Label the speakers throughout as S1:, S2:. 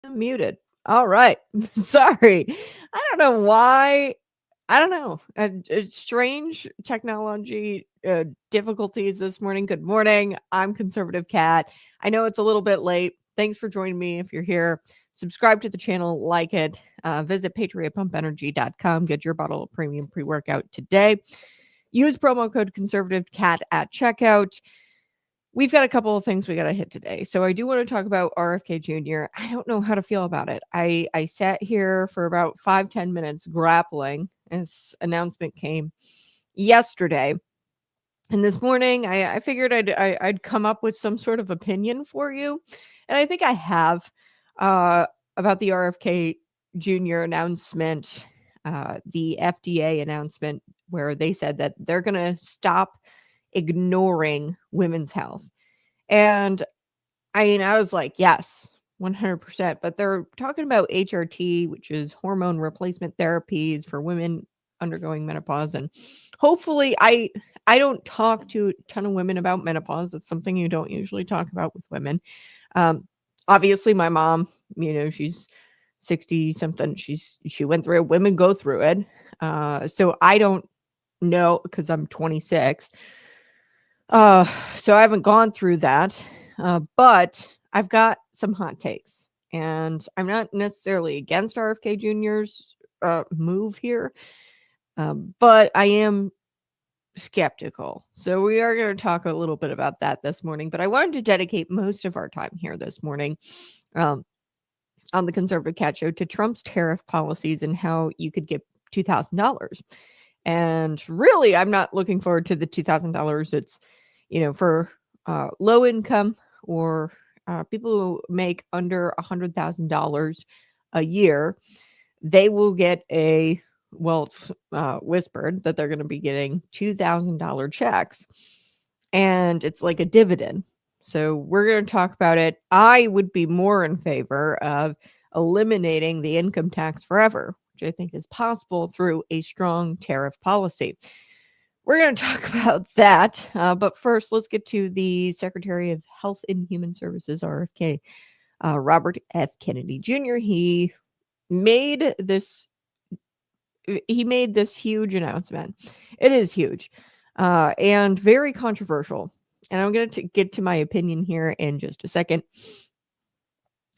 S1: I'm muted. All right. Sorry. I don't know why. I don't know. Strange technology difficulties this morning. Good morning. I'm Conservative Cat. I know it's a little bit late. Thanks for joining me. If you're here, subscribe to the channel, like it, visit patriotpumpenergy.com, get your bottle of premium pre workout today. Use promo code Conservative Cat at checkout. We've got a couple of things we got to hit today. So I do want to talk about RFK Jr. I don't know how to feel about it. I sat here for about 5-10 minutes grappling. This announcement came yesterday. And this morning, I figured I'd come up with some sort of opinion for you. And I think I have about the RFK Jr. announcement, the FDA announcement, where they said that they're going to stop ignoring women's health. And I mean, I was like, yes, 100%. But they're talking about HRT, which is hormone replacement therapies for women undergoing menopause. And hopefully, I don't talk to a ton of women about menopause. It's something you don't usually talk about with women. Obviously, my mom, she's 60 something. She went through it. Women go through it. So I don't know because I'm 26. So I haven't gone through that, but I've got some hot takes, and I'm not necessarily against RFK Jr.'s move here, but I am skeptical. So we are going to talk a little bit about that this morning, but I wanted to dedicate most of our time here this morning on the Conservative Cat Show to Trump's tariff policies and how you could get $2,000. And really, I'm not looking forward to the $2,000. It's for low income or people who make under $100,000 a year, they will get it's whispered that they're going to be getting $2,000 checks, and it's like a dividend. So we're going to talk about it. I would be more in favor of eliminating the income tax forever, which I think is possible through a strong tariff policy. We're going to talk about that. But first, let's get to the Secretary of Health and Human Services, RFK, Robert F. Kennedy Jr. He made this huge announcement. It is huge and very controversial. And I'm going to get to my opinion here in just a second.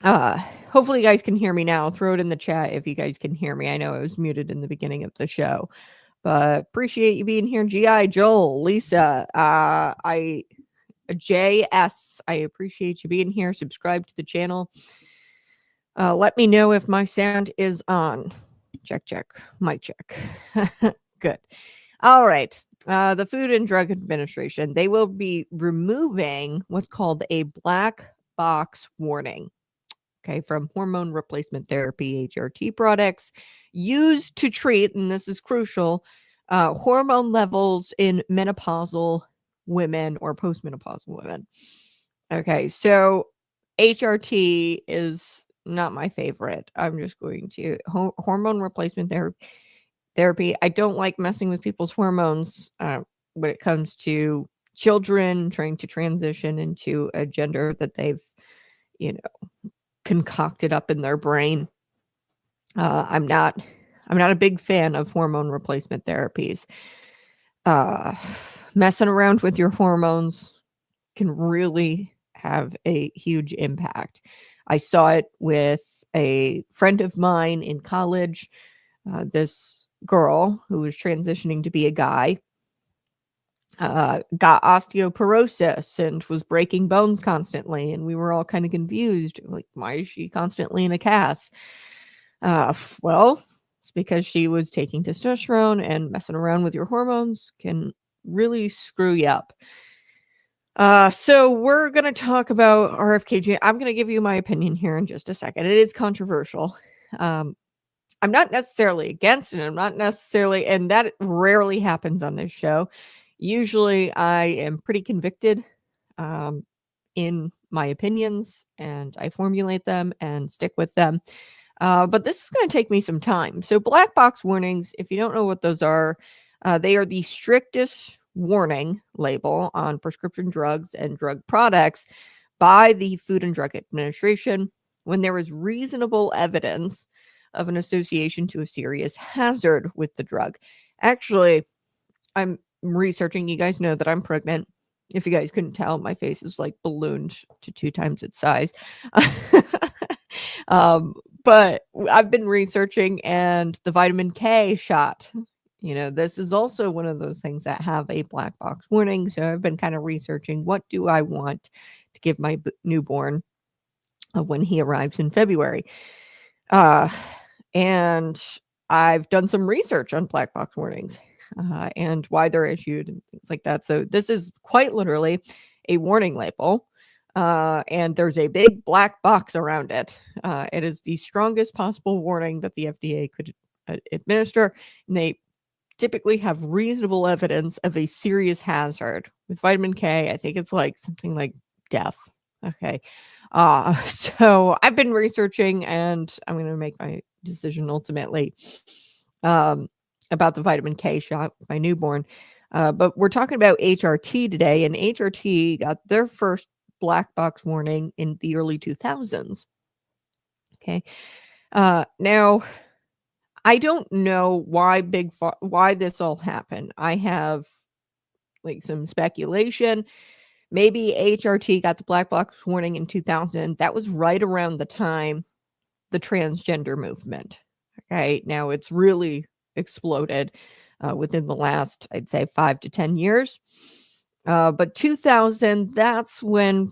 S1: Hopefully you guys can hear me now. Throw it in the chat if you guys can hear me. I know I was muted in the beginning of the show. But appreciate you being here, GI, Joel, Lisa, JS. I appreciate you being here. Subscribe to the channel. Let me know if my sound is on. Check. Mic check. Good. All right. The Food and Drug Administration, they will be removing what's called a black box warning. Okay, from hormone replacement therapy, HRT products used to treat, and this is crucial, hormone levels in menopausal women or postmenopausal women. Okay, so HRT is not my favorite. I'm just going to hormone replacement therapy. I don't like messing with people's hormones when it comes to children trying to transition into a gender that they've, concocted up in their brain. I'm not a big fan of hormone replacement therapies. Messing around with your hormones can really have a huge impact. I saw it with a friend of mine in college. This girl who was transitioning to be a guy got osteoporosis and was breaking bones constantly, and we were all kind of confused, like, why is she constantly in a cast? Well, it's because she was taking testosterone, and messing around with your hormones can really screw you up. So we're going to talk about RFK. I'm going to give you my opinion here in just a second. It is controversial. I'm not necessarily against it. I'm not necessarily, and that rarely happens on this show. Usually I am pretty convicted in my opinions, and I formulate them and stick with them. But this is going to take me some time. So black box warnings, if you don't know what those are, they are the strictest warning label on prescription drugs and drug products by the Food and Drug Administration. when there is reasonable evidence of an association to a serious hazard with the drug. Actually, I'm researching. You guys know that I'm pregnant. If you guys couldn't tell, my face is like ballooned to 2 times its size. But I've been researching, and the vitamin K shot, this is also one of those things that have a black box warning. So I've been kind of researching, what do I want to give my newborn when he arrives in February? And I've done some research on black box warnings and why they're issued and things like that. So this is quite literally a warning label. And there's a big black box around it. It is the strongest possible warning that the FDA could administer. And they typically have reasonable evidence of a serious hazard. With vitamin K, I think it's like something like death. Okay. So I've been researching, and I'm going to make my decision ultimately about the vitamin K shot with my newborn. But we're talking about HRT today, and HRT got their first black box warning in the early 2000s. Okay. Now, I don't know why why this all happened. I have like some speculation. Maybe HRT got the black box warning in 2000. That was right around the time the transgender movement. Okay. Now it's really exploded within the last, I'd say, 5 to 10 years. But 2000, that's when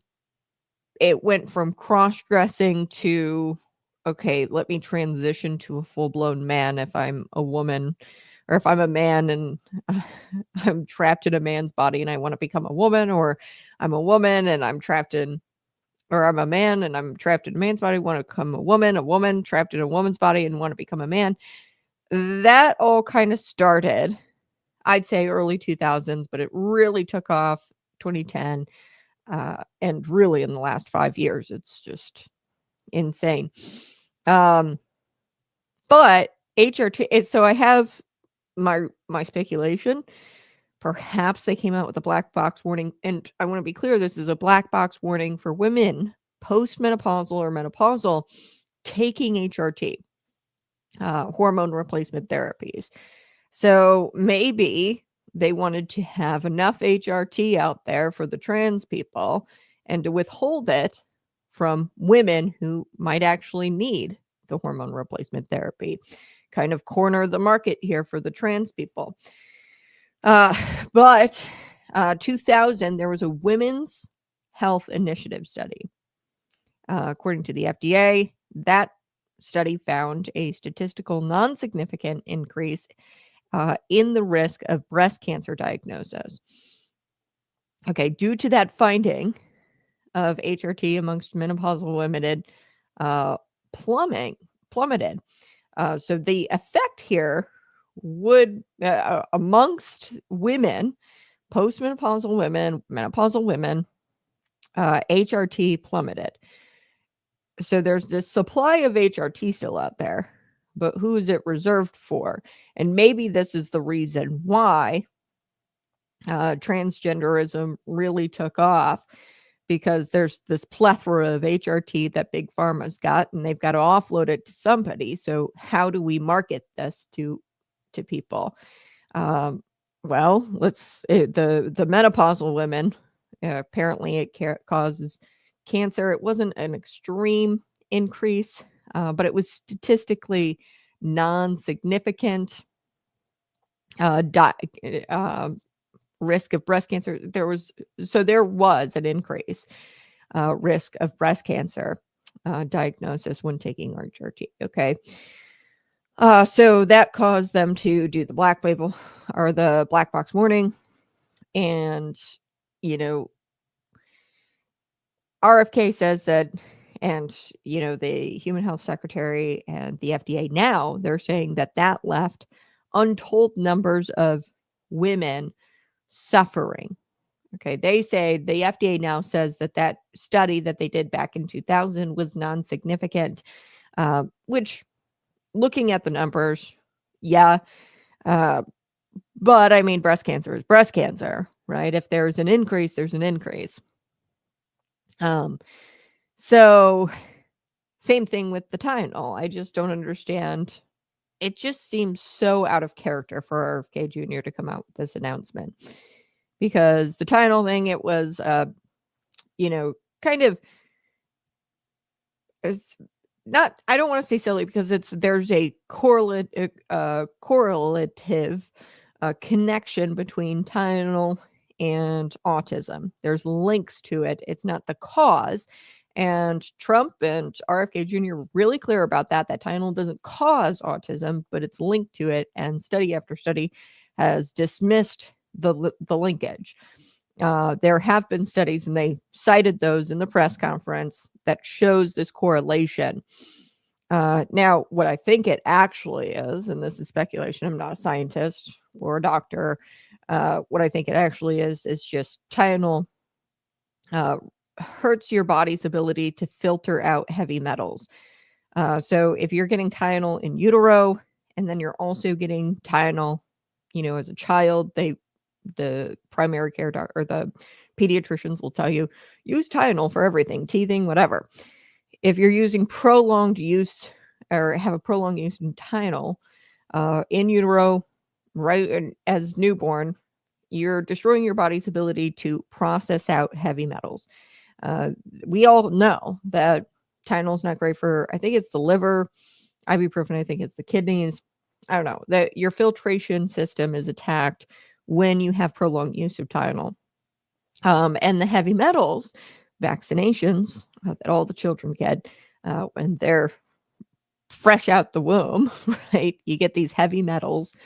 S1: it went from cross-dressing to, okay, let me transition to a full-blown man if I'm a woman, or if I'm a man and I'm trapped in a man's body and I want to become a woman, or I'm a woman and I'm trapped in, or I'm a man and I'm trapped in a man's body, want to become a woman trapped in a woman's body and want to become a man. That all kind of started, I'd say, early 2000s, but it really took off 2010. And really in the last 5 years, it's just insane. But HRT, so I have my speculation. Perhaps they came out with a black box warning, and I want to be clear, this is a black box warning for women postmenopausal or menopausal taking HRT, hormone replacement therapies. So maybe they wanted to have enough HRT out there for the trans people and to withhold it from women who might actually need the hormone replacement therapy. Kind of corner the market here for the trans people. But 2000, there was a women's health initiative study. According to the FDA, that study found a statistical non-significant increase in the risk of breast cancer diagnosis. Okay, due to that finding of HRT amongst menopausal women plummeted. So the effect here would, amongst women, postmenopausal women, menopausal women, HRT plummeted. So there's this supply of HRT still out there, but who is it reserved for? And maybe this is the reason why transgenderism really took off, because there's this plethora of HRT that big pharma's got, and they've got to offload it to somebody. So how do we market this to people? Well, the menopausal women, apparently it causes cancer. It wasn't an extreme increase, but it was statistically non-significant. Risk of breast cancer. There was an increase risk of breast cancer diagnosis when taking HRT. Okay. So that caused them to do the black label or the black box warning. And, RFK says that, and, the Human Health Secretary and the FDA now, they're saying that left untold numbers of women suffering. Okay. They say, the FDA now says that study that they did back in 2000 was non-significant, which, looking at the numbers, yeah. But I mean, breast cancer is breast cancer, right? If there's an increase, there's an increase. So Same thing with the Tylenol. I just don't understand. It just seems so out of character for RFK Jr. to come out with this announcement, because the Tylenol thing, it was, kind of, it's not, I don't want to say silly, because there's a correlative connection between Tylenol and autism. There's links to it. It's not the cause. And Trump and RFK Jr. were really clear about that Tylenol doesn't cause autism, but it's linked to it. And study after study has dismissed the linkage. There have been studies, and they cited those in the press conference, that shows this correlation. Now, what I think it actually is, and this is speculation, I'm not a scientist or a doctor. What I think it actually is just Tylenol hurts your body's ability to filter out heavy metals. So if you're getting Tylenol in utero, and then you're also getting Tylenol, as a child, the primary care doctor or the pediatricians will tell you, use Tylenol for everything, teething, whatever. If you're using prolonged use, or have a prolonged use in Tylenol in utero, right as newborn, you're destroying your body's ability to process out heavy metals. We all know that Tylenol is not great for, I think it's the liver, ibuprofen, I think it's the kidneys. I don't know, that your filtration system is attacked when you have prolonged use of Tylenol. And the heavy metals, vaccinations that all the children get when they're fresh out the womb, right? You get these heavy metals.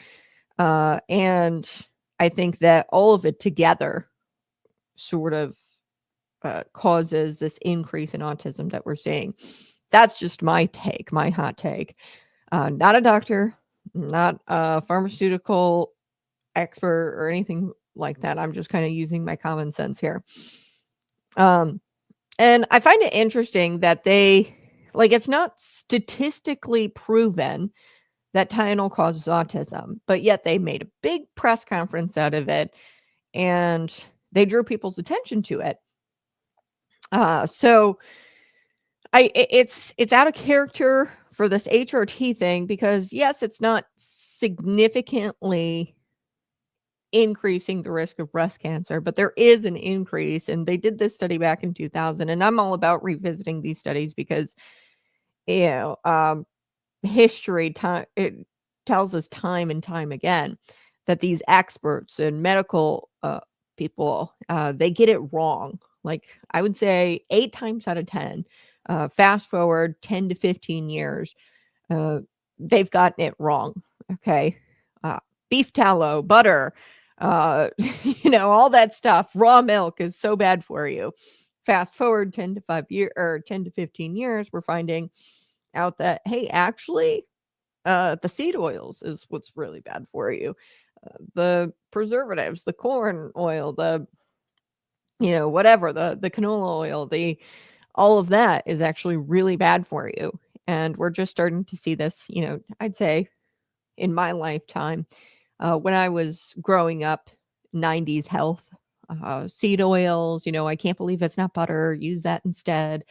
S1: And I think that all of it together sort of causes this increase in autism that we're seeing. That's just my take, my hot take. Not a doctor, not a pharmaceutical expert or anything like that. I'm just kind of using my common sense here. And I find it interesting that it's not statistically proven that Tylenol causes autism, but yet they made a big press conference out of it, and they drew people's attention to it. So it's out of character for this HRT thing, because yes, it's not significantly increasing the risk of breast cancer, but there is an increase. And they did this study back in 2000, and I'm all about revisiting these studies because, history it tells us time and time again that these experts and medical people, they get it wrong. Like, I would say 8 times out of 10, fast forward 10 to 15 years, they've gotten it wrong. Okay. Beef tallow, butter, all that stuff. Raw milk is so bad for you. Fast forward 10 to 15 years, we're finding out that, hey, actually, the seed oils is what's really bad for you. The preservatives, the corn oil, the whatever, the canola oil, all of that is actually really bad for you. And we're just starting to see this, I'd say in my lifetime, when I was growing up, 90s health, seed oils, I can't believe it's not butter, use that instead.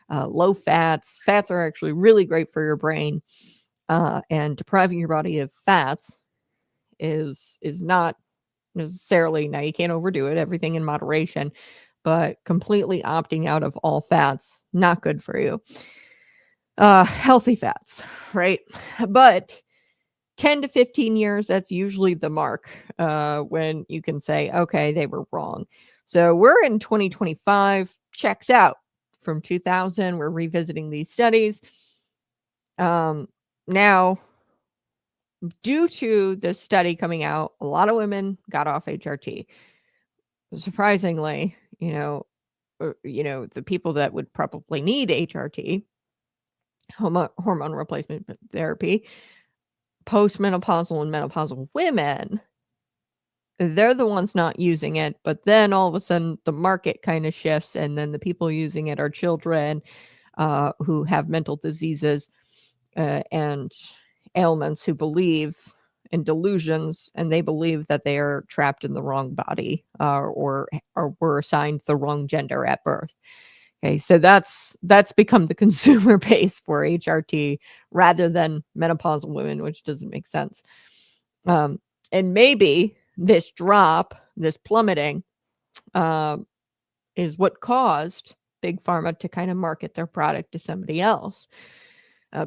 S1: Low fats are actually really great for your brain. And depriving your body of fats is not necessarily, now you can't overdo it, everything in moderation, but completely opting out of all fats, not good for you. Healthy fats, right? But 10 to 15 years, that's usually the mark when you can say, okay, they were wrong. So we're in 2025, checks out. From 2000, we're revisiting these studies. Now, due to the study coming out, a lot of women got off HRT. Surprisingly, the people that would probably need HRT, hormone replacement therapy, postmenopausal and menopausal women, they're the ones not using it. But then all of a sudden the market kind of shifts, and then the people using it are children who have mental diseases and ailments, who believe in delusions, and they believe that they are trapped in the wrong body or were assigned the wrong gender at birth. Okay, so that's become the consumer base for HRT rather than menopausal women, which doesn't make sense. And maybe this drop, this plummeting, is what caused big pharma to kind of market their product to somebody else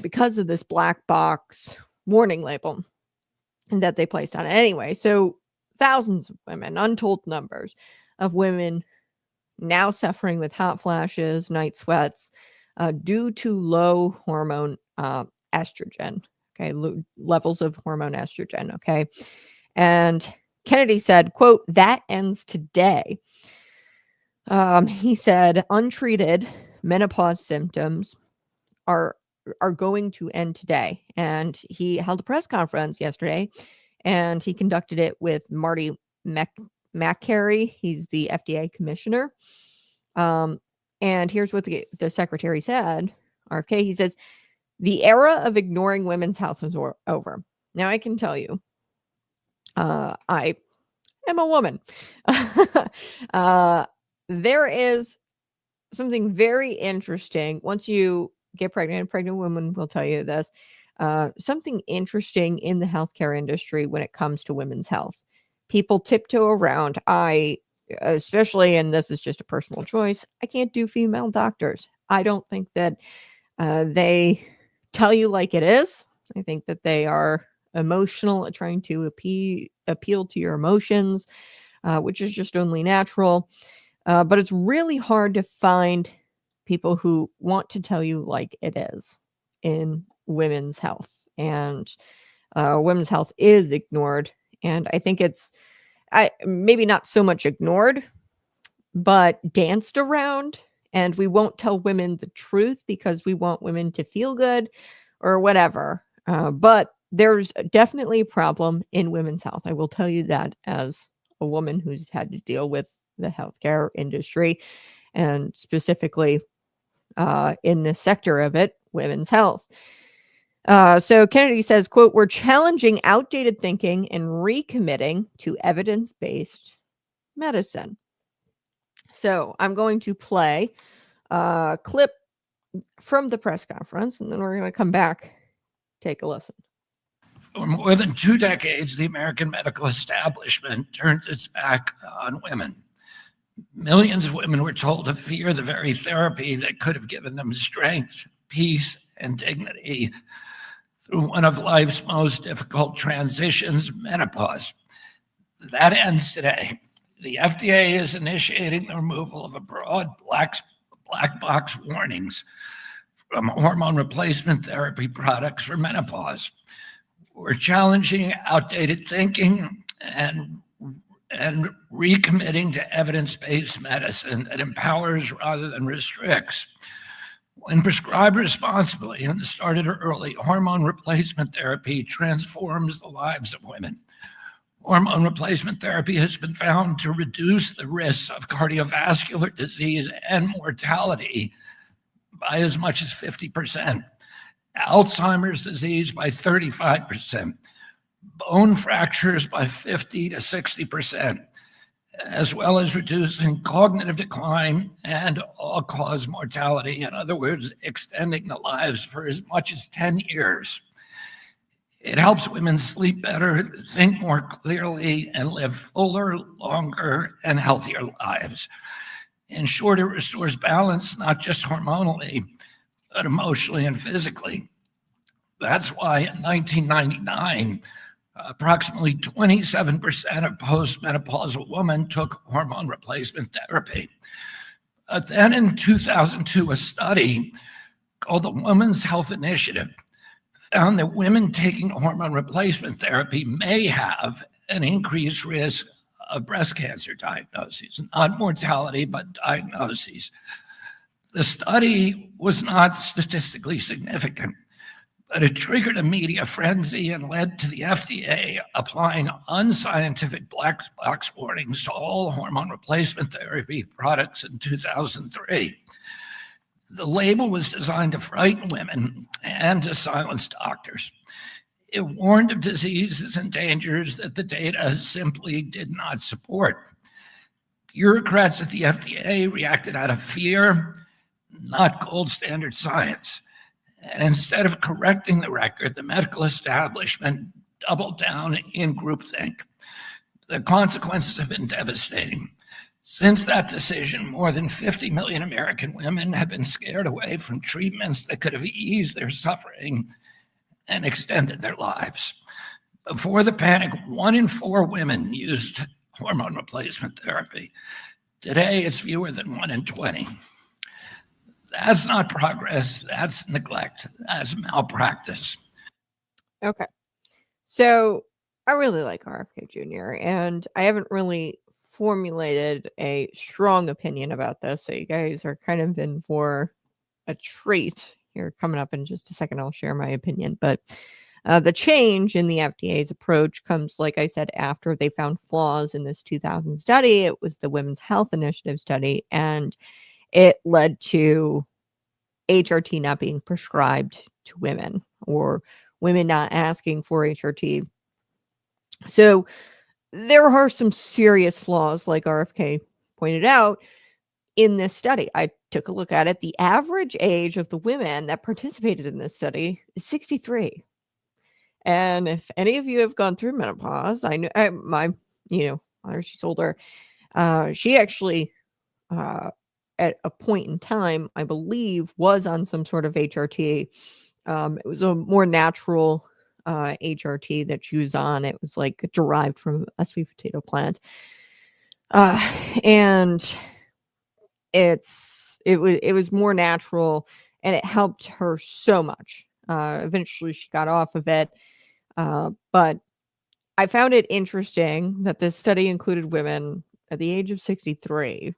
S1: because of this black box warning label that they placed on it anyway. So thousands of women, untold numbers of women now suffering with hot flashes, night sweats, due to low hormone estrogen. Okay, levels of hormone estrogen. Okay, and Kennedy said, "quote that ends today." He said, "Untreated menopause symptoms are going to end today." And he held a press conference yesterday, and he conducted it with Marty McCary. He's the FDA commissioner. And here's what the secretary said, RFK. He says, "The era of ignoring women's health is over." Now, I can tell you, I am a woman. There is something very interesting. Once you get pregnant, pregnant women will tell you this, something interesting in the healthcare industry when it comes to women's health. People tiptoe around. Especially, and this is just a personal choice, I can't do female doctors. I don't think that they tell you like it is. I think that they are emotional, trying to appeal to your emotions, which is just only natural. But it's really hard to find people who want to tell you like it is in women's health. And women's health is ignored. And I think it's maybe not so much ignored, but danced around. And we won't tell women the truth because we want women to feel good or whatever. But there's definitely a problem in women's health. I will tell you that as a woman who's had to deal with the healthcare industry, and specifically in this sector of it, women's health. So Kennedy says, quote, "We're challenging outdated thinking and recommitting to evidence-based medicine." So I'm going to play a clip from the press conference, and then we're going to come back, take a listen.
S2: For more than 2 decades, the American medical establishment turned its back on women. Millions of women were told to fear the very therapy that could have given them strength, peace, and dignity through one of life's most difficult transitions, menopause. That ends today. The FDA is initiating the removal of a broad black box warnings from hormone replacement therapy products for menopause. We're challenging outdated thinking and recommitting to evidence-based medicine that empowers rather than restricts. When prescribed responsibly and started early, hormone replacement therapy transforms the lives of women. Hormone replacement therapy has been found to reduce the risks of cardiovascular disease and mortality by as much as 50%, Alzheimer's disease by 35%, bone fractures by 50 to 60%, as well as reducing cognitive decline and all-cause mortality. In other words, extending the lives for as much as 10 years. It helps women sleep better, think more clearly, and live fuller, longer, and healthier lives. In short, it restores balance, not just hormonally, but emotionally and physically. That's why in 1999, approximately 27% of postmenopausal women took hormone replacement therapy. But then in 2002, a study called the Women's Health Initiative found that women taking hormone replacement therapy may have an increased risk of breast cancer diagnoses, not mortality, but diagnoses. The study was not statistically significant, but it triggered a media frenzy and led to the FDA applying unscientific black box warnings to all hormone replacement therapy products in 2003. The label was designed to frighten women and to silence doctors. It warned of diseases and dangers that the data simply did not support. Bureaucrats at the FDA reacted out of fear not gold standard science. And instead of correcting the record, the medical establishment doubled down in groupthink. The consequences have been devastating. Since that decision, more than 50 million American women have been scared away from treatments that could have eased their suffering and extended their lives. Before the panic, 1 in 4 women used hormone replacement therapy. Today, it's fewer than 1 in 20. That's not progress. That's neglect. That's malpractice.
S1: Okay. So I really like RFK Jr., and I haven't really formulated a strong opinion about this. So you guys are kind of in for a treat here coming up in just a second. I'll share my opinion. But the change in the FDA's approach comes, like I said, after they found flaws in this 2000 study. It was the Women's Health Initiative study, and it led to HRT not being prescribed to women, or women not asking for HRT. So there are some serious flaws, like RFK pointed out, in this study. I took a look at it. The average age of the women that participated in this study is 63. And if any of you have gone through menopause, I know my, mother, she's older. She actually, at a point in time, I believe, was on some sort of HRT. It was a more natural HRT that she was on. It was like derived from a sweet potato plant. And it was more natural, and it helped her so much. Eventually she got off of it. But I found it interesting that this study included women at the age of 63.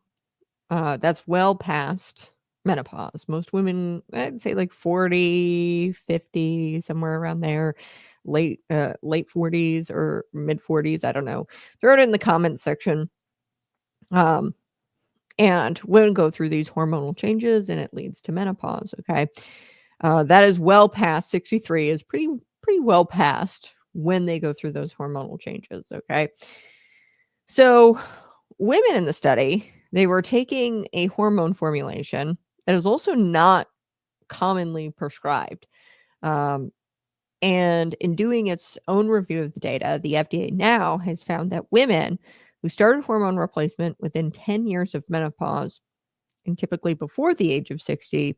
S1: That's well past menopause. Most women, I'd say like 40, 50, somewhere around there, late 40s or mid 40s. I don't know. Throw it in the comments section. And women go through these hormonal changes, and it leads to menopause. Okay. That is well past 63, is pretty well past when they go through those hormonal changes. Okay. So women in the study, they were taking a hormone formulation that is also not commonly prescribed. And in doing its own review of the data, the FDA now has found that women who started hormone replacement within 10 years of menopause, and typically before the age of 60,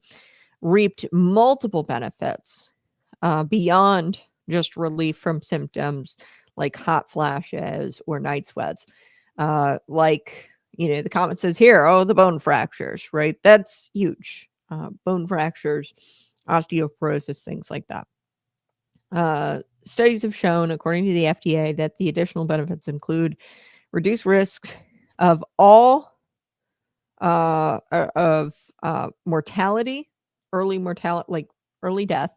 S1: reaped multiple benefits beyond just relief from symptoms like hot flashes or night sweats. The comment says here, the bone fractures, right? That's huge. Bone fractures, osteoporosis, things like that. Studies have shown, according to the FDA, that the additional benefits include reduced risks of all mortality, like early death,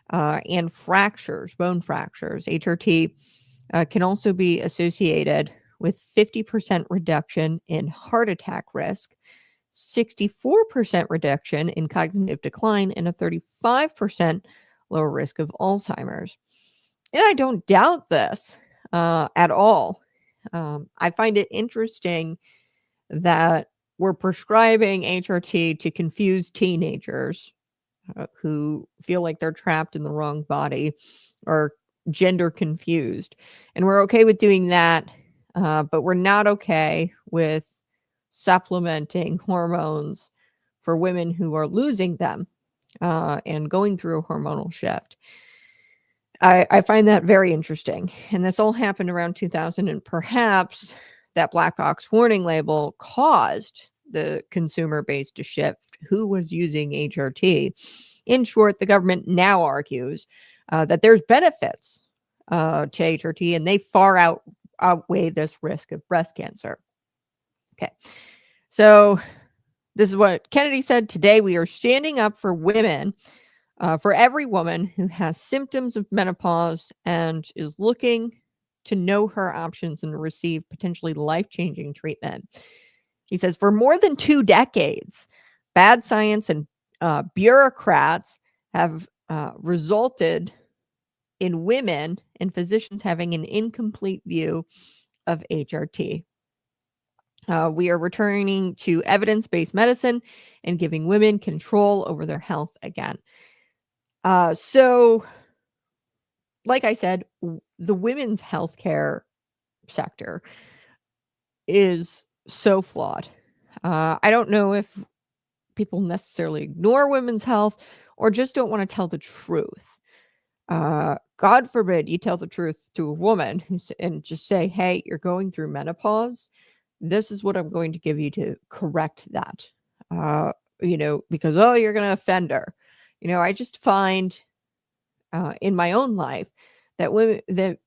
S1: and fractures, bone fractures. HRT can also be associated with 50% reduction in heart attack risk, 64% reduction in cognitive decline, and a 35% lower risk of Alzheimer's. And I don't doubt this at all. I find it interesting that we're prescribing HRT to confuse teenagers who feel like they're trapped in the wrong body or gender confused. And we're okay with doing that, but we're not okay with supplementing hormones for women who are losing them and going through a hormonal shift. I find that very interesting. And this all happened around 2000, and perhaps that black box warning label caused the consumer base to shift who was using HRT. In short, the government now argues that there's benefits to HRT, and they far outweigh this risk of breast cancer. Okay. So this is what Kennedy said. Today, we are standing up for women, for every woman who has symptoms of menopause and is looking to know her options and receive potentially life-changing treatment. He says, for more than 2 decades, bad science and bureaucrats have resulted in women and physicians having an incomplete view of HRT. We are returning to evidence-based medicine and giving women control over their health again. So, like I said, the women's healthcare sector is so flawed. I don't know if people necessarily ignore women's health or just don't want to tell the truth. God forbid you tell the truth to a woman and just say, hey, you're going through menopause. This is what I'm going to give you to correct that. Because, oh, you're going to offend her. I just find in my own life that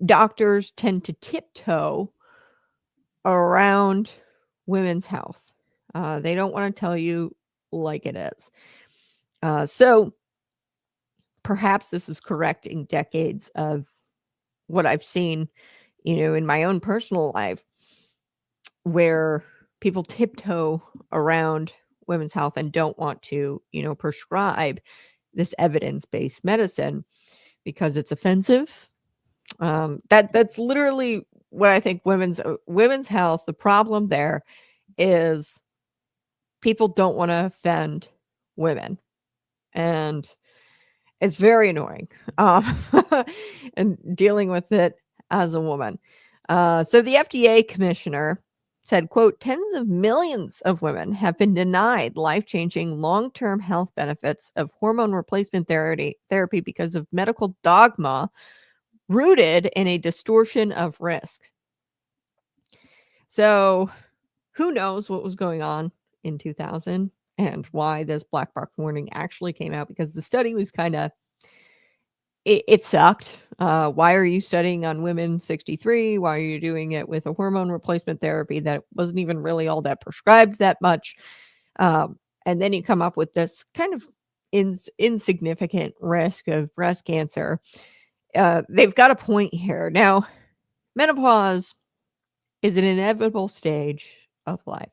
S1: doctors tend to tiptoe around women's health. They don't want to tell you like it is. So perhaps this is correcting decades of what I've seen, in my own personal life, where people tiptoe around women's health and don't want to, prescribe this evidence-based medicine because it's offensive. That's literally what I think women's health. The problem there is people don't want to offend women, and it's very annoying. And dealing with it as a woman. So the FDA commissioner said, quote, tens of millions of women have been denied life-changing long-term health benefits of hormone replacement therapy because of medical dogma rooted in a distortion of risk. So who knows what was going on in 2000 and why this black box warning actually came out, because the study was kind of, it sucked. Why are you studying on women 63? Why are you doing it with a hormone replacement therapy that wasn't even really all that prescribed that much? And then you come up with this kind of insignificant risk of breast cancer. They've got a point here. Now, menopause is an inevitable stage of life.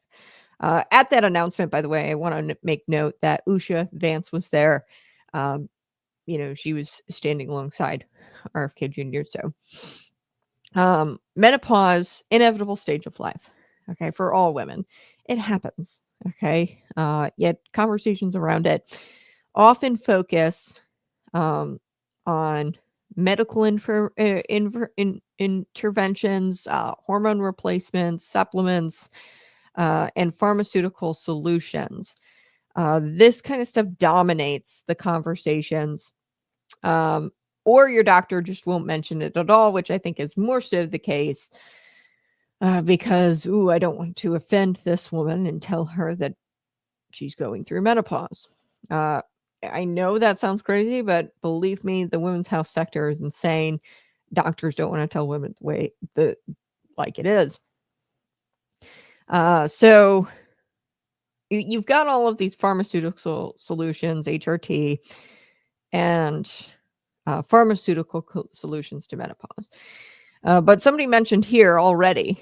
S1: At that announcement, by the way, I want to make note that Usha Vance was there. She was standing alongside RFK Jr. So, menopause, inevitable stage of life. Okay, for all women, it happens. Okay, yet conversations around it often focus on medical interventions, hormone replacements, supplements, and pharmaceutical solutions. This kind of stuff dominates the conversations, or your doctor just won't mention it at all, which I think is more so the case, because, I don't want to offend this woman and tell her that she's going through menopause. I know that sounds crazy, but believe me, the women's health sector is insane. Doctors don't want to tell women like it is. So you've got all of these pharmaceutical solutions, HRT, and pharmaceutical solutions to menopause. But somebody mentioned here already,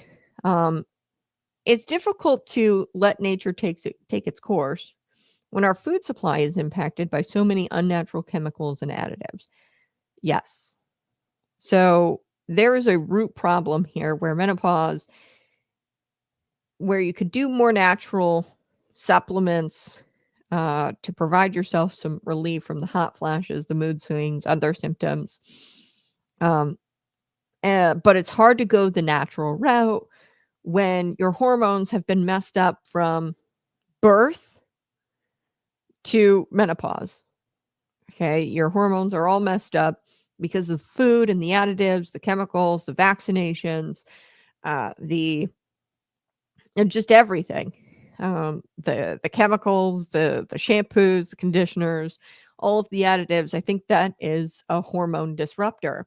S1: it's difficult to let nature take its course when our food supply is impacted by so many unnatural chemicals and additives. Yes. So there is a root problem here where menopause, where you could do more natural supplements to provide yourself some relief from the hot flashes, the mood swings, other symptoms. But it's hard to go the natural route when your hormones have been messed up from birth to menopause. Okay, your hormones are all messed up because of food and the additives, the chemicals, the vaccinations, just everything. The chemicals, the shampoos, the conditioners, all of the additives. I think that is a hormone disruptor.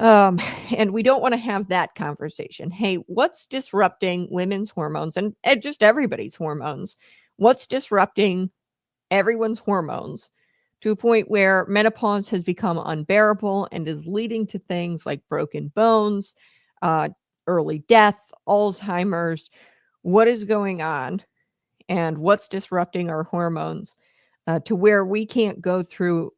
S1: And we don't want to have that conversation. Hey, what's disrupting women's hormones and just everybody's hormones? What's disrupting everyone's hormones to a point where menopause has become unbearable and is leading to things like broken bones, early death, Alzheimer's? What is going on, and what's disrupting our hormones to where we can't go through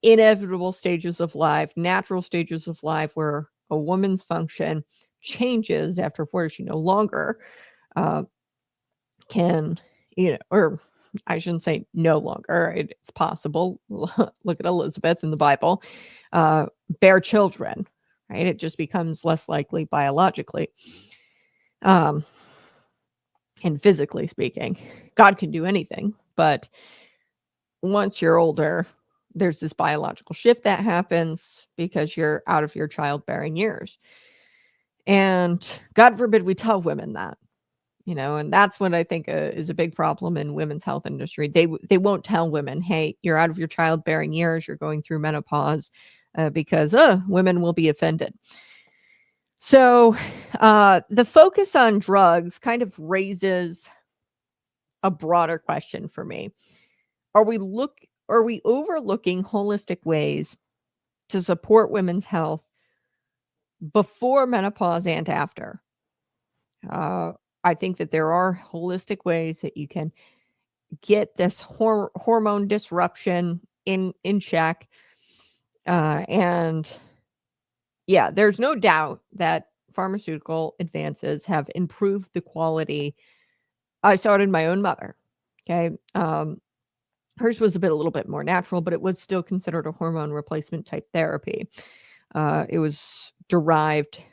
S1: inevitable stages of life, natural stages of life, where a woman's function changes after 40. She no longer can, or I shouldn't say no longer. It's possible. Look at Elizabeth in the Bible, bear children, right? It just becomes less likely biologically. And physically speaking, God can do anything, but once you're older, there's this biological shift that happens because you're out of your childbearing years. And God forbid we tell women that, and that's what I think is a big problem in women's health industry. They won't tell women, hey, you're out of your childbearing years, you're going through menopause, because women will be offended. So the focus on drugs kind of raises a broader question for me. Are we overlooking holistic ways to support women's health before menopause and after? I think that there are holistic ways that you can get this hormone disruption in check. And yeah, there's no doubt that pharmaceutical advances have improved the quality. I saw it in my own mother. Okay. Hers was a little bit more natural, but it was still considered a hormone replacement type therapy. It was derived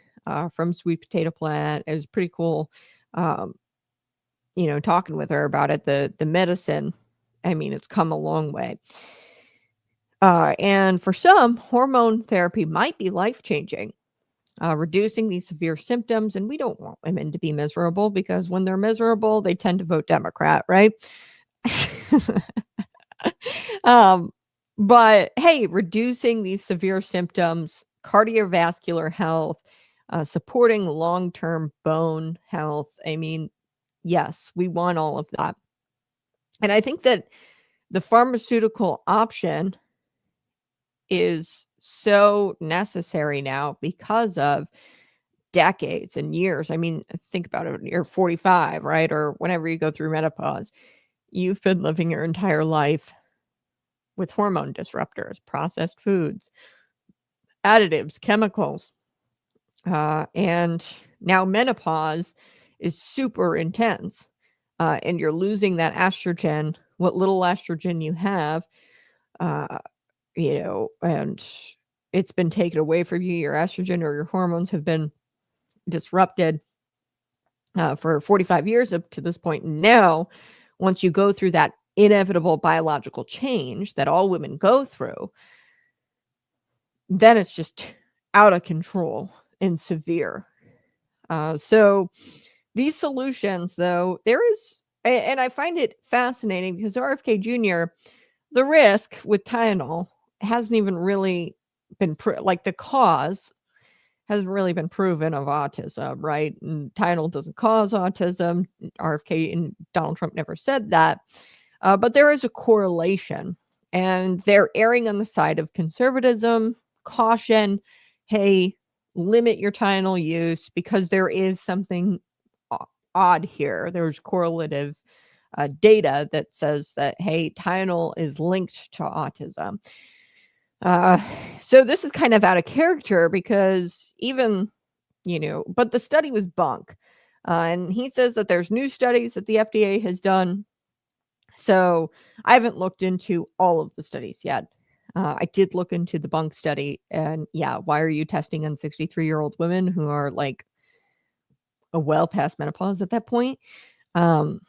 S1: from sweet potato plant. It was pretty cool. Talking with her about it, the medicine, I mean, it's come a long way. And for some, hormone therapy might be life-changing, reducing these severe symptoms. And we don't want women to be miserable, because when they're miserable, they tend to vote Democrat, right? But hey, reducing these severe symptoms, cardiovascular health, supporting long-term bone health. I mean, yes, we want all of that. And I think that the pharmaceutical option is so necessary now because of decades and years. I mean, think about it. You're 45, right? Or whenever you go through menopause, you've been living your entire life with hormone disruptors, processed foods, additives, chemicals. And now menopause is super intense. And you're losing that estrogen, what little estrogen you have, and it's been taken away from you. Your estrogen or your hormones have been disrupted for 45 years up to this point. Now, once you go through that inevitable biological change that all women go through, then it's just out of control and severe. So these solutions, though, there is, and I find it fascinating because RFK Jr., the risk with Tylenol hasn't even really been like the cause hasn't really been proven of autism, right? And Tylenol doesn't cause autism. RFK and Donald Trump never said that. But there is a correlation, and they're erring on the side of conservatism, caution. Hey, limit your Tylenol use because there is something odd here. There's correlative data that says that, hey, Tylenol is linked to autism. So this is kind of out of character because even, but the study was bunk. And he says that there's new studies that the FDA has done. So I haven't looked into all of the studies yet. I did look into the bunk study, and yeah, why are you testing on 63-year-old women who are like a well past menopause at that point? And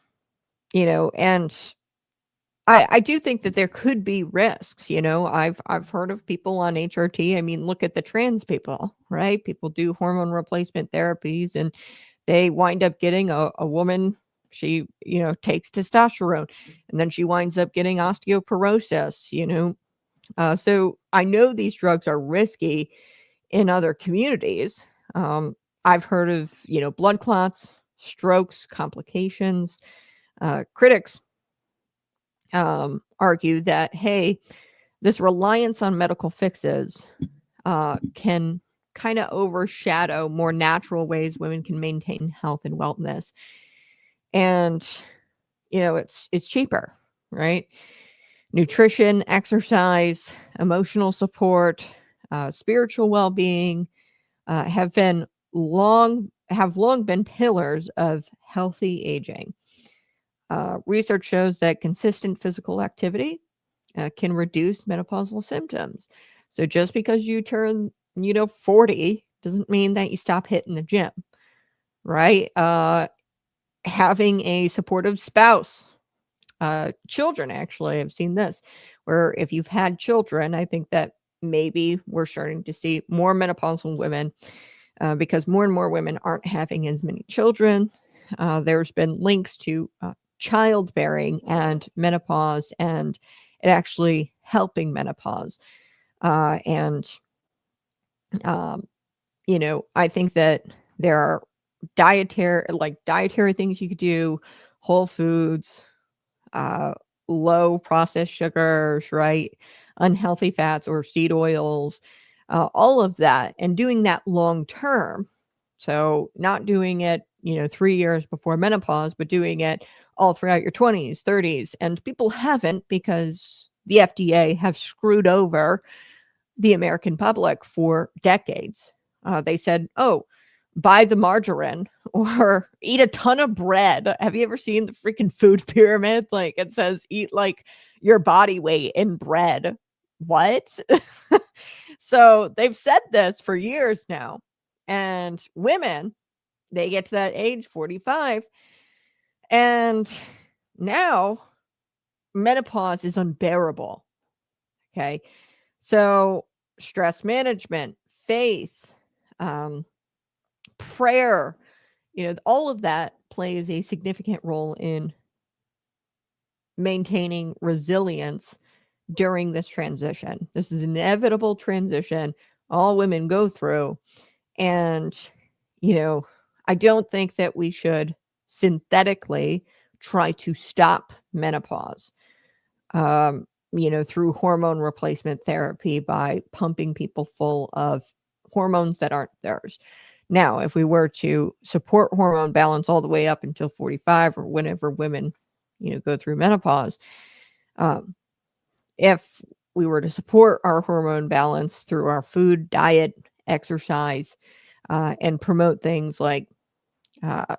S1: I do think that there could be risks. I've heard of people on HRT. I mean, look at the trans people, right? People do hormone replacement therapies, and they wind up getting a woman. She, takes testosterone, and then she winds up getting osteoporosis, so I know these drugs are risky in other communities. I've heard of, blood clots, strokes, complications. Critics argue that, hey, this reliance on medical fixes can kind of overshadow more natural ways women can maintain health and wellness. And, it's cheaper, right? Nutrition, exercise, emotional support, spiritual well-being have been have long been pillars of healthy aging. Research shows that consistent physical activity can reduce menopausal symptoms. So just because you turn, 40 doesn't mean that you stop hitting the gym, right? Having a supportive spouse, children, actually, I've seen this, where if you've had children, I think that maybe we're starting to see more menopausal women because more and more women aren't having as many children. There's been links to childbearing and menopause, and it actually helping menopause. And I think that there are dietary things you could do, whole foods, low processed sugars, right? Unhealthy fats or seed oils, all of that, and doing that long term. So not doing it, 3 years before menopause, but doing it all throughout your 20s, 30s. And people haven't, because the FDA have screwed over the American public for decades. They said, oh, buy the margarine or eat a ton of bread. Have you ever seen the freaking food pyramid? Like, it says eat like your body weight in bread. What? So they've said this for years now. And women, they get to that age, 45, and now menopause is unbearable. Okay. So stress management, faith, prayer, all of that plays a significant role in maintaining resilience during this transition. This is an inevitable transition all women go through. And, I don't think that we should synthetically try to stop menopause, through hormone replacement therapy by pumping people full of hormones that aren't theirs. Now, if we were to support hormone balance all the way up until 45 or whenever women, go through menopause, if we were to support our hormone balance through our food, diet, exercise, and promote things like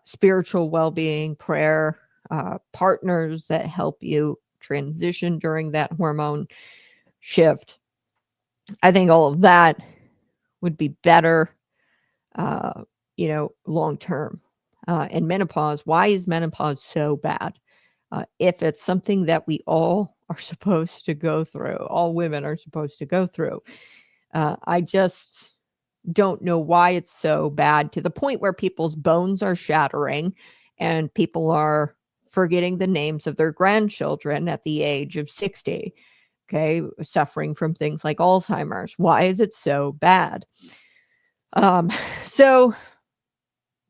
S1: spiritual well-being, prayer, partners that help you transition during that hormone shift, I think all of that would be better, long term. And menopause, why is menopause so bad? If it's something that we all are supposed to go through, all women are supposed to go through, I just don't know why it's so bad, to the point where people's bones are shattering and people are forgetting the names of their grandchildren at the age of 60. Okay, suffering from things like Alzheimer's. Why is it so bad? So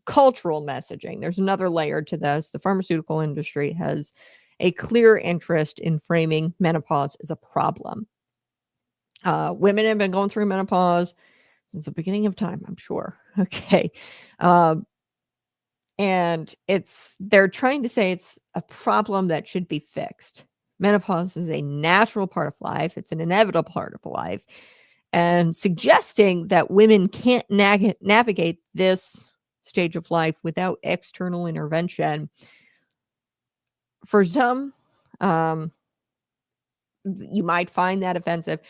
S1: cultural messaging, there's another layer to this. The pharmaceutical industry has a clear interest in framing menopause as a problem. Women have been going through menopause since the beginning of time, I'm sure. Okay. And they're trying to say it's a problem that should be fixed. Menopause is a natural part of life. It's an inevitable part of life. And suggesting that women can't navigate this stage of life without external intervention, for some, you might find that offensive.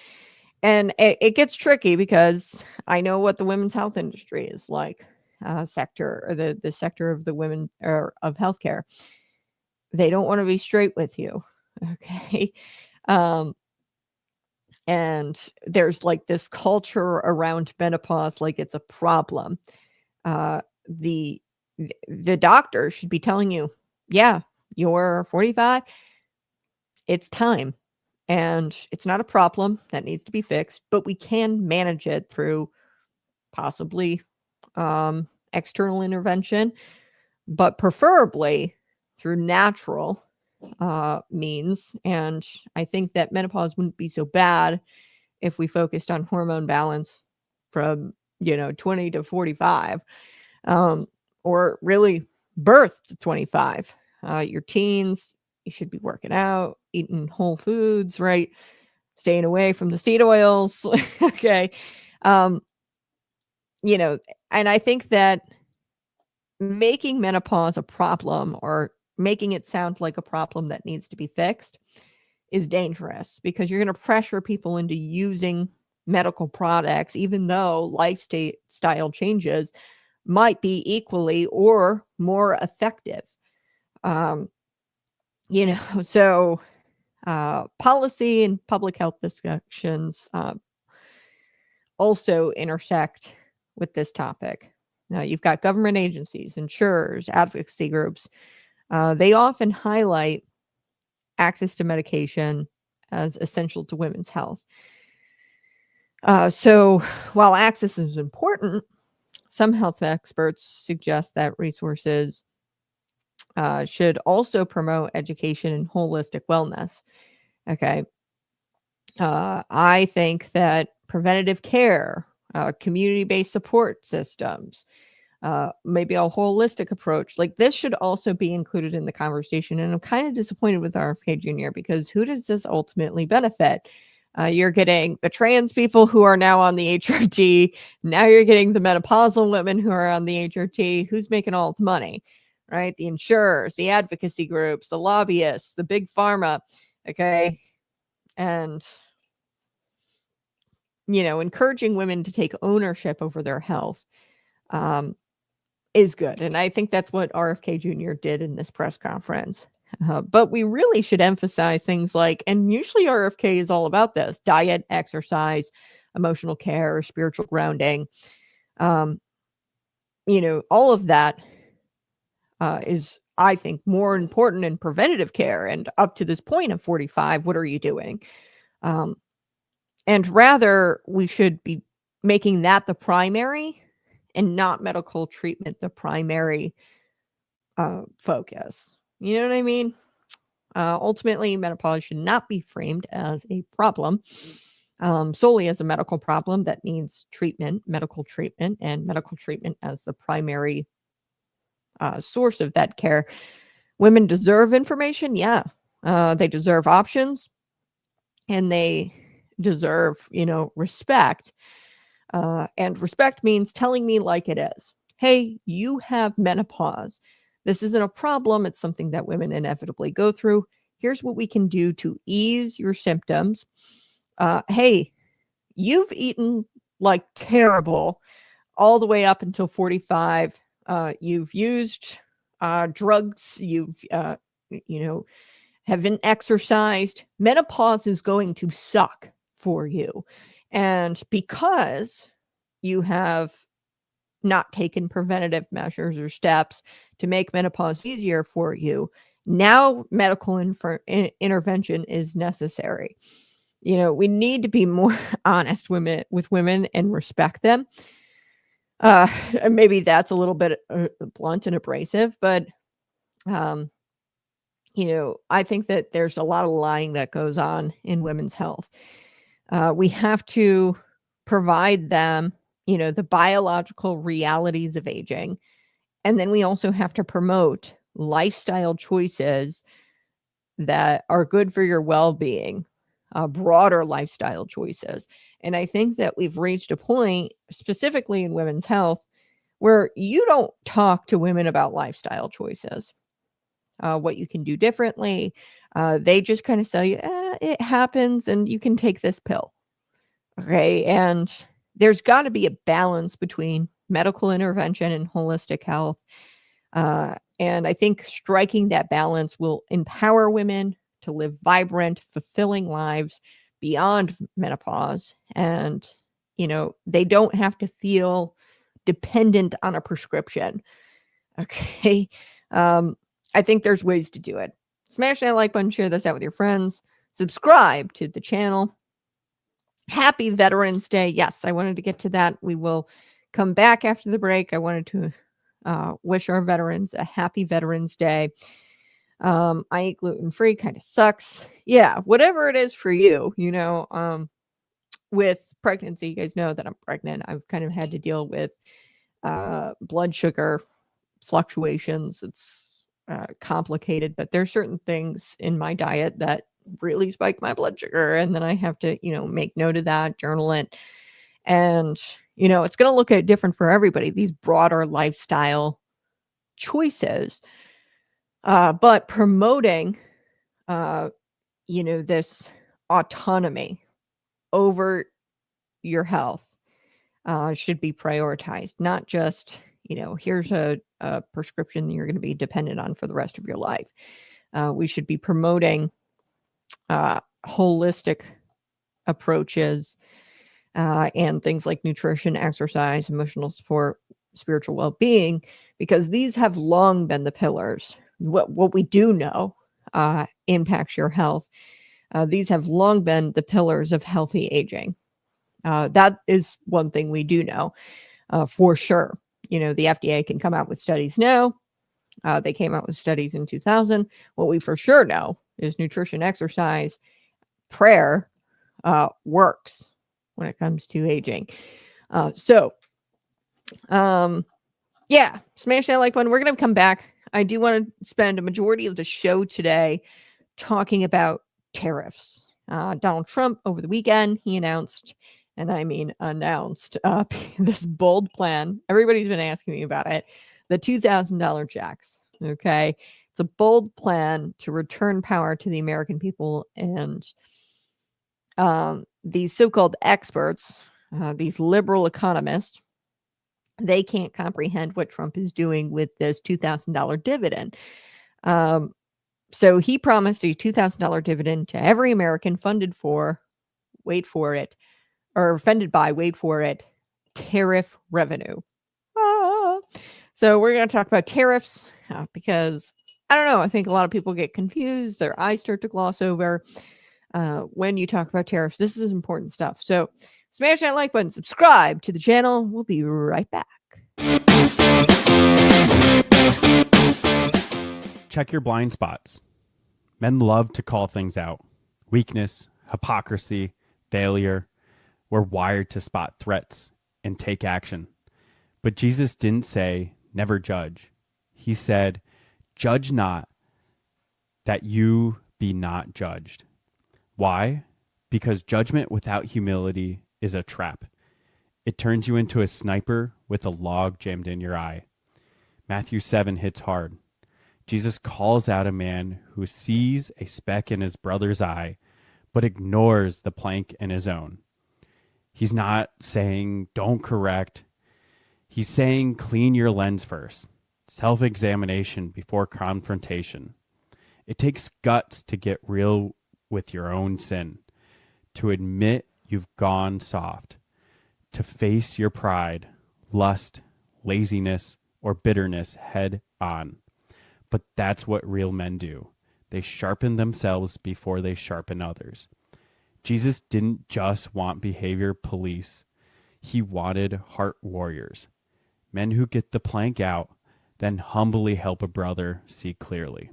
S1: And it gets tricky, because I know what the women's health industry is like, sector, or the sector of the women, or of healthcare. They don't want to be straight with you. Okay. And there's like this culture around menopause, like it's a problem. The doctor should be telling you, yeah, you're 45. It's time. And it's not a problem that needs to be fixed, but we can manage it through possibly external intervention, but preferably through natural means. And I think that menopause wouldn't be so bad if we focused on hormone balance from 20 to 45, or really birth to 25. Your teens, you should be working out, eating whole foods, right? Staying away from the seed oils. Okay. And I think that making menopause a problem or making it sound like a problem that needs to be fixed is dangerous because you're going to pressure people into using medical products, even though lifestyle changes might be equally or more effective. Um, so policy and public health discussions also intersect with this topic. Now, you've got government agencies, insurers, advocacy groups. They often highlight access to medication as essential to women's health. So while access is important, some health experts suggest that resources should also promote education and holistic wellness. Okay. I think that preventative care, community-based support systems, maybe a holistic approach like this should also be included in the conversation. And I'm kind of disappointed with RFK Jr. because who does this ultimately benefit? You're getting the trans people who are now on the HRT. Now you're getting the menopausal women who are on the HRT. Who's making all the money, right? The insurers, the advocacy groups, the lobbyists, the big pharma. Okay. And, encouraging women to take ownership over their health is good. And I think that's what RFK Jr. did in this press conference. But we really should emphasize things like, and usually RFK is all about this: diet, exercise, emotional care, spiritual grounding. All of that is, I think, more important in preventative care. And up to this point of 45, what are you doing? And rather, we should be making that the primary and not medical treatment the primary focus. You know what I mean? Ultimately, menopause should not be framed as a problem, solely as a medical problem that needs treatment, medical treatment as the primary source of that care. Women deserve information. Yeah. They deserve options, and they deserve, respect. And respect means telling me like it is. Hey, you have menopause. This isn't a problem. It's something that women inevitably go through. Here's what we can do to ease your symptoms. Hey, you've eaten like terrible all the way up until 45. You've used drugs. You've, haven't exercised. Menopause is going to suck for you. And because you have not taken preventative measures or steps to make menopause easier for you, now medical intervention is necessary. We need to be more honest with women and respect them. Maybe that's a little bit blunt and abrasive, but I think that there's a lot of lying that goes on in women's health. We have to provide them, the biological realities of aging. And then we also have to promote lifestyle choices that are good for your well-being, broader lifestyle choices. And I think that we've reached a point, specifically in women's health, where you don't talk to women about lifestyle choices. What you can do differently. They just kind of tell you, it happens and you can take this pill. Okay. And there's got to be a balance between medical intervention and holistic health. And I think striking that balance will empower women to live vibrant, fulfilling lives beyond menopause. And, they don't have to feel dependent on a prescription. Okay. I think there's ways to do it. Smash that like button, share this out with your friends, subscribe to the channel. Happy Veterans Day. Yes, I wanted to get to that. We will come back after the break. I wanted to wish our veterans a happy Veterans Day. I eat gluten-free, kind of sucks. Yeah, whatever it is for you, with pregnancy, you guys know that I'm pregnant. I've kind of had to deal with blood sugar fluctuations. It's complicated, but there's certain things in my diet that really spike my blood sugar, and then I have to make note of that, journal it, and It's going to look at different for everybody, these broader lifestyle choices, but promoting, this autonomy over your health should be prioritized, not just, here's a prescription that you're going to be dependent on for the rest of your life. We should be promoting holistic approaches and things like nutrition, exercise, emotional support, spiritual well-being, because these have long been the pillars. What we do know impacts your health. These have long been the pillars of healthy aging. That is one thing we do know for sure. The FDA can come out with studies now. They came out with studies in 2000. What we for sure know is nutrition, exercise, prayer works when it comes to aging. Yeah, smash that like button. We're going to come back. I do want to spend a majority of the show today talking about tariffs. Donald Trump over the weekend, he announced this bold plan. Everybody's been asking me about it. The $2,000 checks. Okay. It's a bold plan to return power to the American people, and these so-called experts, these liberal economists, they can't comprehend what Trump is doing with this $2,000 dividend. So he promised a $2,000 dividend to every American funded by, wait for it, tariff revenue. So we're going to talk about tariffs because, I don't know, I think a lot of people get confused. Their eyes start to gloss over when you talk about tariffs. This is important stuff. So smash that like button, subscribe to the channel. We'll be right back.
S3: Check your blind spots. Men love to call things out. Weakness, hypocrisy, failure. We're wired to spot threats and take action. But Jesus didn't say, never judge. He said, judge not, that you be not judged. Why? Because judgment without humility is a trap. It turns you into a sniper with a log jammed in your eye. Matthew 7 hits hard. Jesus calls out a man who sees a speck in his brother's eye, but ignores the plank in his own. He's not saying, don't correct. He's saying, clean your lens first. Self-examination before confrontation. It takes guts to get real with your own sin, to admit you've gone soft, to face your pride, lust, laziness, or bitterness head on. But that's what real men do. They sharpen themselves before they sharpen others. Jesus didn't just want behavior police. He wanted heart warriors. Men who get the plank out, then humbly help a brother see clearly.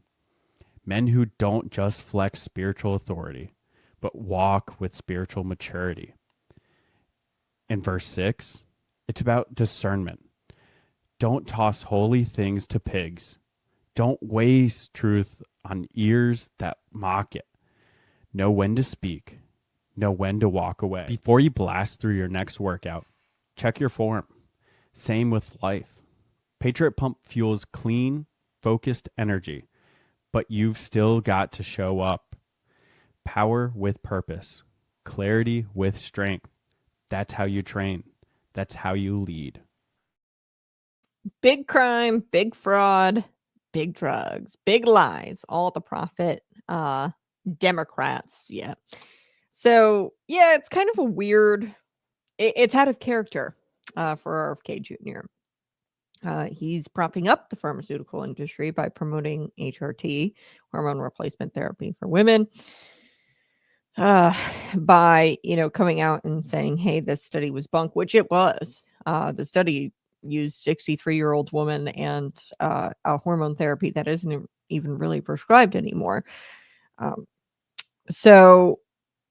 S3: Men who don't just flex spiritual authority, but walk with spiritual maturity. In verse 6, it's about discernment. Don't toss holy things to pigs. Don't waste truth on ears that mock it. Know when to speak. Know when to walk away. Before you blast through your next workout, check your form. Same with life. Patriot Pump fuels clean, focused energy, but you've still got to show up. Power with purpose. Clarity with strength. That's how you train. That's how you lead.
S1: Big crime, big fraud, big drugs, big lies, all to profit Democrats. Yeah. So, yeah, it's kind of a weird, it's out of character for RFK Jr. He's propping up the pharmaceutical industry by promoting HRT, hormone replacement therapy for women, by, coming out and saying, hey, this study was bunk, which it was. The study used 63-year-old woman and a hormone therapy that isn't even really prescribed anymore. So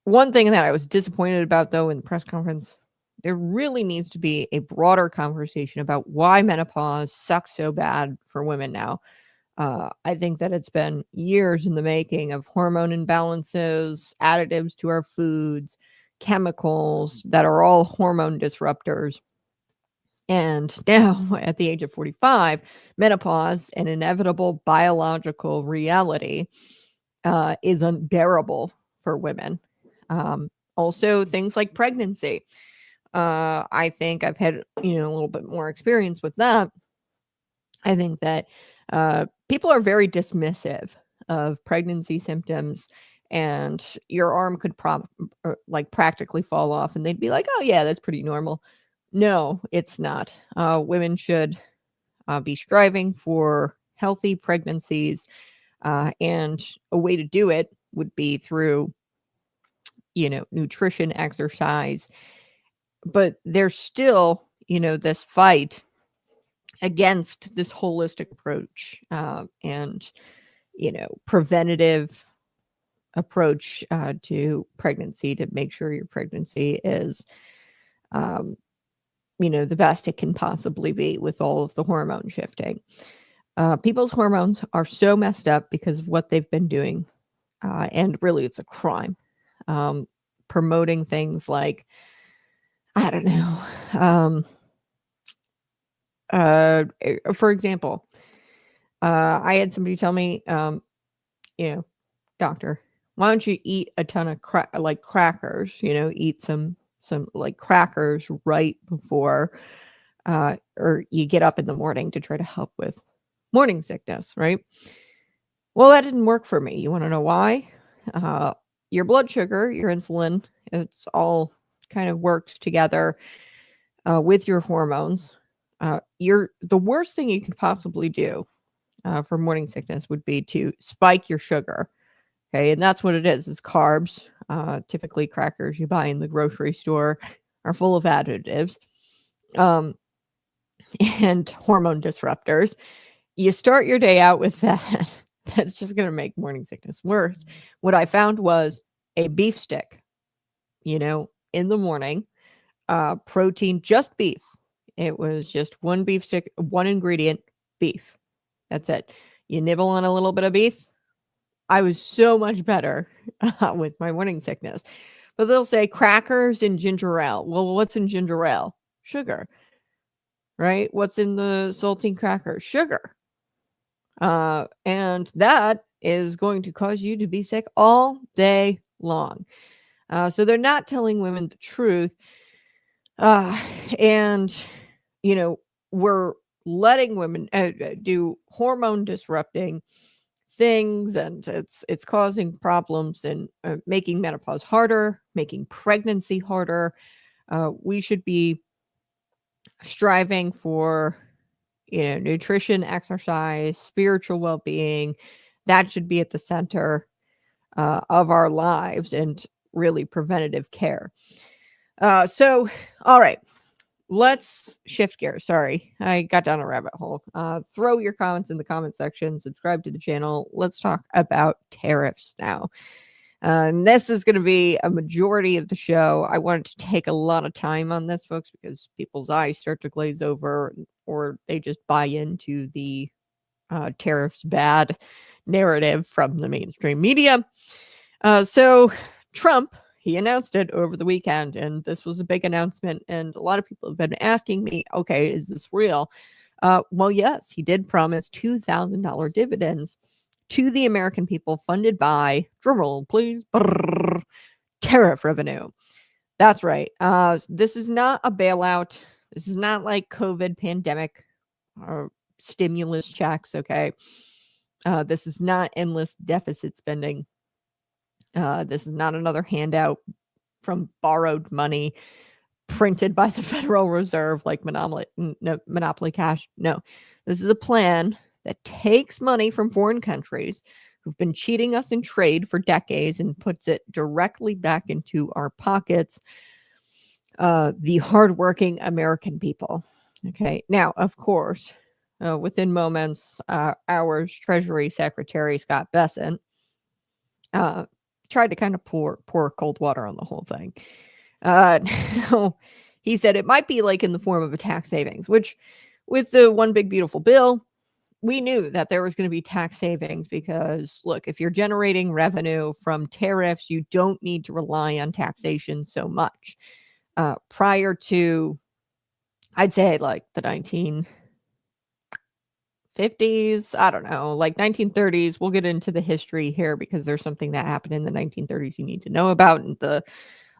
S1: one thing that I was disappointed about, though, in the press conference, there really needs to be a broader conversation about why menopause sucks so bad for women now. I think that it's been years in the making of hormone imbalances, additives to our foods, chemicals that are all hormone disruptors. And now, at the age of 45, menopause, an inevitable biological reality, is unbearable for women. Also, things like pregnancy. I think I've had, a little bit more experience with that. I think that people are very dismissive of pregnancy symptoms, and your arm could practically fall off, and they'd be like, "Oh yeah, that's pretty normal." No, it's not. Women should be striving for healthy pregnancies, and a way to do it would be through, nutrition, exercise. But there's still, this fight against this holistic approach, and preventative approach to pregnancy, to make sure your pregnancy is the best it can possibly be with all of the hormone shifting. People's hormones are so messed up because of what they've been doing, and really it's a crime. Promoting things like, I don't know, for example, I had somebody tell me, doctor, why don't you eat a ton of crackers, eat some like crackers right before, or you get up in the morning to try to help with morning sickness, right? Well, that didn't work for me. You want to know why? Your blood sugar, your insulin, it's all kind of works together with your hormones. The worst thing you could possibly do for morning sickness would be to spike your sugar. Okay, and that's what it is. It's carbs. Typically, crackers you buy in the grocery store are full of additives, and hormone disruptors. You start your day out with that. That's just going to make morning sickness worse. What I found was a beef stick, in the morning, protein, just beef. It was just one beef stick, one ingredient, beef. That's it. You nibble on a little bit of beef. I was so much better with my morning sickness. But they'll say crackers and ginger ale. Well, what's in ginger ale? Sugar. Right? What's in the saltine cracker? Sugar. And that is going to cause you to be sick all day long. So they're not telling women the truth. And, we're letting women do hormone disrupting things, and it's causing problems and making menopause harder, making pregnancy harder. We should be striving for, nutrition, exercise, spiritual well-being. That should be at the center of our lives, and really preventative care. So, all right, let's shift gears. Sorry, I got down a rabbit hole. Throw your comments in the comment section, subscribe to the channel. Let's talk about tariffs now. And this is going to be a majority of the show. I wanted to take a lot of time on this, folks, because people's eyes start to glaze over, or they just buy into the tariffs bad narrative from the mainstream media. So Trump, he announced it over the weekend, and this was a big announcement. And a lot of people have been asking me, okay, is this real? Well, yes, he did promise $2,000 dividends to the American people, funded by, drumroll please, tariff revenue. That's right. This is not a bailout. This is not like COVID pandemic or stimulus checks. Okay. This is not endless deficit spending. This is not another handout from borrowed money printed by the Federal Reserve like Monopoly cash. No, this is a plan that takes money from foreign countries who've been cheating us in trade for decades and puts it directly back into our pockets, the hardworking American people. Okay. Now, of course, within moments, hours, Treasury Secretary Scott Bessent tried to kind of pour cold water on the whole thing. He said it might be like in the form of a tax savings, which with the one big beautiful bill, we knew that there was going to be tax savings because, look, if you're generating revenue from tariffs, you don't need to rely on taxation so much. Prior to I'd say like the 1950s, I don't know, like 1930s. We'll get into the history here because there's something that happened in the 1930s you need to know about. And the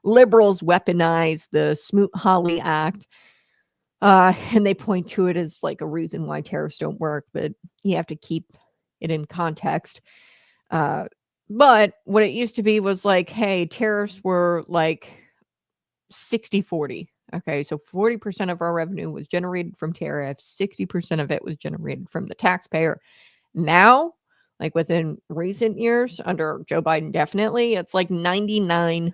S1: liberals weaponized the Smoot-Hawley Act. And they point to it as like a reason why tariffs don't work, but you have to keep it in context. But what it used to be was like, hey, tariffs were like 60-40. Okay, so 40% of our revenue was generated from tariffs, 60% of it was generated from the taxpayer. Now, like within recent years, under Joe Biden, definitely, it's like 99%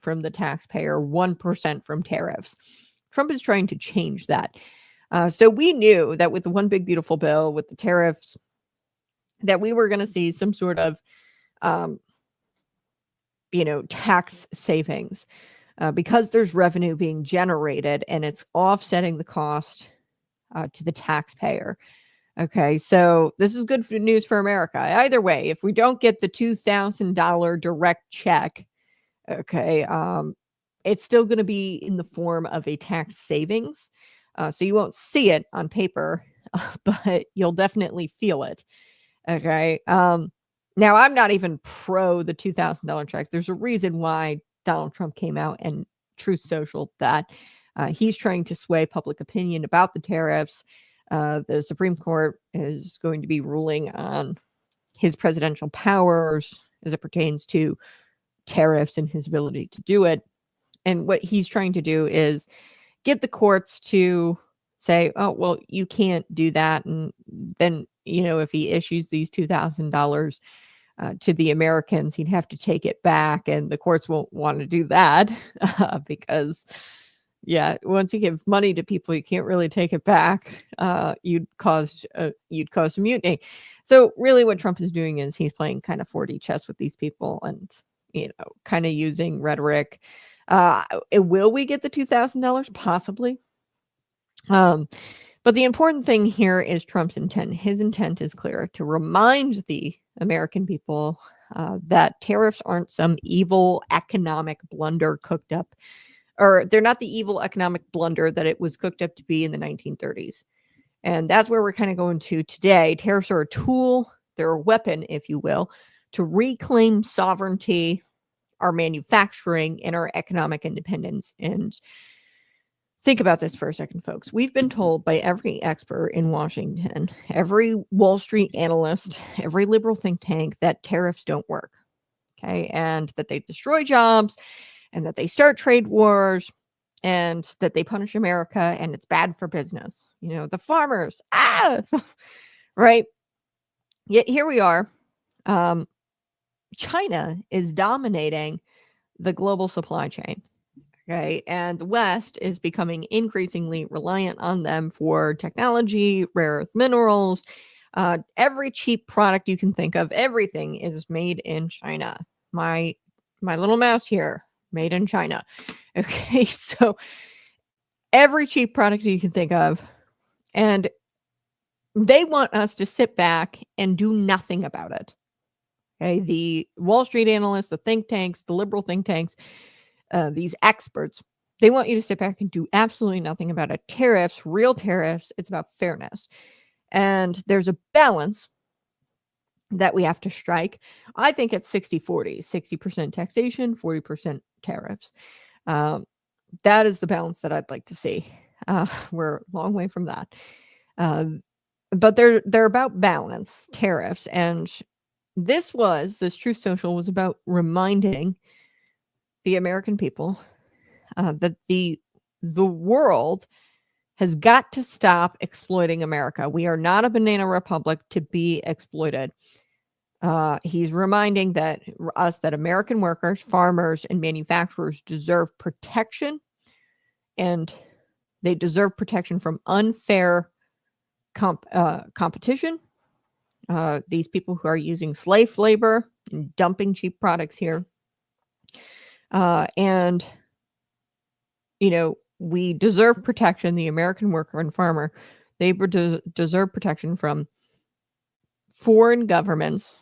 S1: from the taxpayer, 1% from tariffs. Trump is trying to change that. So we knew that with the one big beautiful bill, with the tariffs, that we were going to see some sort of, tax savings because there's revenue being generated and it's offsetting the cost to the taxpayer. Okay, so this is good news for America. Either way, if we don't get the $2,000 direct check, okay, it's still going to be in the form of a tax savings. So you won't see it on paper, but you'll definitely feel it. Okay. Now I'm not even pro the $2,000 checks. There's a reason why Donald Trump came out and Truth Social that he's trying to sway public opinion about the tariffs. The Supreme Court is going to be ruling on his presidential powers as it pertains to tariffs and his ability to do it. And what he's trying to do is get the courts to say, oh, well, you can't do that. And then, if he issues these $2,000 to the Americans, he'd have to take it back. And the courts won't want to do that because, once you give money to people, you can't really take it back. You'd cause a mutiny. So really what Trump is doing is he's playing kind of 4D chess with these people and, kind of using rhetoric. Will we get the $2,000? Possibly. But the important thing here is Trump's intent. His intent is clear: to remind the American people that tariffs aren't some evil economic blunder cooked up, or they're not the evil economic blunder that it was cooked up to be in the 1930s. And that's where we're kind of going to today. Tariffs are a tool, they're a weapon, if you will, to reclaim sovereignty, our manufacturing, and our economic independence. And think about this for a second, folks. We've been told by every expert in Washington, every Wall Street analyst, every liberal think tank that tariffs don't work. Okay. And that they destroy jobs and that they start trade wars and that they punish America and it's bad for business. The farmers, right? Yet here we are. China is dominating the global supply chain. Okay. And the West is becoming increasingly reliant on them for technology, rare earth minerals, every cheap product you can think of. Everything is made in China. My little mouse here, made in China. Okay. So every cheap product you can think of. And they want us to sit back and do nothing about it. Okay. The Wall Street analysts, the think tanks, the liberal think tanks, these experts, they want you to sit back and do absolutely nothing about it. Tariffs, real tariffs, it's about fairness. And there's a balance that we have to strike. I think it's 60-40, 60% taxation, 40% tariffs. That is the balance that I'd like to see. We're a long way from that. But they're about balance, tariffs. And this Truth Social was about reminding the American people that the world has got to stop exploiting America. We are not a banana republic to be exploited. He's reminding us that American workers, farmers, and manufacturers deserve protection, and they deserve protection from unfair competition. These people who are using slave labor and dumping cheap products here. And, we deserve protection. The American worker and farmer, they deserve protection from foreign governments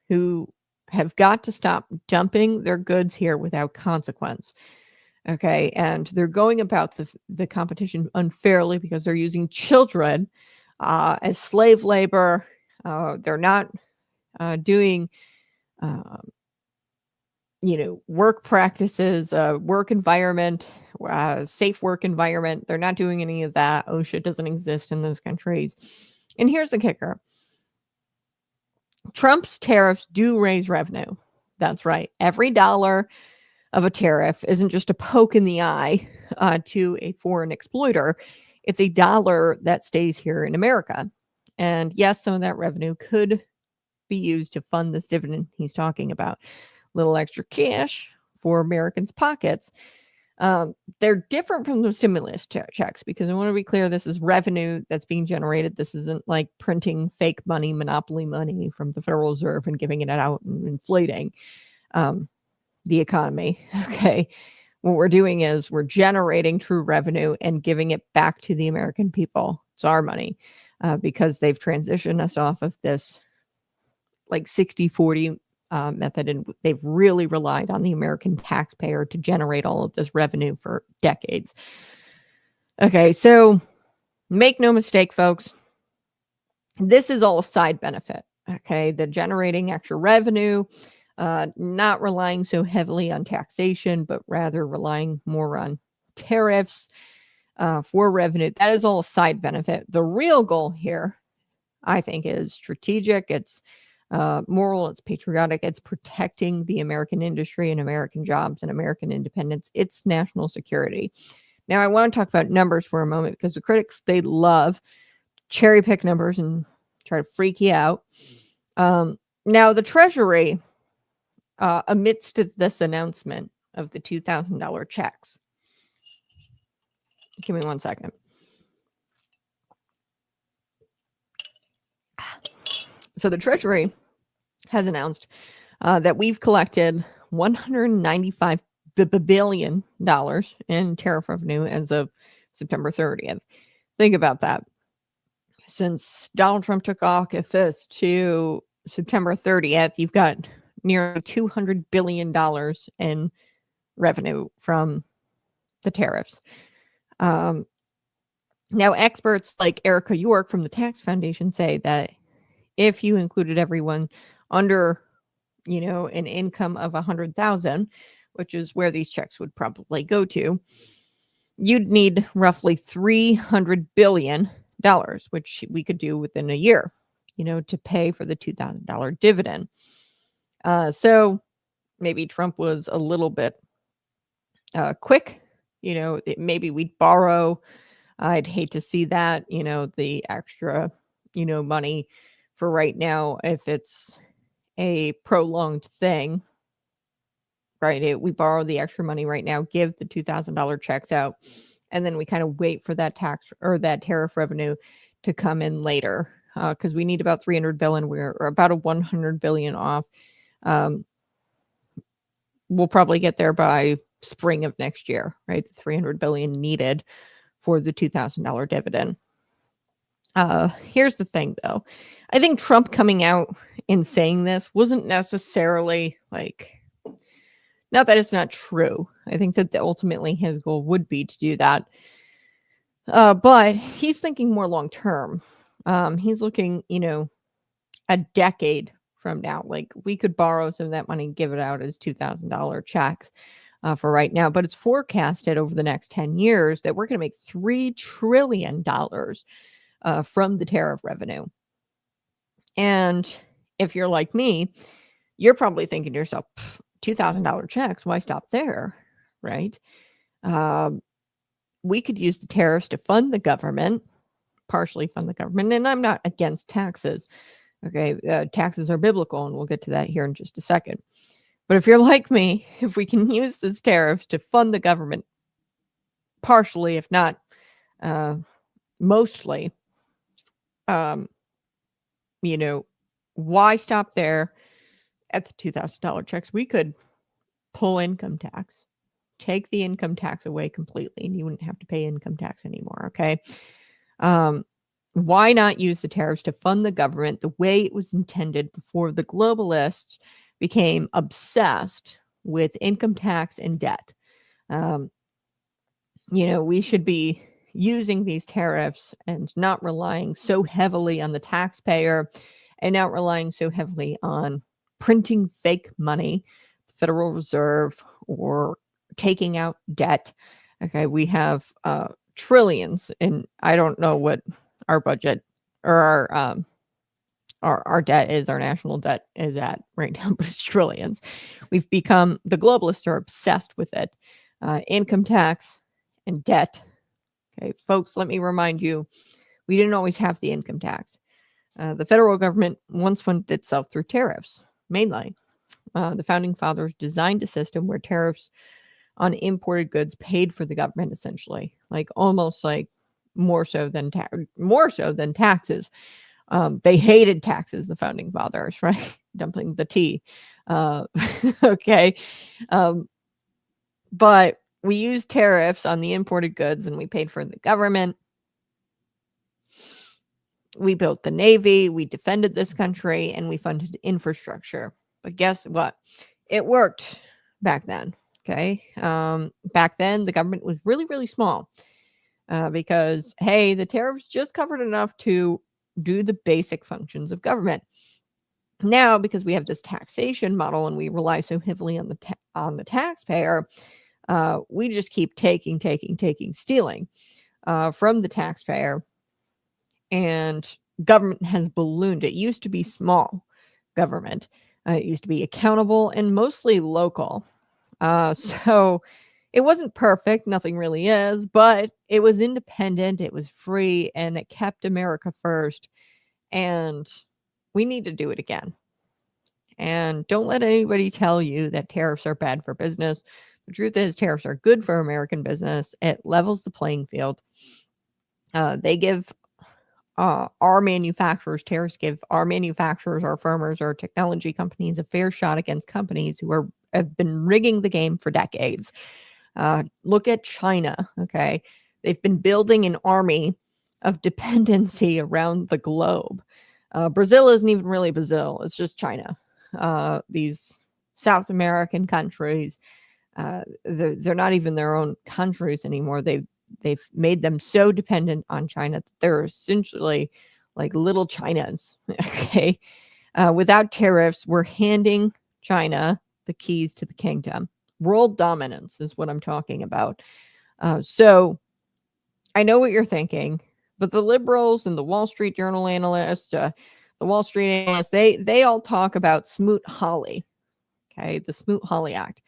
S1: who have got to stop dumping their goods here without consequence. Okay. And they're going about the competition unfairly because they're using children as slave labor. They're not doing, work practices, work environment, safe work environment. They're not doing any of that. OSHA doesn't exist in those countries. And here's the kicker. Trump's tariffs do raise revenue. That's right. Every dollar of a tariff isn't just a poke in the eye to a foreign exploiter. It's a dollar that stays here in America. And yes, some of that revenue could be used to fund this dividend he's talking about. Little extra cash for Americans' pockets. They're different from the stimulus checks because I want to be clear, this is revenue that's being generated. This isn't like printing fake money, monopoly money from the Federal Reserve and giving it out and inflating the economy. Okay. What we're doing is we're generating true revenue and giving it back to the American people. It's our money because they've transitioned us off of this like 60-40 method, and they've really relied on the American taxpayer to generate all of this revenue for decades. Okay, so make no mistake, folks, this is all a side benefit. Okay, the generating extra revenue, not relying so heavily on taxation, but rather relying more on tariffs for revenue. That is all a side benefit. The real goal here, I think, is strategic. It's moral, it's patriotic, it's protecting the American industry and American jobs and American independence. It's national security. Now, I want to talk about numbers for a moment because the critics, they love cherry pick numbers and try to freak you out. Now, the Treasury, amidst this announcement of the $2,000 checks, give me 1 second. So the Treasury has announced that we've collected $195 billion in tariff revenue as of September 30th. Think about that. Since Donald Trump took office to September 30th, you've got nearly $200 billion in revenue from the tariffs. Now, experts like Erica York from the Tax Foundation say that if you included everyone under, an income of 100,000, which is where these checks would probably go to, you'd need roughly $300 billion, which we could do within a year, to pay for the $2,000 dividend. So maybe Trump was a little bit quick, maybe we'd borrow. I'd hate to see that, the extra, money for right now, if it's a prolonged thing, right? We borrow the extra money right now, give the $2,000 checks out, and then we kind of wait for that tax or that tariff revenue to come in later because we need about $300 billion. We're about a $100 billion off. We'll probably get there by spring of next year, right? The $300 billion needed for the $2,000 dividend. Here's the thing, though. I think Trump coming out and saying this wasn't necessarily not that it's not true. I think that ultimately his goal would be to do that. But he's thinking more long term. He's looking, a decade from now. Like we could borrow some of that money and give it out as $2,000 checks for right now. But it's forecasted over the next 10 years that we're going to make $3 trillion from the tariff revenue. And if you're like me, you're probably thinking to yourself, $2,000 checks, why stop there, right? We could use the tariffs to fund the government, partially fund the government. And I'm not against taxes. Okay, taxes are biblical, and we'll get to that here in just a second. But if you're like me, if we can use these tariffs to fund the government partially, if not mostly, why stop there at the $2,000 checks? We could pull income tax, take the income tax away completely, and you wouldn't have to pay income tax anymore. Okay. Why not use the tariffs to fund the government the way it was intended before the globalists became obsessed with income tax and debt? We should be using these tariffs and not relying so heavily on the taxpayer and not relying so heavily on printing fake money, the Federal Reserve, or taking out debt. Okay, we have trillions, and I don't know what our budget or our debt is, our national debt is at right now, but it's trillions. The globalists are obsessed with it. Income tax and debt. Okay, folks, let me remind you, we didn't always have the income tax. The federal government once funded itself through tariffs, mainly. The founding fathers designed a system where tariffs on imported goods paid for the government, essentially, like almost like more so than taxes. They hated taxes, the founding fathers, right? Dumping the tea. Okay. But we used tariffs on the imported goods and we paid for the government. We built the Navy, we defended this country, and we funded infrastructure. But guess what? It worked back then. Okay. Back then, the government was really, really small because, hey, the tariffs just covered enough to do the basic functions of government. Now, because we have this taxation model and we rely so heavily on the taxpayer, we just keep taking, stealing from the taxpayer, and government has ballooned. It used to be small government. It used to be accountable and mostly local. So it wasn't perfect. Nothing really is, but it was independent. It was free, and it kept America first. And we need to do it again. And don't let anybody tell you that tariffs are bad for business. The truth is, tariffs are good for American business. It levels the playing field. They give our manufacturers, tariffs give our manufacturers, our farmers, our technology companies a fair shot against companies who have been rigging the game for decades. Look at China, okay? They've been building an army of dependency around the globe. Brazil isn't even really Brazil. It's just China. These South American countries, they're not even their own countries anymore. They've made them so dependent on China that they're essentially like little Chinas. Okay. Without tariffs, we're handing China the keys to the kingdom. World dominance is what I'm talking about. So I know what you're thinking, but the liberals and the Wall Street Journal analysts, they all talk about Smoot-Hawley. Okay. The Smoot-Hawley Act.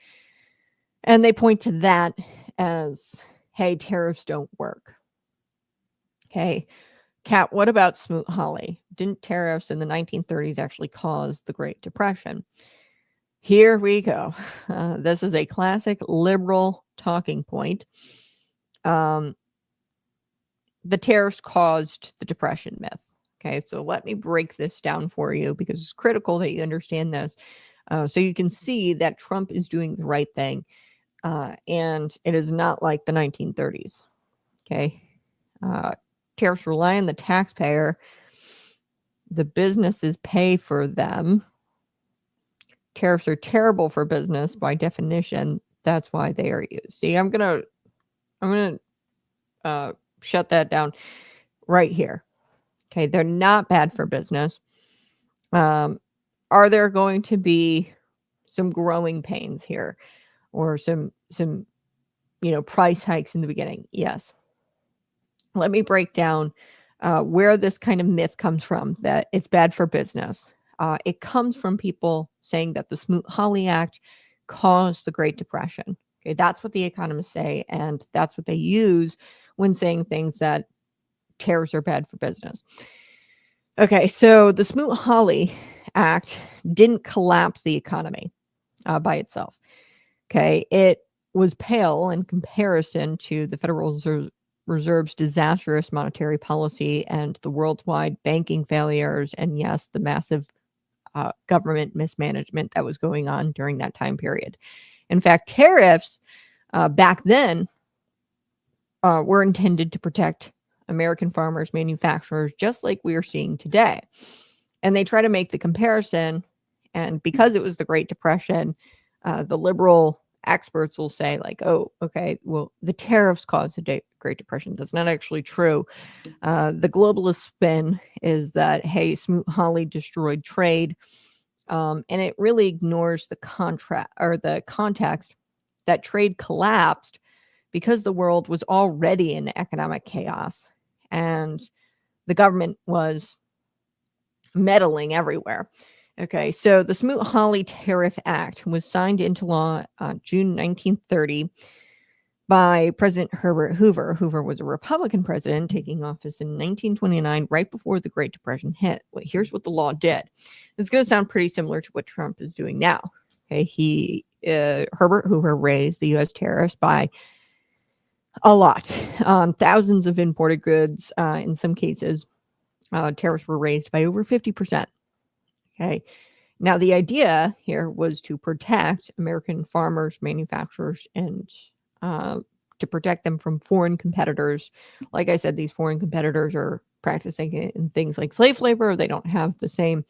S1: And they point to that as, hey, tariffs don't work. Okay. Kat, what about Smoot-Hawley? Didn't tariffs in the 1930s actually cause the Great Depression? Here we go. This is a classic liberal talking point. The tariffs caused the Depression myth. Okay, so let me break this down for you because it's critical that you understand this. So you can see that Trump is doing the right thing. And it is not like the 1930s. Okay. Tariffs rely on the taxpayer. The businesses pay for them. Tariffs are terrible for business by definition. That's why they are used. See, I'm gonna shut that down right here. Okay, they're not bad for business. Are there going to be some growing pains here, or some price hikes in the beginning? Yes. Let me break down where this kind of myth comes from, that it's bad for business. It comes from people saying that the Smoot-Hawley Act caused the Great Depression. Okay, that's what the economists say, and that's what they use when saying things that tariffs are bad for business. Okay, so the Smoot-Hawley Act didn't collapse the economy by itself. Okay, it was pale in comparison to the Federal Reserve's disastrous monetary policy and the worldwide banking failures, and yes, the massive government mismanagement that was going on during that time period. In fact, tariffs back then were intended to protect American farmers, manufacturers, just like we are seeing today. And they try to make the comparison, and because it was the Great Depression, the liberal experts will say like, oh, okay, well, the tariffs caused the Great Depression. That's not actually true. The globalist spin is that, hey, Smoot-Hawley destroyed trade. And it really ignores the contract or the context that trade collapsed because the world was already in economic chaos and the government was meddling everywhere. Okay, so the Smoot-Hawley Tariff Act was signed into law June 1930 by President Herbert Hoover. Hoover was a Republican president taking office in 1929, right before the Great Depression hit. Well, here's what the law did. It's going to sound pretty similar to what Trump is doing now. Okay, Herbert Hoover raised the U.S. tariffs by a lot. Thousands of imported goods, in some cases, tariffs were raised by over 50%. Okay. Now, the idea here was to protect American farmers, manufacturers, and to protect them from foreign competitors. Like I said, these foreign competitors are practicing in things like slave labor. They don't have the same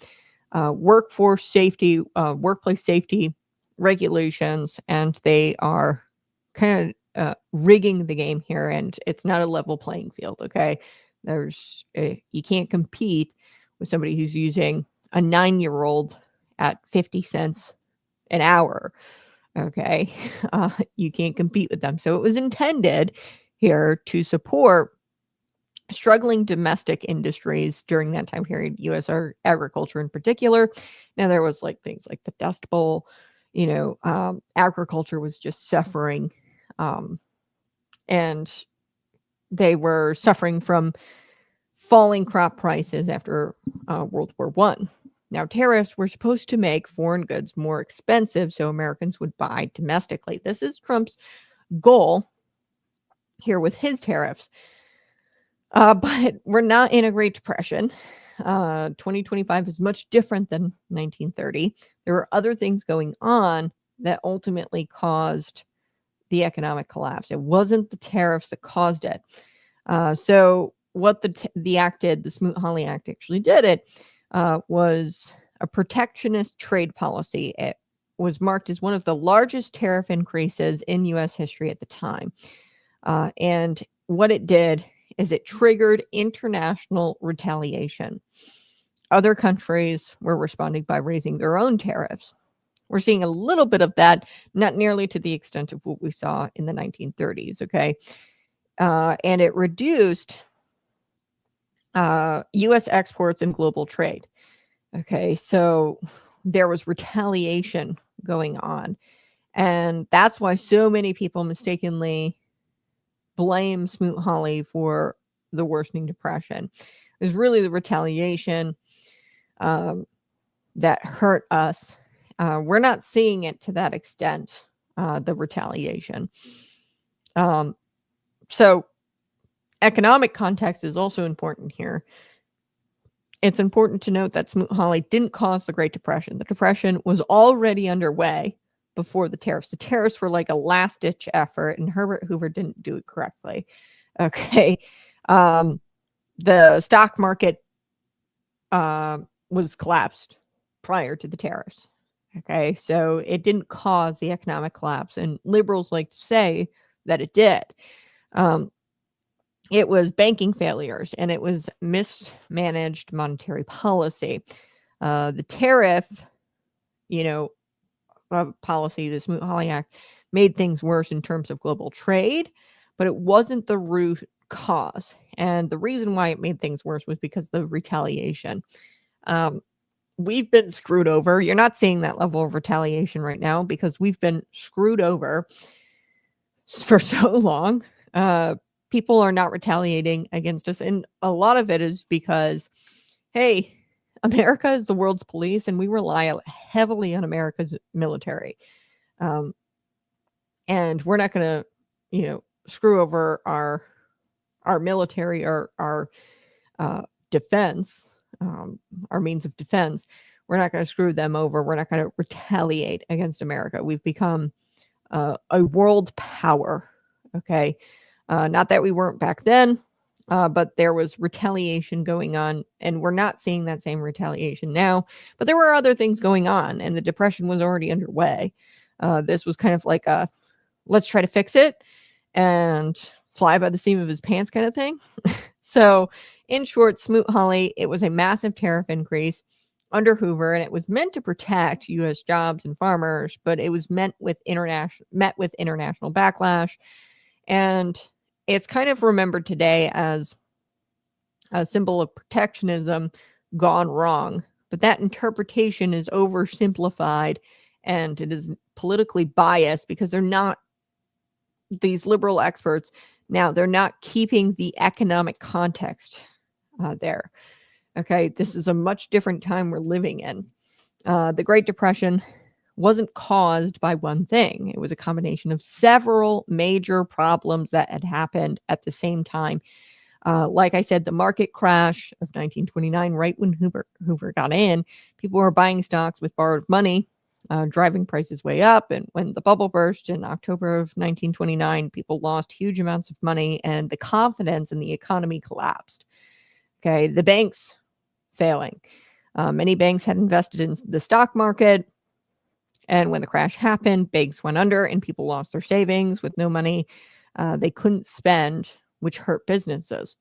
S1: workforce safety, workplace safety regulations, and they are kind of rigging the game here, and it's not a level playing field. Okay. You can't compete with somebody who's using a 9-year-old at 50 cents an hour. Okay. You can't compete with them. So it was intended here to support struggling domestic industries during that time period, U.S. agriculture in particular. Now, there was like things like the Dust Bowl, agriculture was just suffering. And they were suffering from falling crop prices after World War I. Now, tariffs were supposed to make foreign goods more expensive so Americans would buy domestically. This is Trump's goal here with his tariffs. But we're not in a Great Depression. 2025 is much different than 1930. There were other things going on that ultimately caused the economic collapse. It wasn't the tariffs that caused it. So what the act did, the Smoot-Hawley Act actually did it, was a protectionist trade policy. It was marked as one of the largest tariff increases in U.S. history at the time. And what it did is it triggered international retaliation. Other countries were responding by raising their own tariffs. We're seeing a little bit of that, not nearly to the extent of what we saw in the 1930s, okay? And it reduced U.S. exports and global trade. Okay, so there was retaliation going on. And that's why so many people mistakenly blame Smoot-Hawley for the worsening depression. It was really the retaliation that hurt us. We're not seeing it to that extent, the retaliation. So economic context is also important here. It's important to note that Smoot-Hawley didn't cause the Great Depression. The Depression was already underway before the tariffs. The tariffs were like a last-ditch effort, and Herbert Hoover didn't do it correctly. Okay. The stock market was collapsed prior to the tariffs. Okay. So it didn't cause the economic collapse, and liberals like to say that it did. It was banking failures, and it was mismanaged monetary policy. The tariff, policy, the Smoot-Hawley Act, made things worse in terms of global trade, but it wasn't the root cause. And the reason why it made things worse was because of the retaliation. We've been screwed over. You're not seeing that level of retaliation right now because we've been screwed over for so long. People are not retaliating against us. And a lot of it is because, hey, America is the world's police, and we rely heavily on America's military. And we're not going to, screw over our military or our defense, our means of defense. We're not going to screw them over. We're not going to retaliate against America. We've become a world power. Okay. Not that we weren't back then, but there was retaliation going on, and we're not seeing that same retaliation now. But there were other things going on, and the Depression was already underway. This was kind of like a let's try to fix it and fly by the seam of his pants kind of thing. So, in short, Smoot-Hawley, it was a massive tariff increase under Hoover, and it was meant to protect U.S. jobs and farmers, but it was met with international backlash, and it's kind of remembered today as a symbol of protectionism gone wrong. But that interpretation is oversimplified, and it is politically biased because they're not these liberal experts. Now, they're not keeping the economic context there. Okay, this is a much different time we're living in. The Great Depression wasn't caused by one thing. It was a combination of several major problems that had happened at the same time. Like I said, the market crash of 1929, right when Hoover got in, people were buying stocks with borrowed money, driving prices way up. And when the bubble burst in October of 1929, people lost huge amounts of money and the confidence in the economy collapsed. Okay, the banks failing. Many banks had invested in the stock market. And when the crash happened, banks went under and people lost their savings with no money. They couldn't spend, which hurt businesses.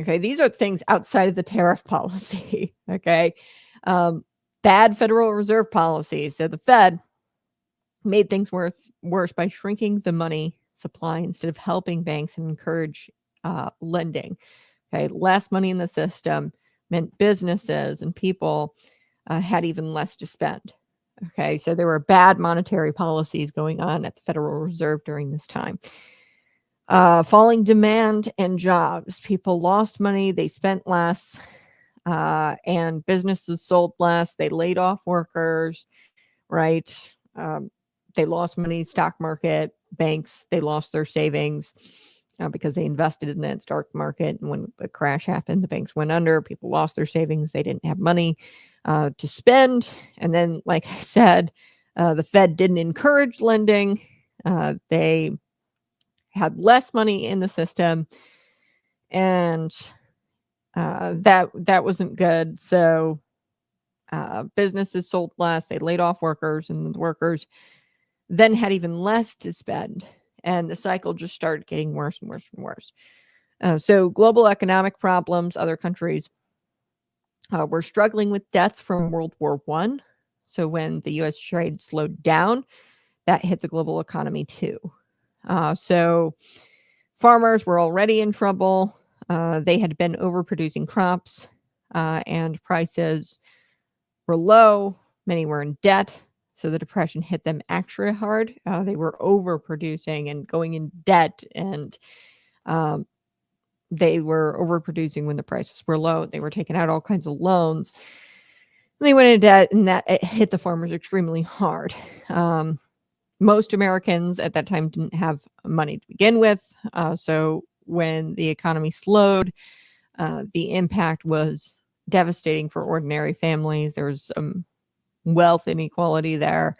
S1: Okay, these are things outside of the tariff policy. Okay, bad Federal Reserve policy. So the Fed made things worse by shrinking the money supply instead of helping banks and encourage lending. Okay, less money in the system meant businesses and people had even less to spend. Okay, so there were bad monetary policies going on at the Federal Reserve during this time. Falling demand and jobs. People lost money, they spent less, and businesses sold less. They laid off workers, right? They lost money, stock market, banks, they lost their savings because they invested in that stock market. And when the crash happened, the banks went under, people lost their savings, they didn't have money to spend. And then, like I said, the Fed didn't encourage lending. They had less money in the system, and that wasn't good. So businesses sold less, they laid off workers, and the workers then had even less to spend, and the cycle just started getting worse and worse and worse. So global economic problems. Other countries were struggling with debts from World War I. So when the U.S. trade slowed down, that hit the global economy too. So farmers were already in trouble. They had been overproducing crops, and prices were low. Many were in debt. So the depression hit them extra hard. They were overproducing and going in debt, and they were overproducing when the prices were low. They were taking out all kinds of loans. They went into debt, and that it hit the farmers extremely hard. Most Americans at that time didn't have money to begin with. So when the economy slowed, the impact was devastating for ordinary families. There was some wealth inequality there.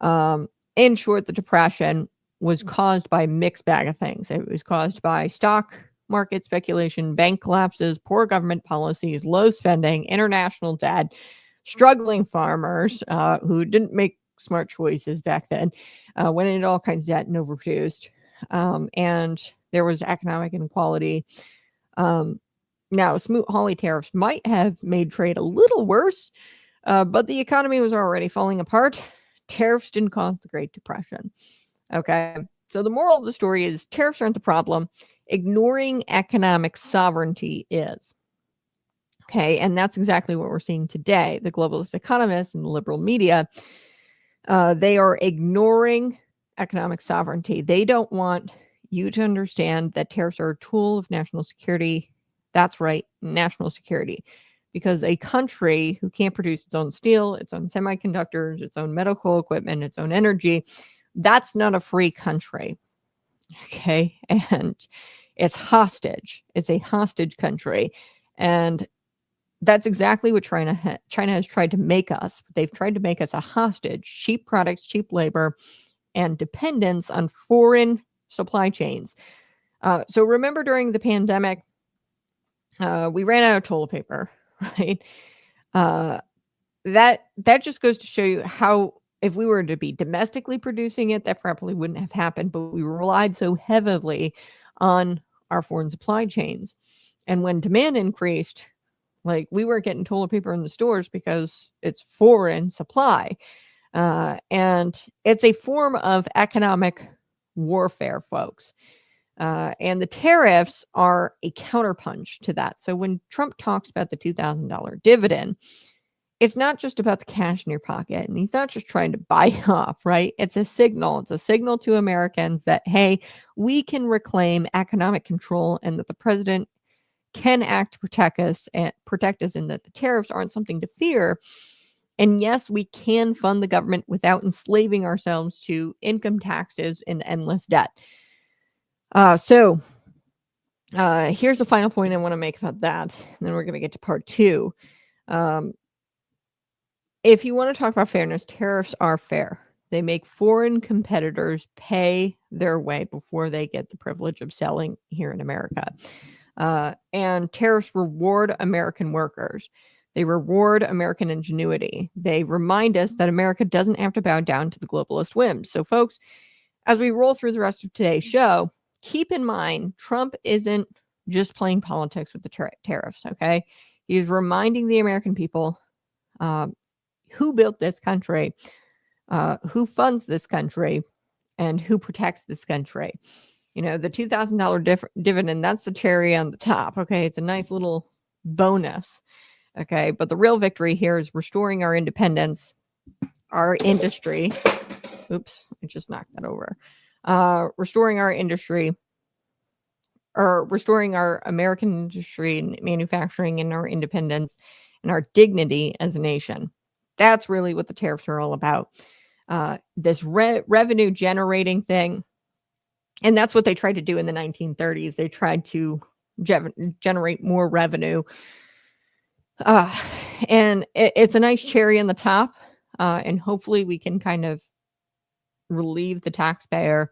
S1: In short, the depression was caused by a mixed bag of things. It was caused by stock market speculation, bank collapses, poor government policies, low spending, international debt, struggling farmers who didn't make smart choices back then, went into all kinds of debt and overproduced. And there was economic inequality. Now, Smoot-Hawley tariffs might have made trade a little worse, but the economy was already falling apart. Tariffs didn't cause the Great Depression. Okay, so the moral of the story is tariffs aren't the problem. Ignoring economic sovereignty is. Okay, and that's exactly what we're seeing today. The globalist economists and the liberal media, they are ignoring economic sovereignty. They don't want you to understand that tariffs are a tool of national security. That's right, national security. Because a country who can't produce its own steel, its own semiconductors, its own medical equipment, its own energy, that's not a free country. Okay, and it's hostage. It's a hostage country. And that's exactly what China has tried to make us. They've tried to make us a hostage, cheap products, cheap labor, and dependence on foreign supply chains. So remember during the pandemic, we ran out of toilet paper, right? That just goes to show you how if we were to be domestically producing it, that probably wouldn't have happened, but we relied so heavily on our foreign supply chains. And when demand increased, like we weren't getting toilet paper in the stores because it's foreign supply. And it's a form of economic warfare, folks. And the tariffs are a counterpunch to that. So when Trump talks about the $2,000 dividend, it's not just about the cash in your pocket, and he's not just trying to buy off, right? It's a signal. It's a signal to Americans that, hey, we can reclaim economic control and that the president can act to protect us, and that the tariffs aren't something to fear. And yes, we can fund the government without enslaving ourselves to income taxes and endless debt. So here's the final point I want to make about that. And then we're going to get to part two. If you want to talk about fairness, tariffs are fair. They make foreign competitors pay their way before they get the privilege of selling here in America. And tariffs reward American workers. They reward American ingenuity. They remind us that America doesn't have to bow down to the globalist whims. So, folks, as we roll through the rest of today's show, keep in mind, Trump isn't just playing politics with the tariffs, okay? He's reminding the American people who built this country, who funds this country, and who protects this country. You know, the $2,000 dividend, that's the cherry on the top, okay? It's a nice little bonus, okay? But the real victory here is restoring our independence, our industry. Oops, I just knocked that over. Restoring our industry, or restoring our American industry and manufacturing and our independence and our dignity as a nation. That's really what the tariffs are all about. This revenue generating thing. And that's what they tried to do in the 1930s. They tried to generate more revenue. And it's a nice cherry on the top. And hopefully we can kind of relieve the taxpayer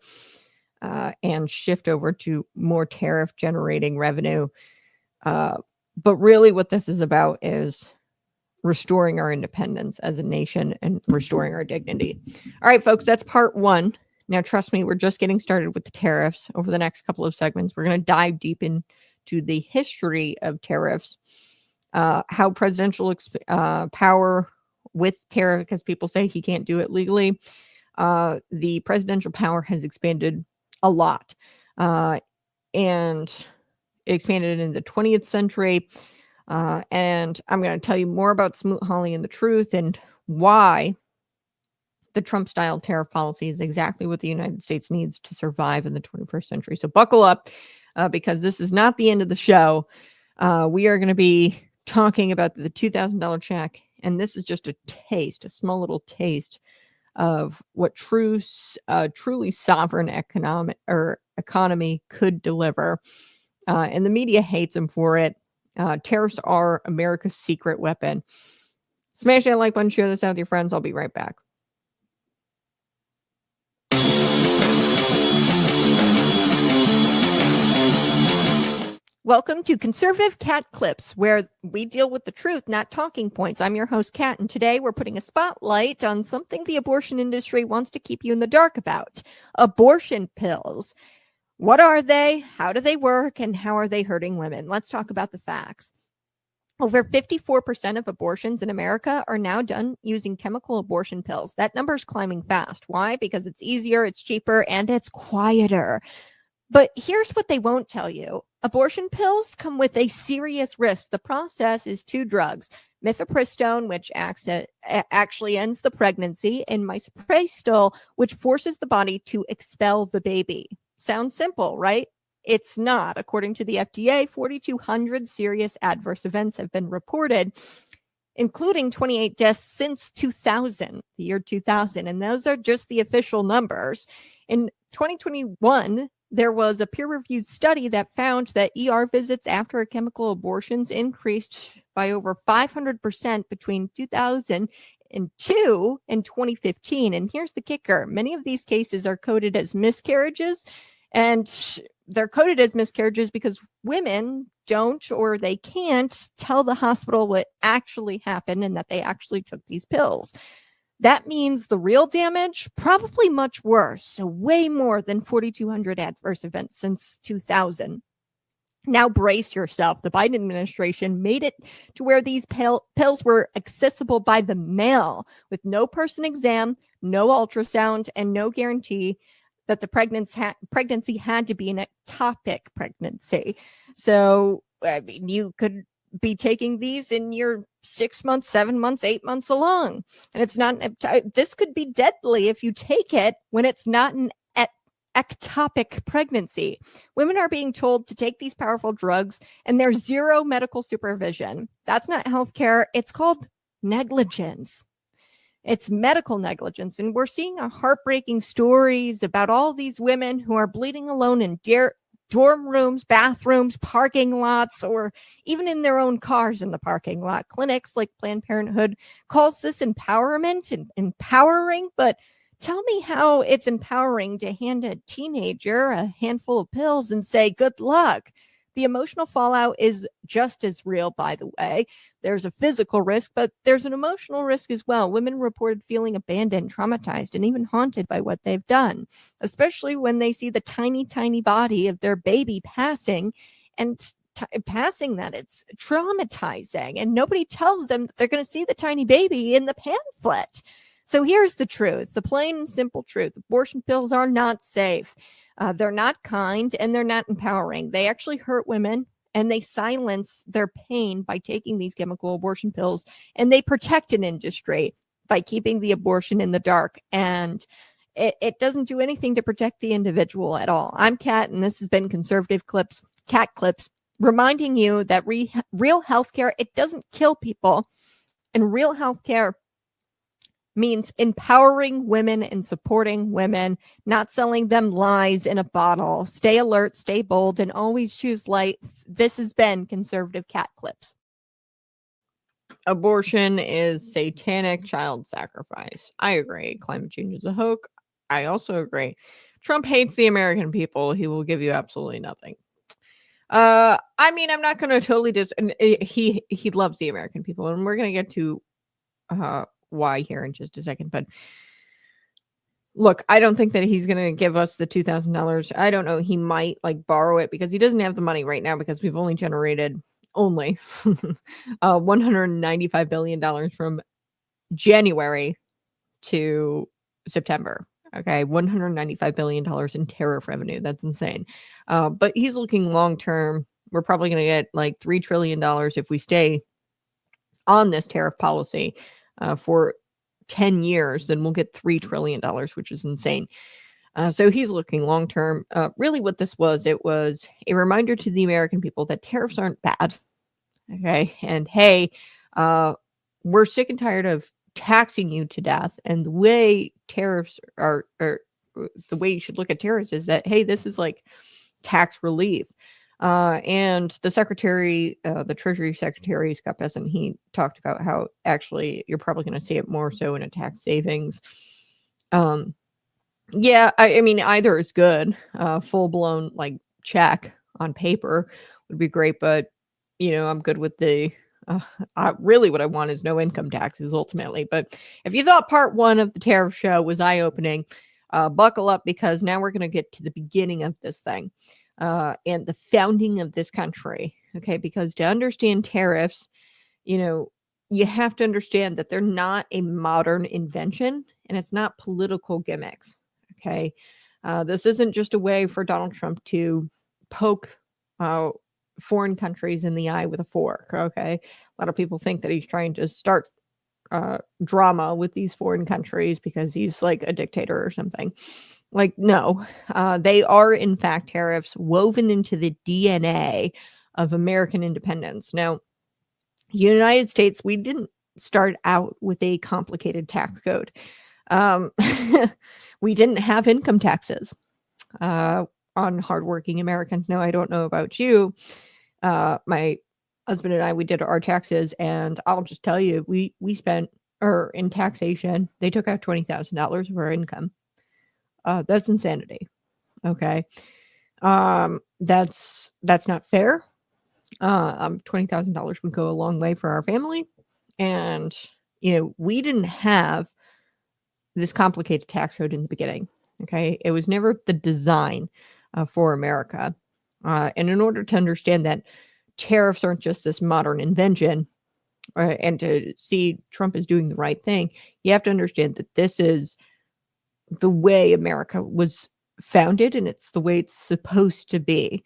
S1: and shift over to more tariff generating revenue. But really what this is about is restoring our independence as a nation and restoring our dignity. All right, folks, that's part one. Now, trust me, we're just getting started with the tariffs. Over the next couple of segments, we're going to dive deep into the history of tariffs, how presidential power with tariff, because people say he can't do it legally. The presidential power has expanded a lot, and it expanded in the 20th century. And I'm going to tell you more about Smoot-Hawley and the truth and why the Trump-style tariff policy is exactly what the United States needs to survive in the 21st century. So buckle up, because this is not the end of the show. We are going to be talking about the $2,000 check, and this is just a small little taste of what truly sovereign economy could deliver. And the media hates him for it. Tariffs are America's secret weapon. Smash that like button, share this out with your friends. I'll be right back. Welcome to Conservative Cat Clips, where we deal with the truth, not talking points. I'm your host, Kat, and today we're putting a spotlight on something the abortion industry wants to keep you in the dark about: abortion pills. What are they? How do they work? And how are they hurting women? Let's talk about the facts. Over 54% of abortions in America are now done using chemical abortion pills. That number is climbing fast. Why? Because it's easier, it's cheaper, and it's quieter. But here's what they won't tell you. Abortion pills come with a serious risk. The process is two drugs: mifepristone, which actually ends the pregnancy, and misoprostol, which forces the body to expel the baby. Sounds simple, right? It's not. According to the FDA, 4,200 serious adverse events have been reported, including 28 deaths since 2000, the year 2000. And those are just the official numbers. In 2021, there was a peer-reviewed study that found that ER visits after chemical abortions increased by over 500% between 2002 and 2015. And here's the kicker. Many of these cases are coded as miscarriages, and they're coded as miscarriages because women don't, or they can't, tell the hospital what actually happened and that they actually took these pills. That means the real damage, probably much worse. So way more than 4,200 adverse events since 2000. Now brace yourself. The Biden administration made it to where these pills were accessible by the mail with no person exam, no ultrasound, and no guarantee that the pregnancy had to be an ectopic pregnancy. So, I mean, you could be taking these in your 6 months, 7 months, 8 months along. And it's not, this could be deadly if you take it when it's not an ectopic pregnancy. Women are being told to take these powerful drugs and there's zero medical supervision. That's not healthcare. It's called negligence. It's medical negligence. And we're seeing heartbreaking stories about all these women who are bleeding alone in dorm rooms, bathrooms, parking lots, or even in their own cars in the parking lot. Clinics like Planned Parenthood calls this empowerment and empowering, but tell me how it's empowering to hand a teenager a handful of pills and say, good luck. The emotional fallout is just as real, by the way. There's a physical risk, but there's an emotional risk as well. Women reported feeling abandoned, traumatized, and even haunted by what they've done, especially when they see the tiny, tiny body of their baby passing and passing that. It's traumatizing, and nobody tells them that they're going to see the tiny baby in the pamphlet. So here's the truth, the plain and simple truth. Abortion pills are not safe. They're not kind, and they're not empowering. They actually hurt women, and they silence their pain by taking these chemical abortion pills, and they protect an industry by keeping the abortion in the dark. And it doesn't do anything to protect the individual at all. I'm Kat, and this has been Conservative Clips, Cat Clips, reminding you that real healthcare, it doesn't kill people, and real healthcare means empowering women and supporting women, not selling them lies in a bottle. Stay alert, stay bold, and always choose life. This has been Conservative Cat Clips. Abortion is satanic child sacrifice. I agree. Climate change is a hoax. I also agree. Trump hates the American people. He will give you absolutely nothing. I mean, I'm not going to totally he loves the American people, and we're going to get to why here in just a second. But look, I don't think that he's going to give us the $2,000. I don't know. He might like borrow it because he doesn't have the money right now, because we've only generated $195 billion from January to September. Okay, $195 billion in tariff revenue. That's insane. But he's looking long term. We're probably going to get like $3 trillion if we stay on this tariff policy for 10 years. Then we'll get $3 trillion, which is insane. So he's looking long term. Really, what this was, it was a reminder to the American people that tariffs aren't bad. Okay, and hey, we're sick and tired of taxing you to death. And the way tariffs are, or the way you should look at tariffs is that, hey, this is like tax relief. And the secretary, the Treasury Secretary, Scott Bessent, he talked about how actually you're probably going to see it more so in a tax savings. Yeah, I mean, either is good. Full blown like check on paper would be great, but you know, I'm good with the. Really, what I want is no income taxes ultimately. But if you thought part one of the tariff show was eye opening, buckle up, because now we're going to get to the beginning of this thing. And the founding of this country. Okay, because to understand tariffs, you know, you have to understand that they're not a modern invention, and it's not political gimmicks. Okay, this isn't just a way for Donald Trump to poke foreign countries in the eye with a fork. Okay, a lot of people think that he's trying to start drama with these foreign countries because he's like a dictator or something. Like, no, they are in fact tariffs woven into the DNA of American independence. Now, United States, we didn't start out with a complicated tax code. We didn't have income taxes on hardworking Americans. Now, I don't know about you. My husband and I, we did our taxes, and I'll just tell you, we spent, or in taxation, they took out $20,000 of our income. That's insanity. Okay. That's not fair. $20,000 would go a long way for our family. And, you know, we didn't have this complicated tax code in the beginning. Okay. It was never the design for America. And in order to understand that tariffs aren't just this modern invention, and to see Trump is doing the right thing, you have to understand that this is the way America was founded and it's the way it's supposed to be.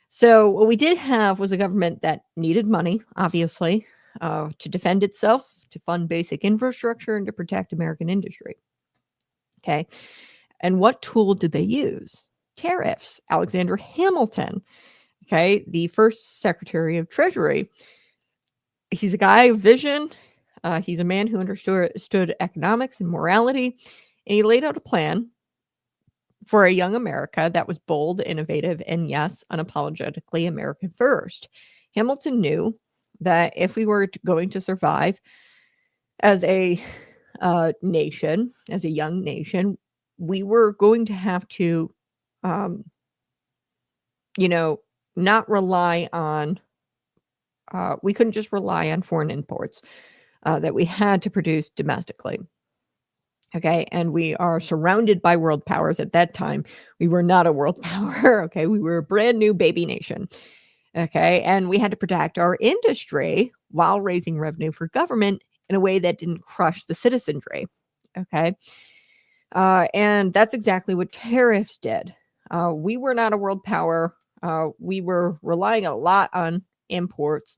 S1: So what we did have was a government that needed money, obviously, to defend itself, to fund basic infrastructure, and to protect American industry. Okay. And what tool did they use? Tariffs. Alexander Hamilton, okay, the first Secretary of Treasury. He's a guy of vision. He's a man who understood economics and morality. And he laid out a plan for a young America that was bold, innovative, and yes, unapologetically American first. Hamilton knew that if we were going to survive as a nation, as a young nation, we were going to have to, not rely on, we couldn't just rely on foreign imports, that we had to produce domestically. Okay. And we are surrounded by world powers at that time. We were not a world power. Okay. We were a brand new baby nation. Okay. And we had to protect our industry while raising revenue for government in a way that didn't crush the citizenry. Okay. And that's exactly what tariffs did. We were not a world power. We were relying a lot on imports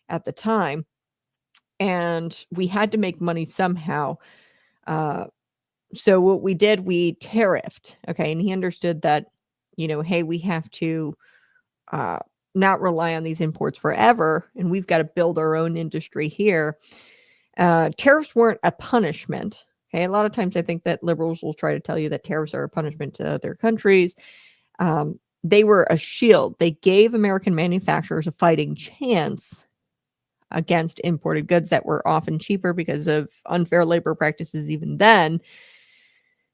S1: at the time, and we had to make money somehow. So what we did, we tariffed. Okay. And he understood that, hey, we have to not rely on these imports forever, and we've got to build our own industry here. Tariffs weren't a punishment. Okay. A lot of times I think that liberals will try to tell you that tariffs are a punishment to other countries. They were a shield. They gave American manufacturers a fighting chance against imported goods that were often cheaper because of unfair labor practices even then,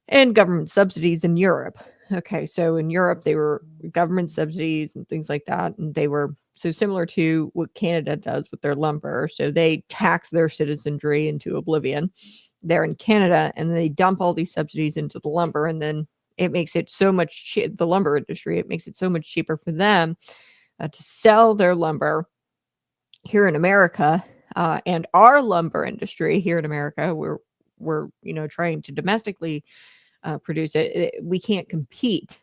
S1: and government subsidies in Europe. Okay, so in Europe, they were government subsidies and things like that. And they were so similar to what Canada does with their lumber. So they tax their citizenry into oblivion there in Canada, and they dump all these subsidies into the lumber. And then it makes it so much, the lumber industry, it makes it so much cheaper for them to sell their lumber here in America. And our lumber industry here in America, we're trying to domestically produce it. We can't compete.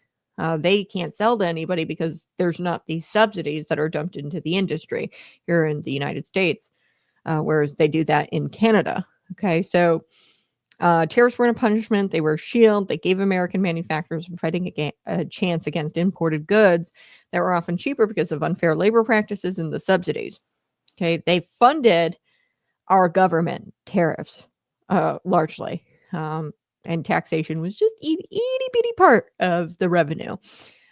S1: They can't sell to anybody because there's not these subsidies that are dumped into the industry here in the United States, whereas they do that in Canada. Okay, so tariffs weren't a punishment. They were a shield. They gave American manufacturers a chance against imported goods that were often cheaper because of unfair labor practices and the subsidies. Okay, they funded our government, tariffs, largely. And taxation was just itty bitty part of the revenue.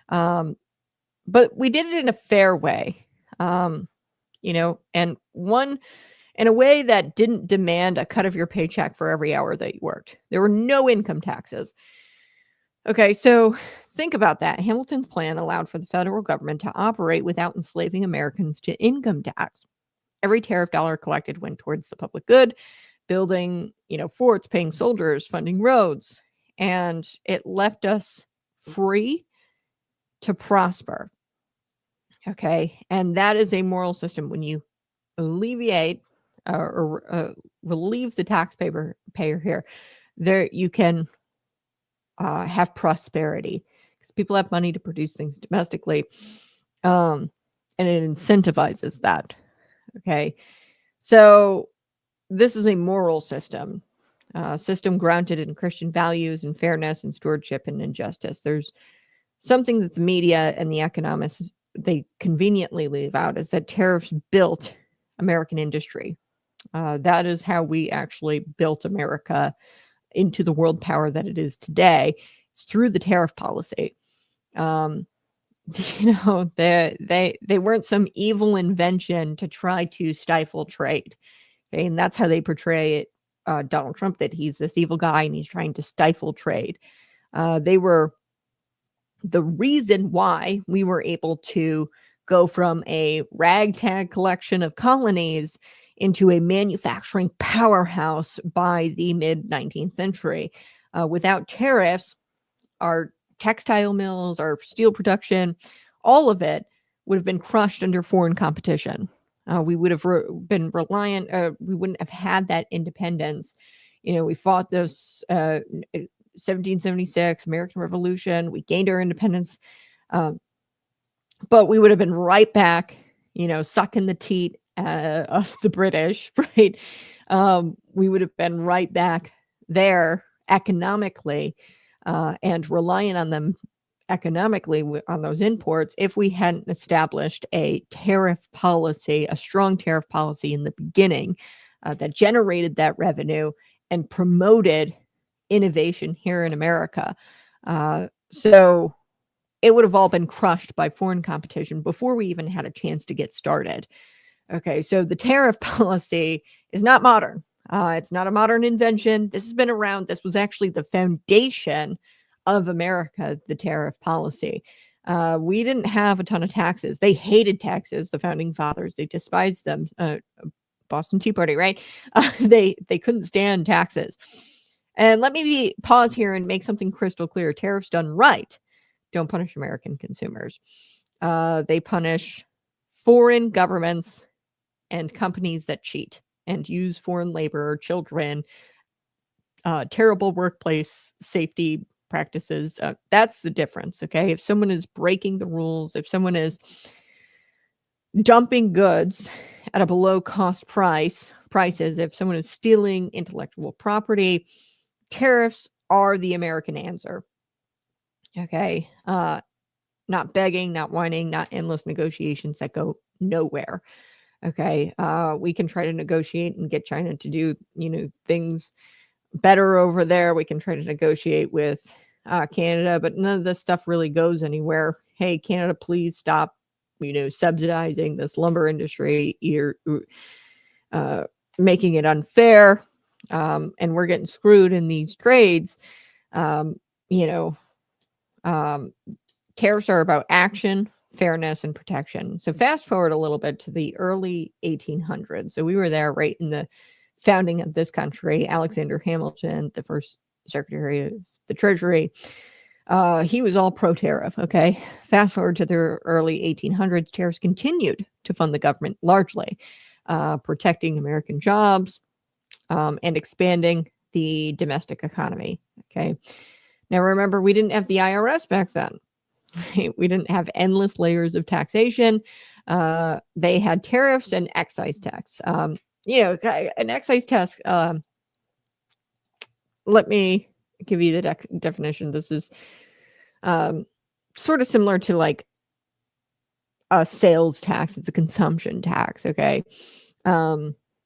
S1: But we did it in a fair way, and in a way that didn't demand a cut of your paycheck for every hour that you worked. There were no income taxes. Okay, so think about that. Hamilton's plan allowed for the federal government to operate without enslaving Americans to income tax. Every tariff dollar collected went towards the public good, building, forts, paying soldiers, funding roads, and it left us free to prosper. Okay, and that is a moral system. When you alleviate or relieve the taxpayer here, there you can have prosperity because people have money to produce things domestically, and it incentivizes that. Okay, so this is a moral system, system grounded in Christian values and fairness and stewardship and injustice. There's something that the media and the economists, they conveniently leave out, is that tariffs built American industry. That is how we actually built America into the world power that it is today. It's through the tariff policy. They weren't some evil invention to try to stifle trade. Okay, and that's how they portray it, Donald Trump, that he's this evil guy and he's trying to stifle trade. They were the reason why we were able to go from a ragtag collection of colonies into a manufacturing powerhouse by the mid 19th century. Without tariffs, our textile mills, our steel production, all of it would have been crushed under foreign competition. We would have been reliant. We wouldn't have had that independence. We fought this 1776 American Revolution. We gained our independence, but we would have been right back, sucking the teat of the British, right? We would have been right back there economically and reliant on them economically on those imports if we hadn't established a tariff policy, a strong tariff policy in the beginning that generated that revenue and promoted innovation here in America. So it would have all been crushed by foreign competition before we even had a chance to get started. Okay, so the tariff policy is not modern. It's not a modern invention. This has been around. This was actually the foundation of America, the tariff policy. We didn't have a ton of taxes. They hated taxes, the founding fathers. They despised them. Boston Tea Party, right? They couldn't stand taxes. And let me pause here and make something crystal clear. Tariffs done right don't punish American consumers. They punish foreign governments and companies that cheat and use foreign labor, children, terrible workplace safety practices. That's the difference. Okay. If someone is breaking the rules, if someone is dumping goods at a below cost prices, if someone is stealing intellectual property, tariffs are the American answer. Okay. Not begging, not whining, not endless negotiations that go nowhere. Okay. We can try to negotiate and get China to do, things better over there. We can try to negotiate with Canada, but none of this stuff really goes anywhere. Hey, Canada, please stop, subsidizing this lumber industry. You're making it unfair. And we're getting screwed in these trades. Tariffs are about action, fairness, and protection. So fast forward a little bit to the early 1800s. So we were there right in the founding of this country. Alexander Hamilton, the first Secretary of the Treasury, he was all pro-tariff. Okay. Fast forward to the early 1800s, tariffs continued to fund the government largely, protecting American jobs and expanding the domestic economy. Okay. Now, remember, we didn't have the IRS back then. Right? We didn't have endless layers of taxation. They had tariffs and excise tax. An excise tax, let me give you the definition. This is sort of similar to like a sales tax. It's a consumption tax, okay?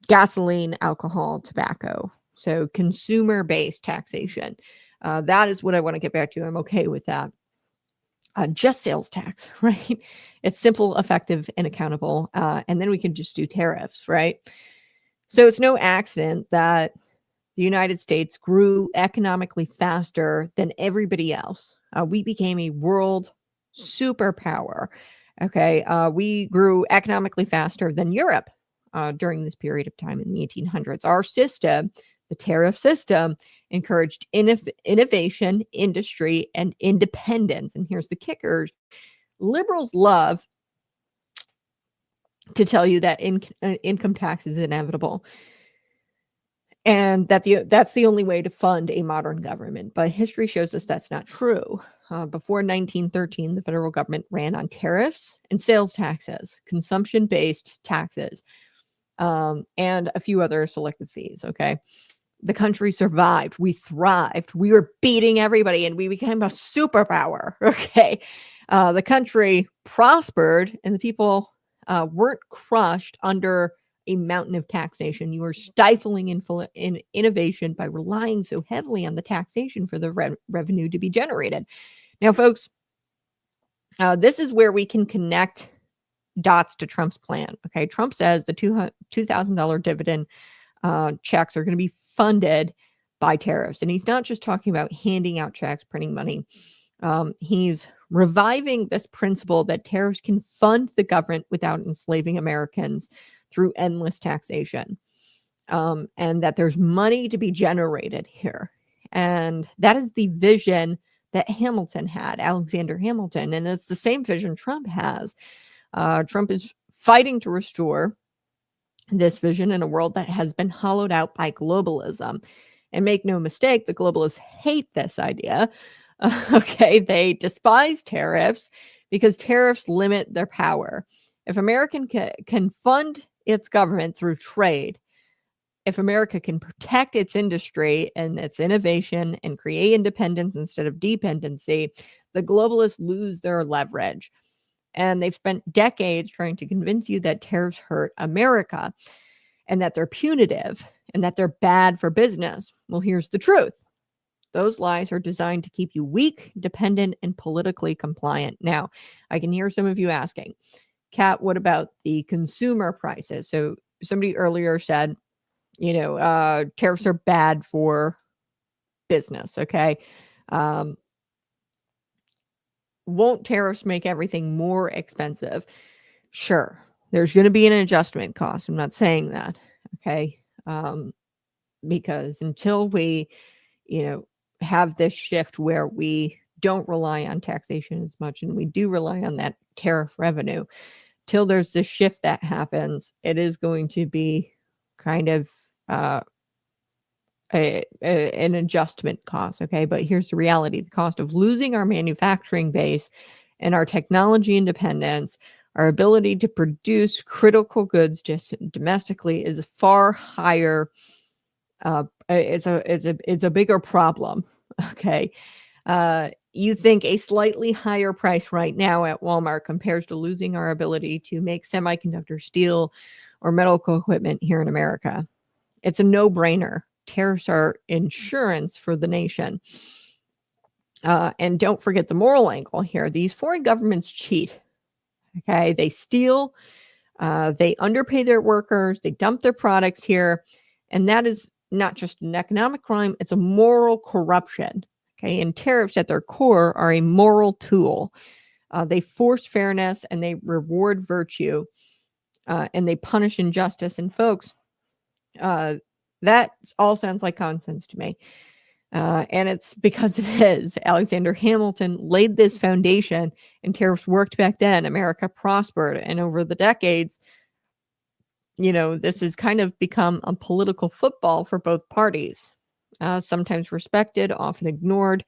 S1: Gasoline, alcohol, tobacco. So consumer-based taxation. That is what I want to get back to. I'm okay with that. Just sales tax, right? It's simple, effective, and accountable. And then we can just do tariffs, right? So it's no accident that the United States grew economically faster than everybody else. We became a world superpower. Okay. We grew economically faster than Europe during this period of time in the 1800s. Our system, the tariff system, encouraged innovation, industry, and independence. And here's the kicker. Liberals love to tell you that income tax is inevitable and that that's the only way to fund a modern government. But history shows us that's not true. Before 1913, the federal government ran on tariffs and sales taxes, consumption-based taxes, and a few other selective fees, okay? The country survived. We thrived. We were beating everybody, and we became a superpower, okay? The country prospered, and the people weren't crushed under a mountain of taxation. You were stifling in innovation by relying so heavily on the taxation for the revenue to be generated. Now, folks, this is where we can connect dots to Trump's plan. Okay, Trump says the $2,000 dividend checks are going to be funded by tariffs. And he's not just talking about handing out checks, printing money. He's reviving this principle that tariffs can fund the government without enslaving Americans through endless taxation, and that there's money to be generated here. And that is the vision that Hamilton had, Alexander Hamilton. And it's the same vision Trump has. Trump is fighting to restore this vision in a world that has been hollowed out by globalism. And make no mistake, the globalists hate this idea. Okay, they despise tariffs because tariffs limit their power. If America can fund its government through trade, if America can protect its industry and its innovation and create independence instead of dependency, the globalists lose their leverage. And they've spent decades trying to convince you that tariffs hurt America and that they're punitive and that they're bad for business. Well, here's the truth. Those lies are designed to keep you weak, dependent, and politically compliant. Now, I can hear some of you asking, Kat, what about the consumer prices? So somebody earlier said, tariffs are bad for business. Okay. Won't tariffs make everything more expensive? Sure. There's going to be an adjustment cost. I'm not saying that. Okay. Because until we, have this shift where we don't rely on taxation as much and we do rely on that tariff revenue, till there's this shift that happens, it is going to be kind of an adjustment cost. Okay. But here's the reality. The cost of losing our manufacturing base and our technology independence, our ability to produce critical goods just domestically is far higher. It's a bigger problem. Okay. You think a slightly higher price right now at Walmart compares to losing our ability to make semiconductor, steel, or medical equipment here in America. It's a no-brainer. Tariffs are insurance for the nation. And don't forget the moral angle here. These foreign governments cheat. Okay. They steal. They underpay their workers. They dump their products here. And that is not just an economic crime. It's a moral corruption. Okay. And tariffs at their core are a moral tool. They force fairness and they reward virtue. And they punish injustice. And folks, that all sounds like common sense to me. And it's because it is. Alexander Hamilton laid this foundation and tariffs worked back then. America prospered. And over the decades, this has kind of become a political football for both parties. Sometimes respected, often ignored.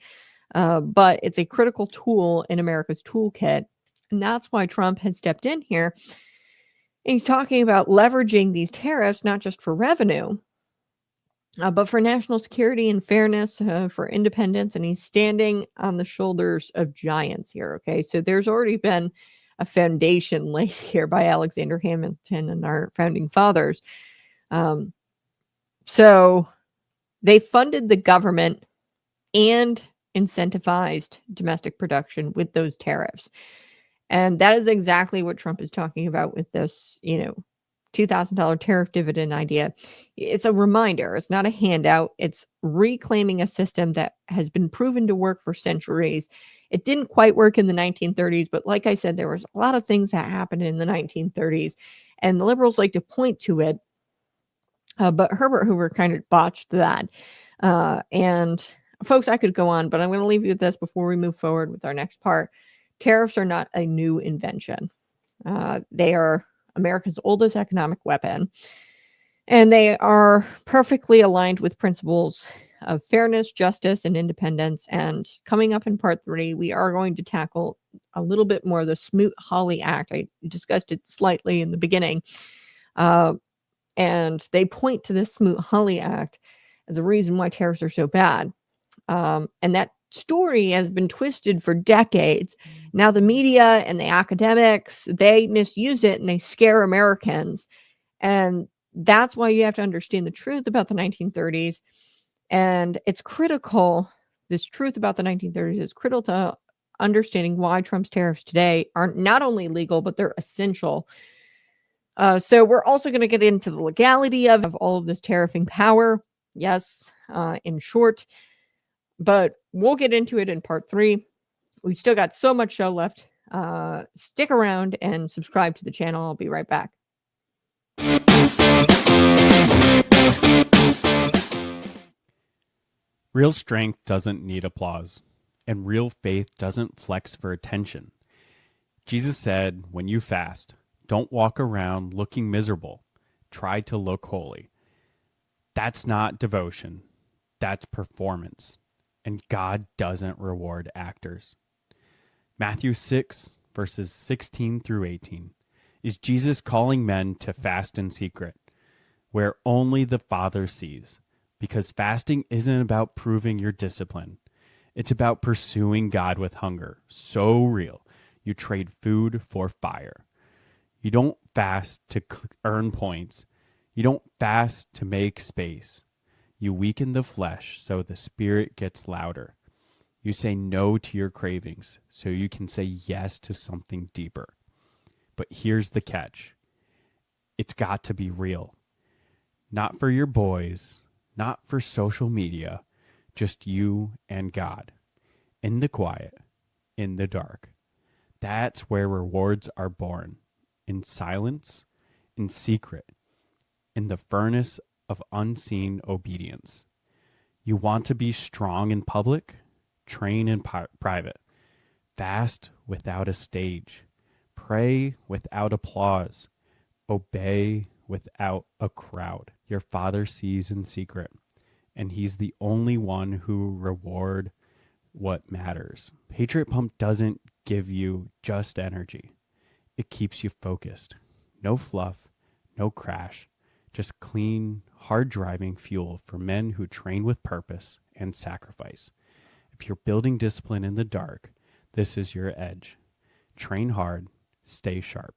S1: But it's a critical tool in America's toolkit. And that's why Trump has stepped in here. And he's talking about leveraging these tariffs, not just for revenue, but for national security and fairness, for independence. And he's standing on the shoulders of giants here. Okay. So there's already been a foundation laid here by Alexander Hamilton and our founding fathers. So they funded the government and incentivized domestic production with those tariffs. And that is exactly what Trump is talking about with this, $2,000 tariff dividend idea. It's a reminder. It's not a handout. It's reclaiming a system that has been proven to work for centuries. It didn't quite work in the 1930s, but like I said, there was a lot of things that happened in the 1930s, and the liberals like to point to it. But Herbert Hoover kind of botched that. And folks, I could go on, but I'm going to leave you with this before we move forward with our next part. Tariffs are not a new invention. They are America's oldest economic weapon, and they are perfectly aligned with principles of fairness, justice, and independence. And coming up in part 3, we are going to tackle a little bit more of the Smoot-Hawley Act. I discussed it slightly in the beginning. And they point to this Smoot-Hawley Act as a reason why tariffs are so bad. And that story has been twisted for decades. Now the media and the academics, they misuse it and they scare Americans. And that's why you have to understand the truth about the 1930s. And it's critical. This truth about the 1930s is critical to understanding why Trump's tariffs today are not only legal, but they're essential. So we're also going to get into the legality of all of this tariffing power. Yes, in short, but we'll get into it in part 3. We still got so much show left. Stick around and subscribe to the channel. I'll be right back.
S3: Real strength doesn't need applause, and real faith doesn't flex for attention. Jesus said, when you fast, don't walk around looking miserable. Try to look holy. That's not devotion. That's performance. And God doesn't reward actors. Matthew 6, verses 16 through 18, is Jesus calling men to fast in secret, where only the Father sees, because fasting isn't about proving your discipline. It's about pursuing God with hunger, so real, you trade food for fire. You don't fast to earn points. You don't fast to make space. You weaken the flesh so the spirit gets louder. You say no to your cravings so you can say yes to something deeper. But here's the catch. It's got to be real. Not for your boys, not for social media, just you and God. In the quiet, in the dark. That's where rewards are born. In silence, in secret, in the furnace of unseen obedience. You want to be strong in public? Train in private. Fast without a stage. Pray without applause. Obey without a crowd. Your Father sees in secret, and He's the only one who reward what matters. Patriot Pump doesn't give you just energy. It keeps you focused. No fluff, no crash, just clean, hard-driving fuel for men who train with purpose and sacrifice. If you're building discipline in the dark, this is your edge. Train hard, stay sharp.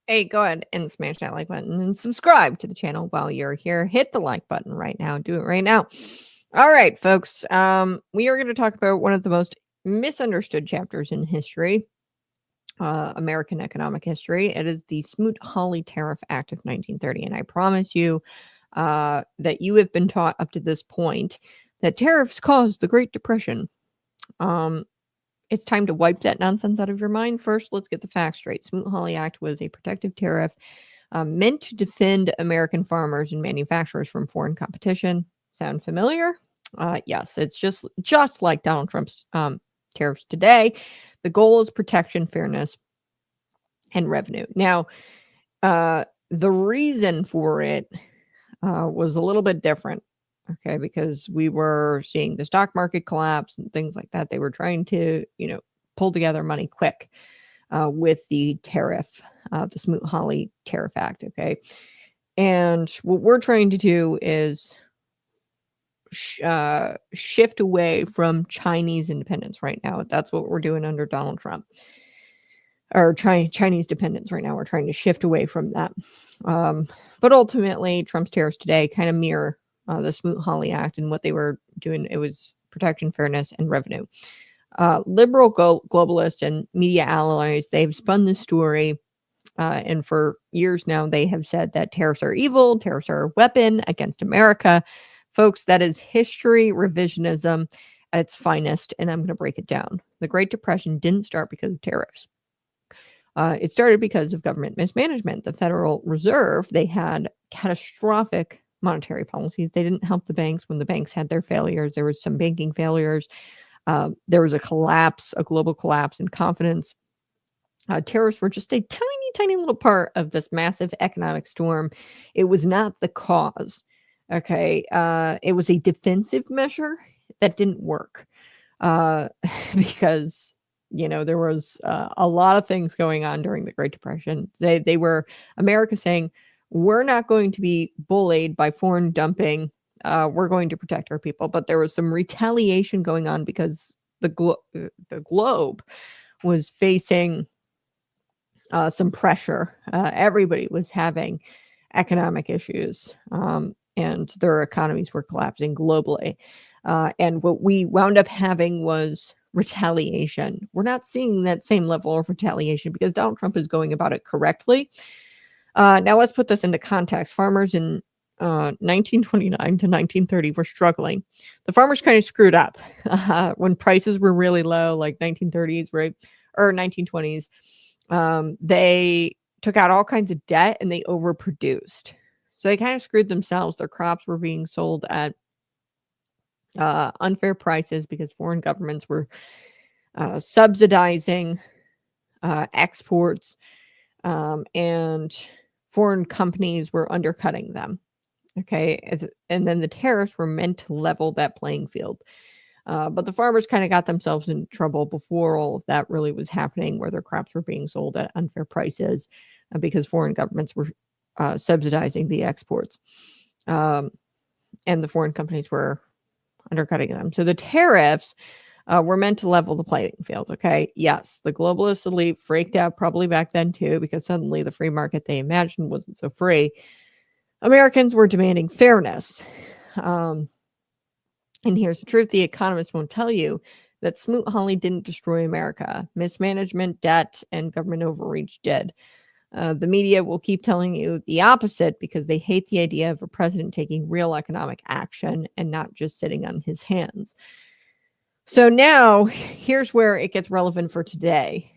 S1: Hey, go ahead and smash that like button and subscribe to the channel while you're here. Hit the like button right now. Do it right now. All right, folks. We are going to talk about one of the most misunderstood chapters in history, American economic history. It is the Smoot-Hawley Tariff Act of 1930. And I promise you that you have been taught up to this point that tariffs caused the Great Depression. It's time to wipe that nonsense out of your mind. First, let's get the facts straight. Smoot-Hawley Act was a protective tariff meant to defend American farmers and manufacturers from foreign competition. Sound familiar? Yes, it's just like Donald Trump's tariffs today. The goal is protection, fairness, and revenue. Now, the reason for it was a little bit different. Okay, because we were seeing the stock market collapse and things like that. They were trying to, pull together money quick with the tariff, the Smoot-Hawley Tariff Act. Okay, and what we're trying to do is shift away from Chinese independence right now. That's what we're doing under Donald Trump, or Chinese dependence right now. We're trying to shift away from that. But ultimately, Trump's tariffs today kind of mirror the Smoot-Hawley Act, and what they were doing, it was protection, fairness, and revenue. Liberal globalists and media allies, they've spun this story, and for years now, they have said that tariffs are evil, tariffs are a weapon against America. Folks, that is history revisionism at its finest, and I'm going to break it down. The Great Depression didn't start because of tariffs. It started because of government mismanagement. The Federal Reserve, they had catastrophic monetary policies. They didn't help the banks when the banks had their failures. There was some banking failures. There was a global collapse in confidence. Tariffs were just a tiny, tiny little part of this massive economic storm. It was not the cause. Okay. It was a defensive measure that didn't work because, there was a lot of things going on during the Great Depression. They were America saying, we're not going to be bullied by foreign dumping. We're going to protect our people. But there was some retaliation going on because the globe was facing some pressure. Everybody was having economic issues, and their economies were collapsing globally. And what we wound up having was retaliation. We're not seeing that same level of retaliation because Donald Trump is going about it correctly. Now let's put this into context. Farmers in 1929 to 1930 were struggling. The farmers kind of screwed up when prices were really low, like 1930s, right? Or 1920s. They took out all kinds of debt and they overproduced. So they kind of screwed themselves. Their crops were being sold at unfair prices because foreign governments were subsidizing exports, and foreign companies were undercutting them. Okay. And then the tariffs were meant to level that playing field. But the farmers kind of got themselves in trouble before all of that really was happening, where their crops were being sold at unfair prices because foreign governments were subsidizing the exports. And the foreign companies were undercutting them. So the tariffs were meant to level the playing field. Okay. Yes, the globalist elite freaked out probably back then too, because suddenly the free market they imagined wasn't so free. Americans were demanding fairness. And here's the truth: the economists won't tell you that Smoot-Hawley didn't destroy America. Mismanagement, debt, and government overreach did. The media will keep telling you the opposite because they hate the idea of a president taking real economic action and not just sitting on his hands. So now here's where it gets relevant for today.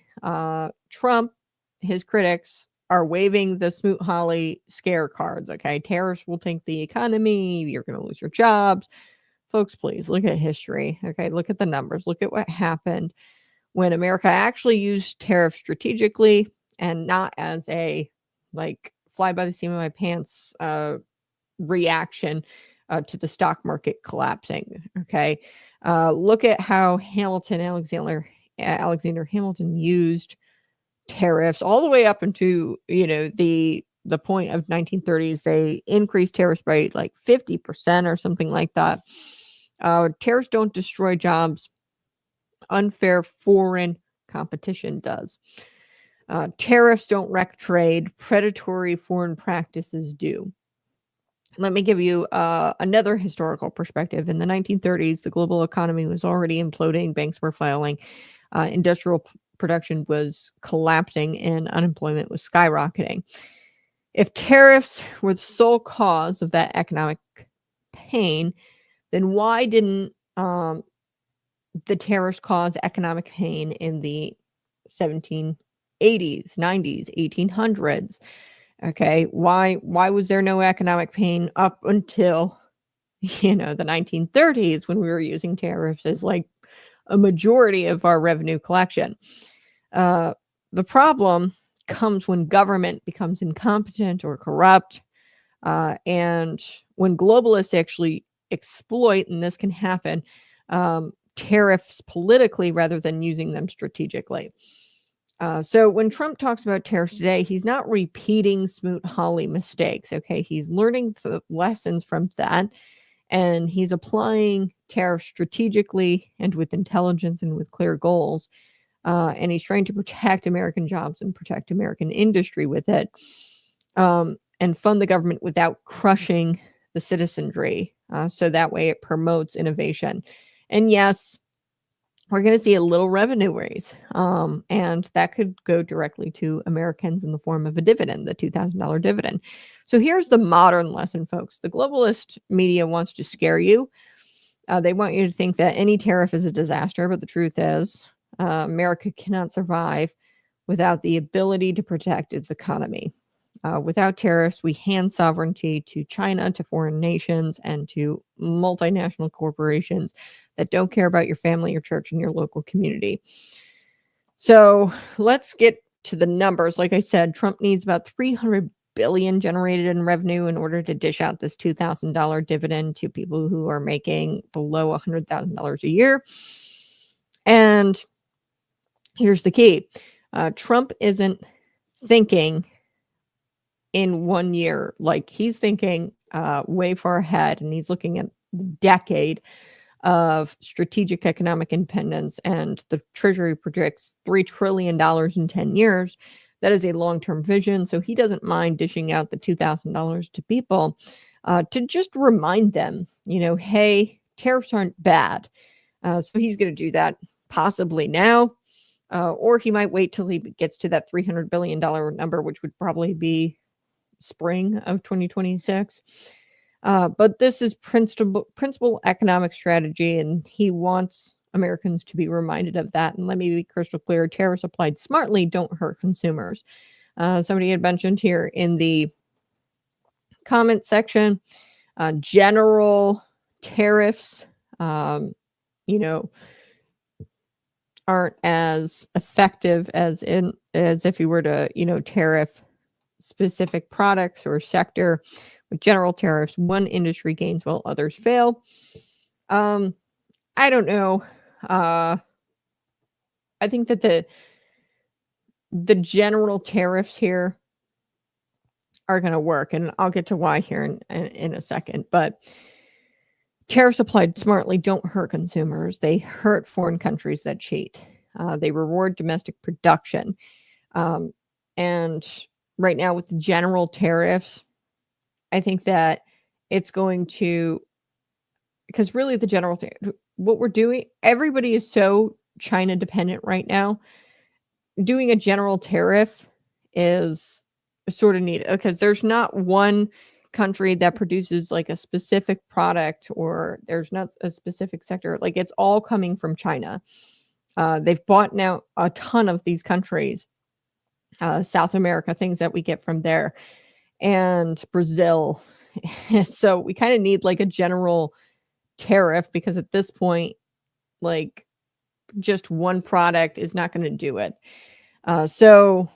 S1: Trump, his critics, are waving the Smoot-Hawley scare cards. Okay, tariffs will tank the economy. You're going to lose your jobs. Folks, please look at history. Okay, look at the numbers. Look at what happened when America actually used tariffs strategically and not as a like fly by the seat of my pants reaction to the stock market collapsing. Okay, look at how Alexander Hamilton used tariffs all the way up into the point of 1930s. They increased tariffs by like 50% or something like that. Tariffs don't destroy jobs. Unfair foreign competition does. Tariffs don't wreck trade. Predatory foreign practices do. Let me give you another historical perspective. In the 1930s, the global economy was already imploding. Banks were failing. Industrial production was collapsing, and unemployment was skyrocketing. If tariffs were the sole cause of that economic pain, then why didn't the tariffs cause economic pain in the 1780s, 90s, 1800s? Okay, why was there no economic pain up until the 1930s, when we were using tariffs as like a majority of our revenue collection? The problem comes when government becomes incompetent or corrupt, and when globalists actually exploit, and this can happen, tariffs politically rather than using them strategically. So when Trump talks about tariffs today, he's not repeating Smoot-Hawley mistakes. Okay, he's learning the lessons from that, and he's applying tariffs strategically and with intelligence and with clear goals. And he's trying to protect American jobs and protect American industry with it, and fund the government without crushing the citizenry. So that way it promotes innovation. And yes, we're going to see a little revenue raise. And that could go directly to Americans in the form of a dividend, the $2,000 dividend. So here's the modern lesson, folks. The globalist media wants to scare you. They want you to think that any tariff is a disaster, but the truth is, America cannot survive without the ability to protect its economy. Without tariffs, we hand sovereignty to China, to foreign nations, and to multinational corporations that don't care about your family, your church, and your local community. So let's get to the numbers. Like I said, Trump needs about $300 billion generated in revenue in order to dish out this $2,000 dividend to people who are making below $100,000 a year. And here's the key. Trump isn't thinking in 1 year. Like, he's thinking way far ahead, and he's looking at the decade of strategic economic independence, and the Treasury predicts $3 trillion in 10 years. That is a long-term vision, so he doesn't mind dishing out the $2,000 to people to just remind them, hey, tariffs aren't bad. So he's going to do that possibly now, or he might wait till he gets to that $300 billion number, which would probably be spring of 2026. But this is principal economic strategy, and he wants Americans to be reminded of that. And let me be crystal clear: tariffs applied smartly don't hurt consumers. Somebody had mentioned here in the comment section, general tariffs you know, aren't as effective as if you were to, tariff specific products or sector. With general tariffs, one industry gains while others fail. I don't know. I think that the general tariffs here are going to work, and I'll get to why here in a second. But tariffs applied smartly don't hurt consumers. They hurt foreign countries that cheat. They reward domestic production. And right now with the general tariffs, I think that it's going to, because really the general, what we're doing, everybody is so China dependent right now. Doing a general tariff is sort of needed because there's not one country that produces like a specific product, or there's not a specific sector. Like it's all coming from China. They've bought now a ton of these countries, South America, things that we get from there, and Brazil. So we kind of need like a general tariff, because at this point, like just one product is not going to do it. So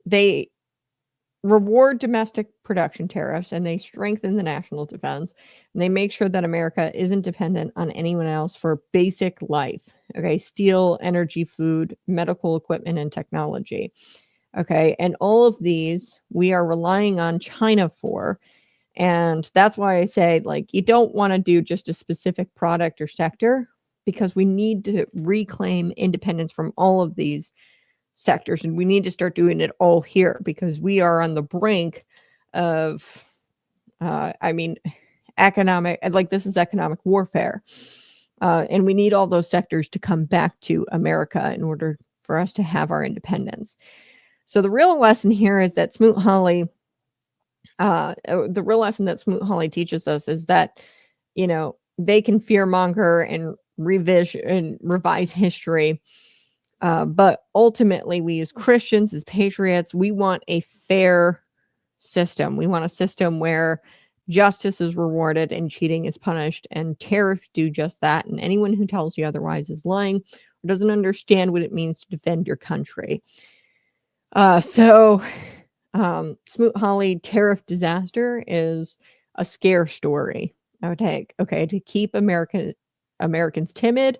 S1: they reward domestic production tariffs, and they strengthen the national defense, and they make sure that America isn't dependent on anyone else for basic life. Okay. Steel, energy, food, medical equipment, and technology. Okay. And all of these we are relying on China for. And that's why I say, like, you don't want to do just a specific product or sector, because we need to reclaim independence from all of these sectors, and we need to start doing it all here, because we are on the brink of economic, like this is economic warfare, and we need all those sectors to come back to America in order for us to have our independence. So the real lesson here is that Smoot-Hawley, the real lesson that Smoot-Hawley teaches us is that, they can fearmonger and revise history. But ultimately, we as Christians, as patriots, we want a fair system. We want a system where justice is rewarded and cheating is punished, and tariffs do just that. And anyone who tells you otherwise is lying or doesn't understand what it means to defend your country. Smoot-Hawley tariff disaster is a scare story, I would take. Okay, to keep Americans timid,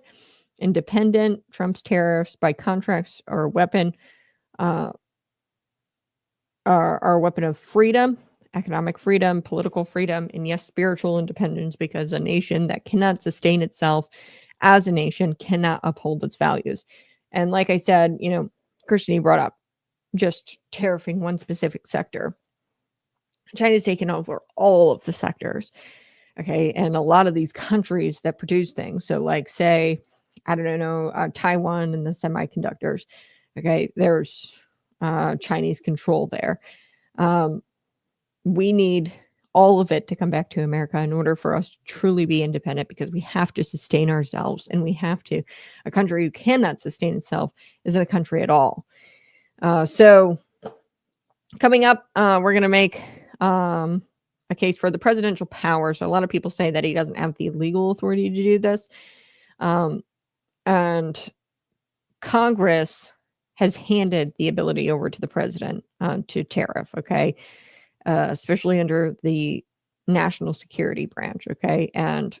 S1: independent, Trump's tariffs by contracts are a weapon, are a weapon of freedom, economic freedom, political freedom, and yes, spiritual independence, because a nation that cannot sustain itself as a nation cannot uphold its values. And like I said, Christian brought up just tariffing one specific sector. China's taken over all of the sectors. Okay. And a lot of these countries that produce things. So like say, I don't know, Taiwan and the semiconductors. Okay. There's Chinese control there. We need all of it to come back to America in order for us to truly be independent, because we have to sustain ourselves, and a country who cannot sustain itself isn't a country at all. So coming up, we're going to make a case for the presidential power. So a lot of people say that he doesn't have the legal authority to do this. And Congress has handed the ability over to the president to tariff, okay? Especially under the national security branch, okay? And,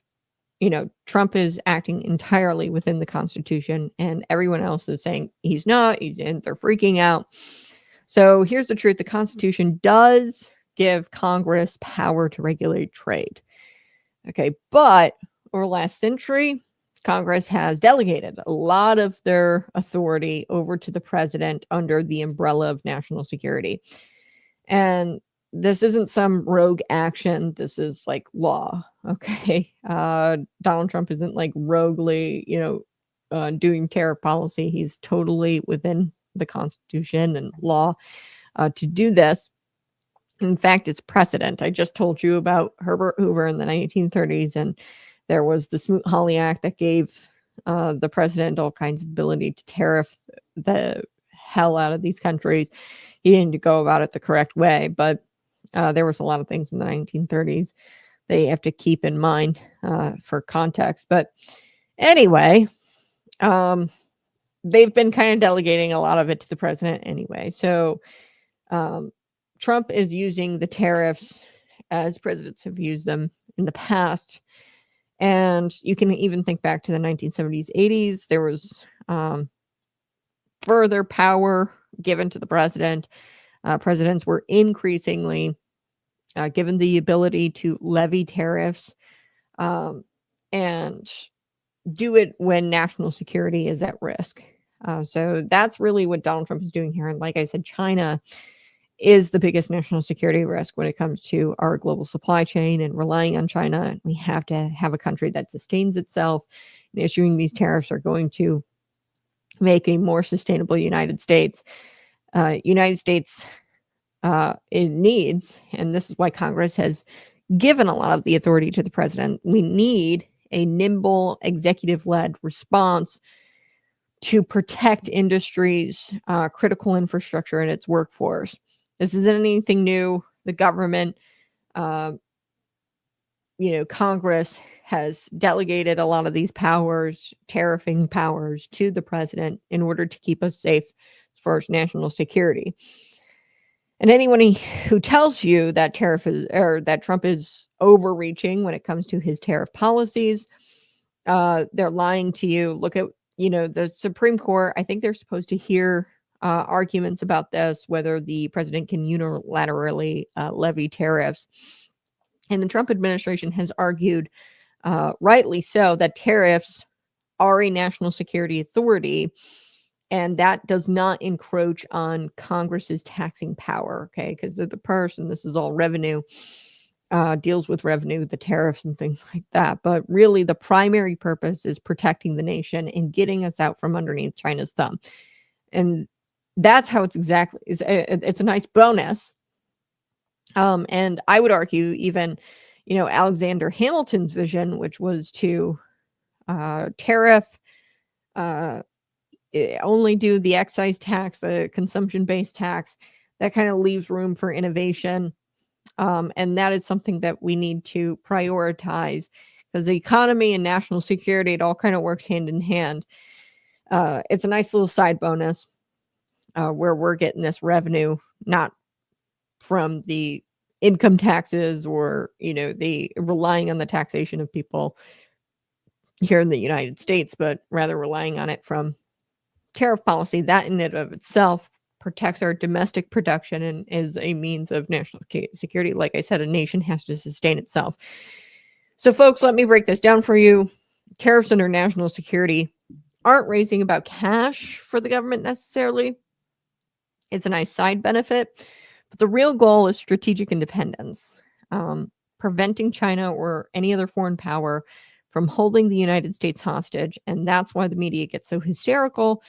S1: Trump is acting entirely within the Constitution, and everyone else is saying he's not, they're freaking out. So here's the truth. The Constitution does give Congress power to regulate trade. Okay, but over the last century, Congress has delegated a lot of their authority over to the president under the umbrella of national security. And this isn't some rogue action. This is like law. Okay. Donald Trump isn't like roguely, doing tariff policy. He's totally within the Constitution and law to do this. In fact, it's precedent. I just told you about Herbert Hoover in the 1930s, and there was the Smoot-Hawley Act that gave the president all kinds of ability to tariff the hell out of these countries. He didn't go about it the correct way, but there was a lot of things in the 1930s they have to keep in mind for context. But anyway, they've been kind of delegating a lot of it to the president anyway. So Trump is using the tariffs as presidents have used them in the past. And you can even think back to the 1970s, 80s. There was further power given to the president. Presidents were increasingly given the ability to levy tariffs and do it when national security is at risk. So that's really what Donald Trump is doing here. And like I said, China is the biggest national security risk when it comes to our global supply chain, and relying on China. We have to have a country that sustains itself, and issuing these tariffs are going to make a more sustainable United States. United States it needs, and this is why Congress has given a lot of the authority to the president. We need a nimble executive-led response to protect industries, critical infrastructure, and its workforce. This isn't anything new. The government, Congress has delegated a lot of these powers, tariffing powers, to the president in order to keep us safe as far as national security. And anyone who tells you that that Trump is overreaching when it comes to his tariff policies, they're lying to you. Look at the Supreme Court. I think they're supposed to hear arguments about this, whether the president can unilaterally levy tariffs. And the Trump administration has argued, rightly so, that tariffs are a national security authority, and that does not encroach on Congress's taxing power, okay? Because they're the person, this is all revenue, deals with revenue, the tariffs and things like that. But really, the primary purpose is protecting the nation and getting us out from underneath China's thumb. And that's how it's exactly, it's a nice bonus. And I would argue even, Alexander Hamilton's vision, which was to tariff, only do the excise tax, the consumption-based tax, that kind of leaves room for innovation. And that is something that we need to prioritize, because the economy and national security, it all kind of works hand in hand. It's a nice little side bonus where we're getting this revenue, not from the income taxes or, the relying on the taxation of people here in the United States, but rather relying on it from tariff policy. That in and of itself protects our domestic production and is a means of national security. Like I said, a nation has to sustain itself. So folks, let me break this down for you. Tariffs under national security aren't raising about cash for the government necessarily. It's a nice side benefit, but the real goal is strategic independence, preventing China or any other foreign power from holding the United States hostage. And that's why the media gets so hysterical.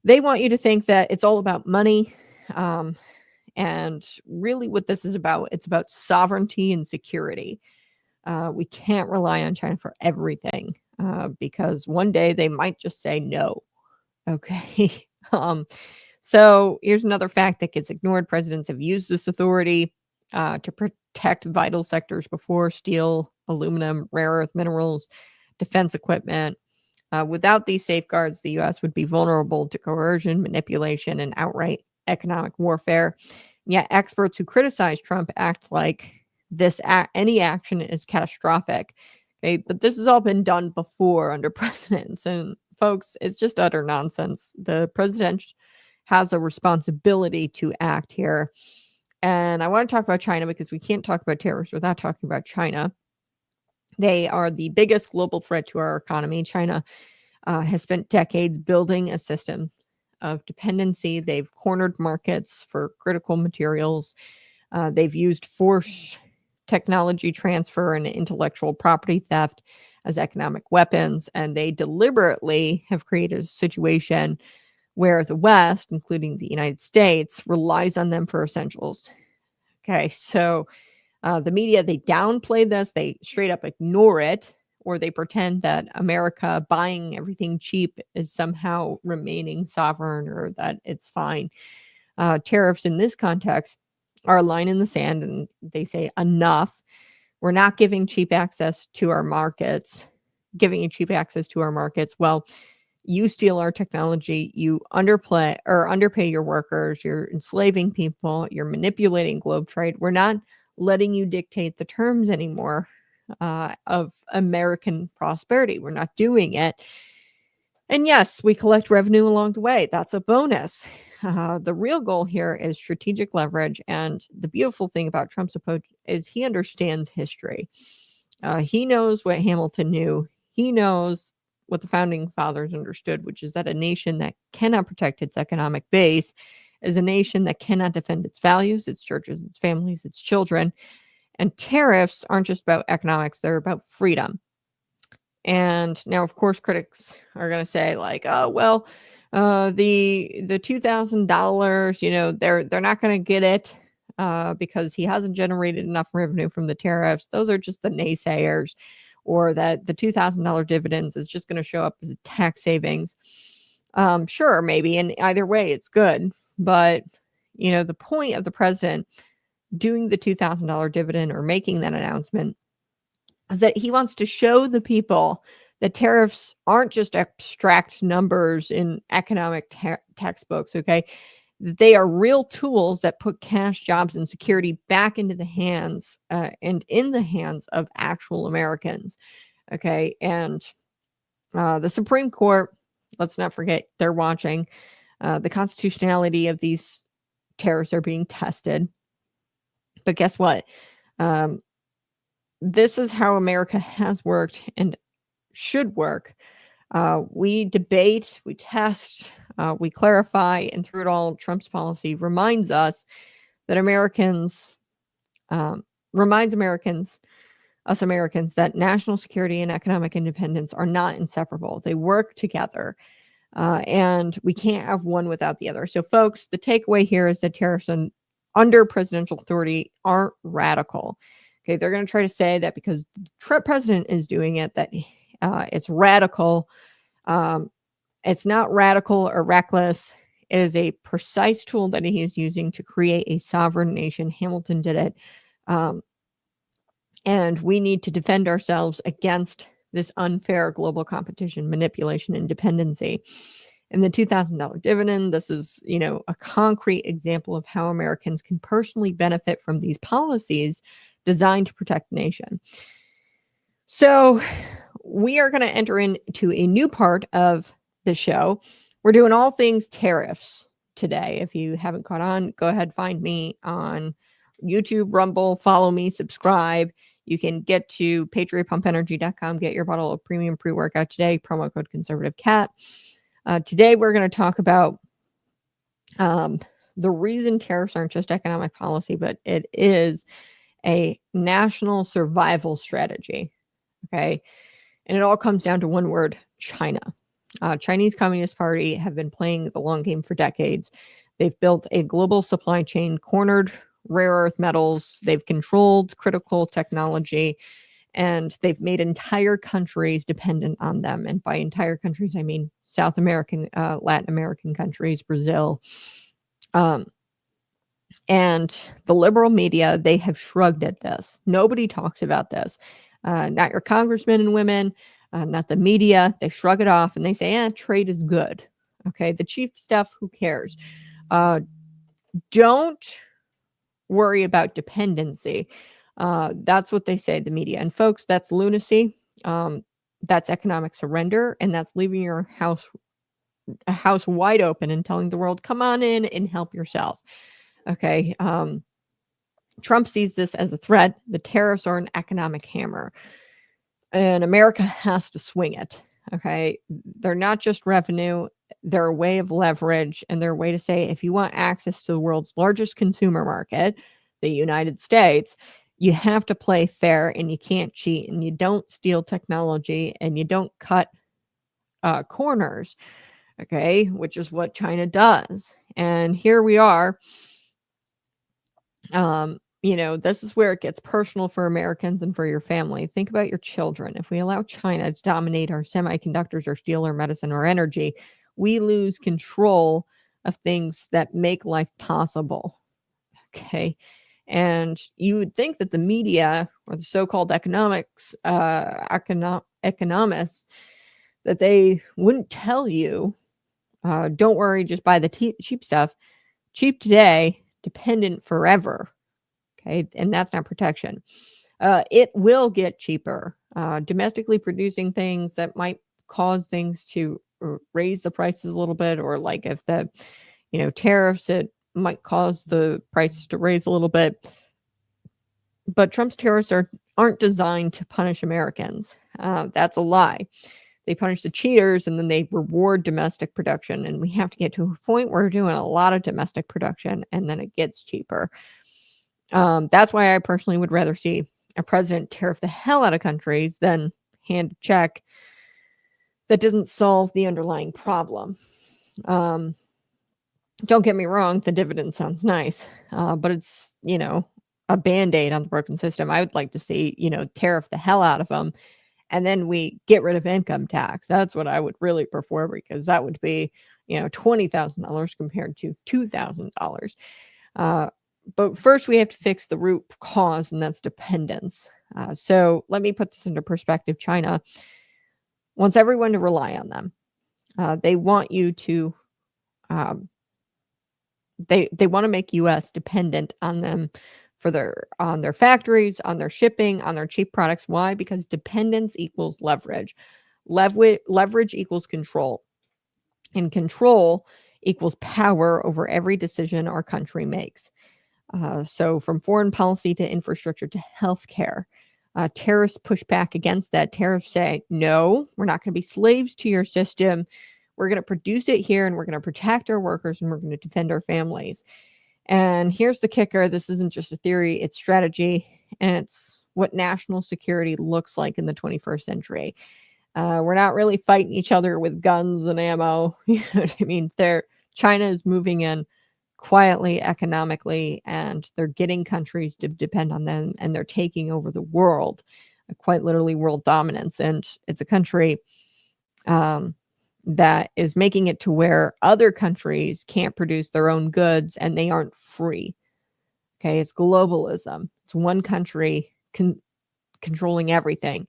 S1: They want you to think that it's all about money. And really what this is about, it's about sovereignty and security. We can't rely on China for everything because one day they might just say no. Okay. So here's another fact that gets ignored. Presidents have used this authority to protect vital sectors before: steel, aluminum, rare earth minerals, defense equipment. Without these safeguards, the U.S. would be vulnerable to coercion, manipulation, and outright economic warfare. Yet experts who criticize Trump act like any action is catastrophic. Okay, but this has all been done before under presidents, and folks, it's just utter nonsense. The president has a responsibility to act here. And I want to talk about China because we can't talk about tariffs without talking about China. They are the biggest global threat to our economy. China has spent decades building a system of dependency. They've cornered markets for critical materials. They've used force, technology transfer, and intellectual property theft as economic weapons. And they deliberately have created a situation where the West, including the United States, relies on them for essentials. Okay, so the media, they downplay this, they straight up ignore it, or they pretend that America buying everything cheap is somehow remaining sovereign or that it's fine. Tariffs in this context are a line in the sand, and they say enough. We're not giving cheap access to our markets, giving you cheap access to our markets. Well, you steal our technology, you underpay your workers, you're enslaving people, you're manipulating globe trade. We're not letting you dictate the terms anymore of American prosperity. We're not doing it. And yes, we collect revenue along the way. That's a bonus. The real goal here is strategic leverage. And the beautiful thing about Trump's approach is he understands history. He knows what Hamilton knew. He knows what the founding fathers understood, which is that a nation that cannot protect its economic base is a nation that cannot defend its values, its churches, its families, its children. And tariffs aren't just about economics, they're about freedom. And now, of course, critics are going to say, like, oh, well, the $2,000, they're not going to get it because he hasn't generated enough revenue from the tariffs. Those are just the naysayers, or that the $2,000 dividends is just going to show up as a tax savings. Sure, maybe, and either way, it's good. But the point of the president doing the $2,000 dividend or making that announcement is that he wants to show the people that tariffs aren't just abstract numbers in economic textbooks, okay? They are real tools that put cash, jobs, and security back into the hands and in the hands of actual Americans, okay? And the Supreme Court, let's not forget, they're watching. The constitutionality of these tariffs are being tested. But guess what? This is how America has worked and should work. We debate, we test, we clarify, and through it all, Trump's policy reminds us that Americans, us Americans, that national security and economic independence are not inseparable. They work together, and we can't have one without the other. So, folks, the takeaway here is that tariffs under presidential authority aren't radical. Okay, they're going to try to say that because the president is doing it, that it's radical. It's not radical or reckless. It is a precise tool that he is using to create a sovereign nation. Hamilton did it. And we need to defend ourselves against this unfair global competition, manipulation, and dependency. And the $2,000 dividend, this is, a concrete example of how Americans can personally benefit from these policies designed to protect the nation. So we are going to enter into a new part of the show. We're doing all things tariffs today. If you haven't caught on, go ahead, find me on YouTube, Rumble, follow me, subscribe. You can get to patriotpumpenergy.com, get your bottle of premium pre-workout today, promo code ConservativeCat. Today, we're going to talk about the reason tariffs aren't just economic policy, but it is a national survival strategy. Okay. And it all comes down to one word: China. Chinese Communist Party have been playing the long game for decades. They've built a global supply chain, cornered rare earth metals. They've controlled critical technology, and they've made entire countries dependent on them. And by entire countries, I mean South American, Latin American countries, Brazil. And the liberal media, they have shrugged at this. Nobody talks about this. Not your congressmen and women, not the media. They shrug it off and they say, trade is good. Okay, the cheap stuff, who cares? Don't worry about dependency. That's what they say, the media. And folks, that's lunacy. That's economic surrender. And that's leaving your house wide open and telling the world, come on in and help yourself. Okay. Trump sees this as a threat. The tariffs are an economic hammer, and America has to swing it. Okay. They're not just revenue. They're a way of leverage, and they're a way to say, if you want access to the world's largest consumer market, the United States, you have to play fair, and you can't cheat, and you don't steal technology, and you don't cut corners. Okay. Which is what China does. And here we are. This is where it gets personal for Americans and for your family. Think about your children. If we allow China to dominate our semiconductors or steal our medicine or energy, we lose control of things that make life possible. Okay. And you would think that the media or the so-called economists, that they wouldn't tell you, don't worry, just buy the cheap stuff. Cheap today, dependent forever. Okay, and that's not protection. It will get cheaper. Domestically producing things that might cause things to raise the prices a little bit, or like if the, tariffs, it might cause the prices to raise a little bit. But Trump's tariffs aren't designed to punish Americans. That's a lie. They punish the cheaters and then they reward domestic production. And we have to get to a point where we're doing a lot of domestic production and then it gets cheaper. That's why I personally would rather see a president tariff the hell out of countries than hand a check that doesn't solve the underlying problem. Don't get me wrong, the dividend sounds nice, but it's, a Band-Aid on the broken system. I would like to see, tariff the hell out of them, and then we get rid of income tax. That's what I would really prefer, because that would be, $20,000 compared to $2,000. But first we have to fix the root cause, and that's dependence. So let me put this into perspective. China wants everyone to rely on them. They want you to, they want to make U.S. dependent on them on their factories, on their shipping, on their cheap products. Why? Because dependence equals leverage. Leverage equals control. And control equals power over every decision our country makes. So from foreign policy to infrastructure to healthcare, tariffs push back against that. Tariffs say, no, we're not going to be slaves to your system. We're going to produce it here, and we're going to protect our workers, and we're going to defend our families. And here's the kicker. This isn't just a theory, it's strategy, and it's what national security looks like in the 21st century. We're not really fighting each other with guns and ammo. You know what I mean? China is moving in quietly, economically, and they're getting countries to depend on them, and they're taking over the world, quite literally world dominance. And it's a country that is making it to where other countries can't produce their own goods and they aren't free. Okay, it's globalism. It's one country controlling everything.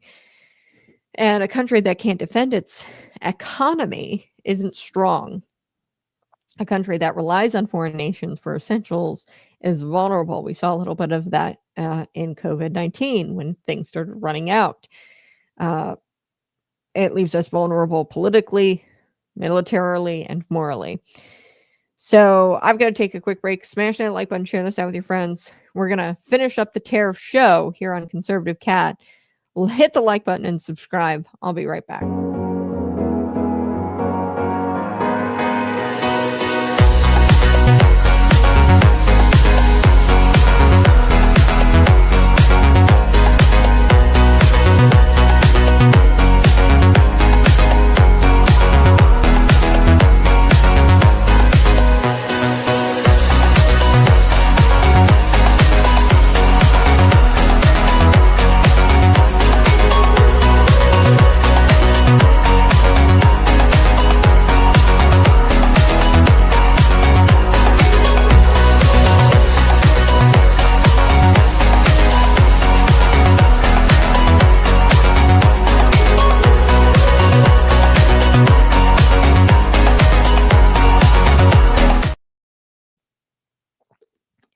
S1: And a country that can't defend its economy isn't strong. A country that relies on foreign nations for essentials is vulnerable. We saw a little bit of that in COVID-19 when things started running out. It leaves us vulnerable politically, militarily, and morally. So I've got to take a quick break. Smash that like button, share this out with your friends. We're going to finish up the tariff show here on Conservative Cat. Hit the like button and subscribe. I'll be right back.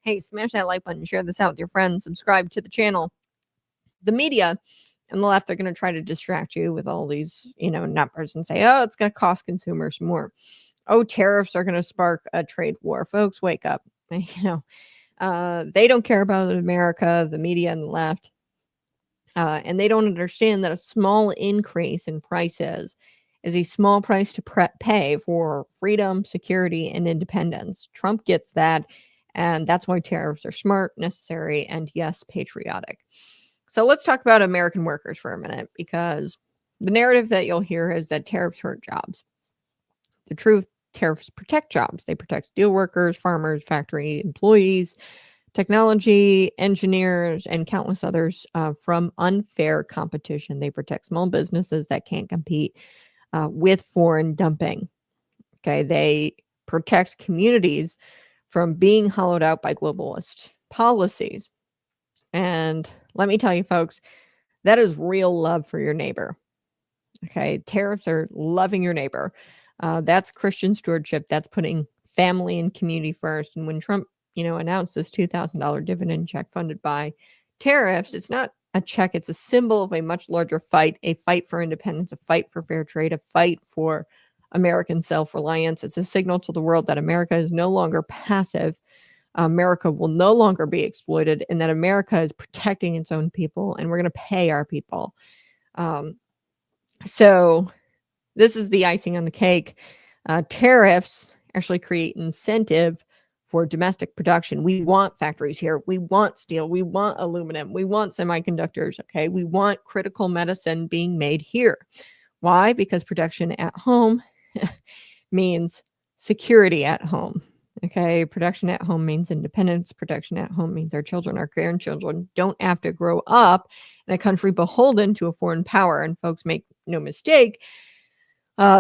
S1: Hey, smash that like button, share this out with your friends, subscribe to the channel. The media and the left are going to try to distract you with all these, numbers and say, oh, it's going to cost consumers more. Oh, tariffs are going to spark a trade war. Folks, wake up. They don't care about America, the media and the left. And they don't understand that a small increase in prices is a small price to pay for freedom, security, and independence. Trump gets that. And that's why tariffs are smart, necessary, and yes, patriotic. So let's talk about American workers for a minute, because the narrative that you'll hear is that tariffs hurt jobs. The truth, tariffs protect jobs. They protect steel workers, farmers, factory employees, technology, engineers, and countless others from unfair competition. They protect small businesses that can't compete with foreign dumping. Okay, they protect communities from being hollowed out by globalist policies. And let me tell you, folks, that is real love for your neighbor. Okay. Tariffs are loving your neighbor. That's Christian stewardship. That's putting family and community first. And when Trump, announced this $2,000 dividend check funded by tariffs, it's not a check. It's a symbol of a much larger fight, a fight for independence, a fight for fair trade, a fight for American self-reliance. It's a signal to the world that America is no longer passive. America will no longer be exploited, and that America is protecting its own people, and we're going to pay our people. So this is the icing on the cake. Tariffs actually create incentive for domestic production. We want factories here. We want steel. We want aluminum. We want semiconductors. Okay. We want critical medicine being made here. Why? Because production at home means security at home. Okay. Production at home means independence. Production at home means our children, our grandchildren don't have to grow up in a country beholden to a foreign power. And folks, make no mistake,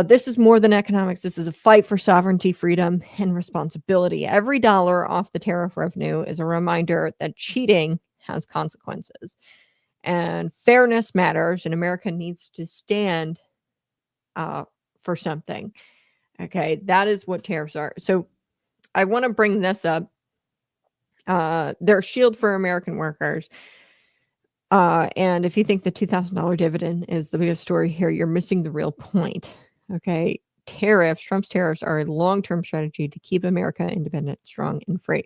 S1: this is more than economics. This is a fight for sovereignty, freedom, and responsibility. Every dollar off the tariff revenue is a reminder that cheating has consequences. And fairness matters, and America needs to stand for something. Okay, that is what tariffs are. So I want to bring this up. They're a shield for American workers. And if you think the $2,000 dividend is the biggest story here, you're missing the real point. Okay. Trump's tariffs are a long-term strategy to keep America independent, strong, and free.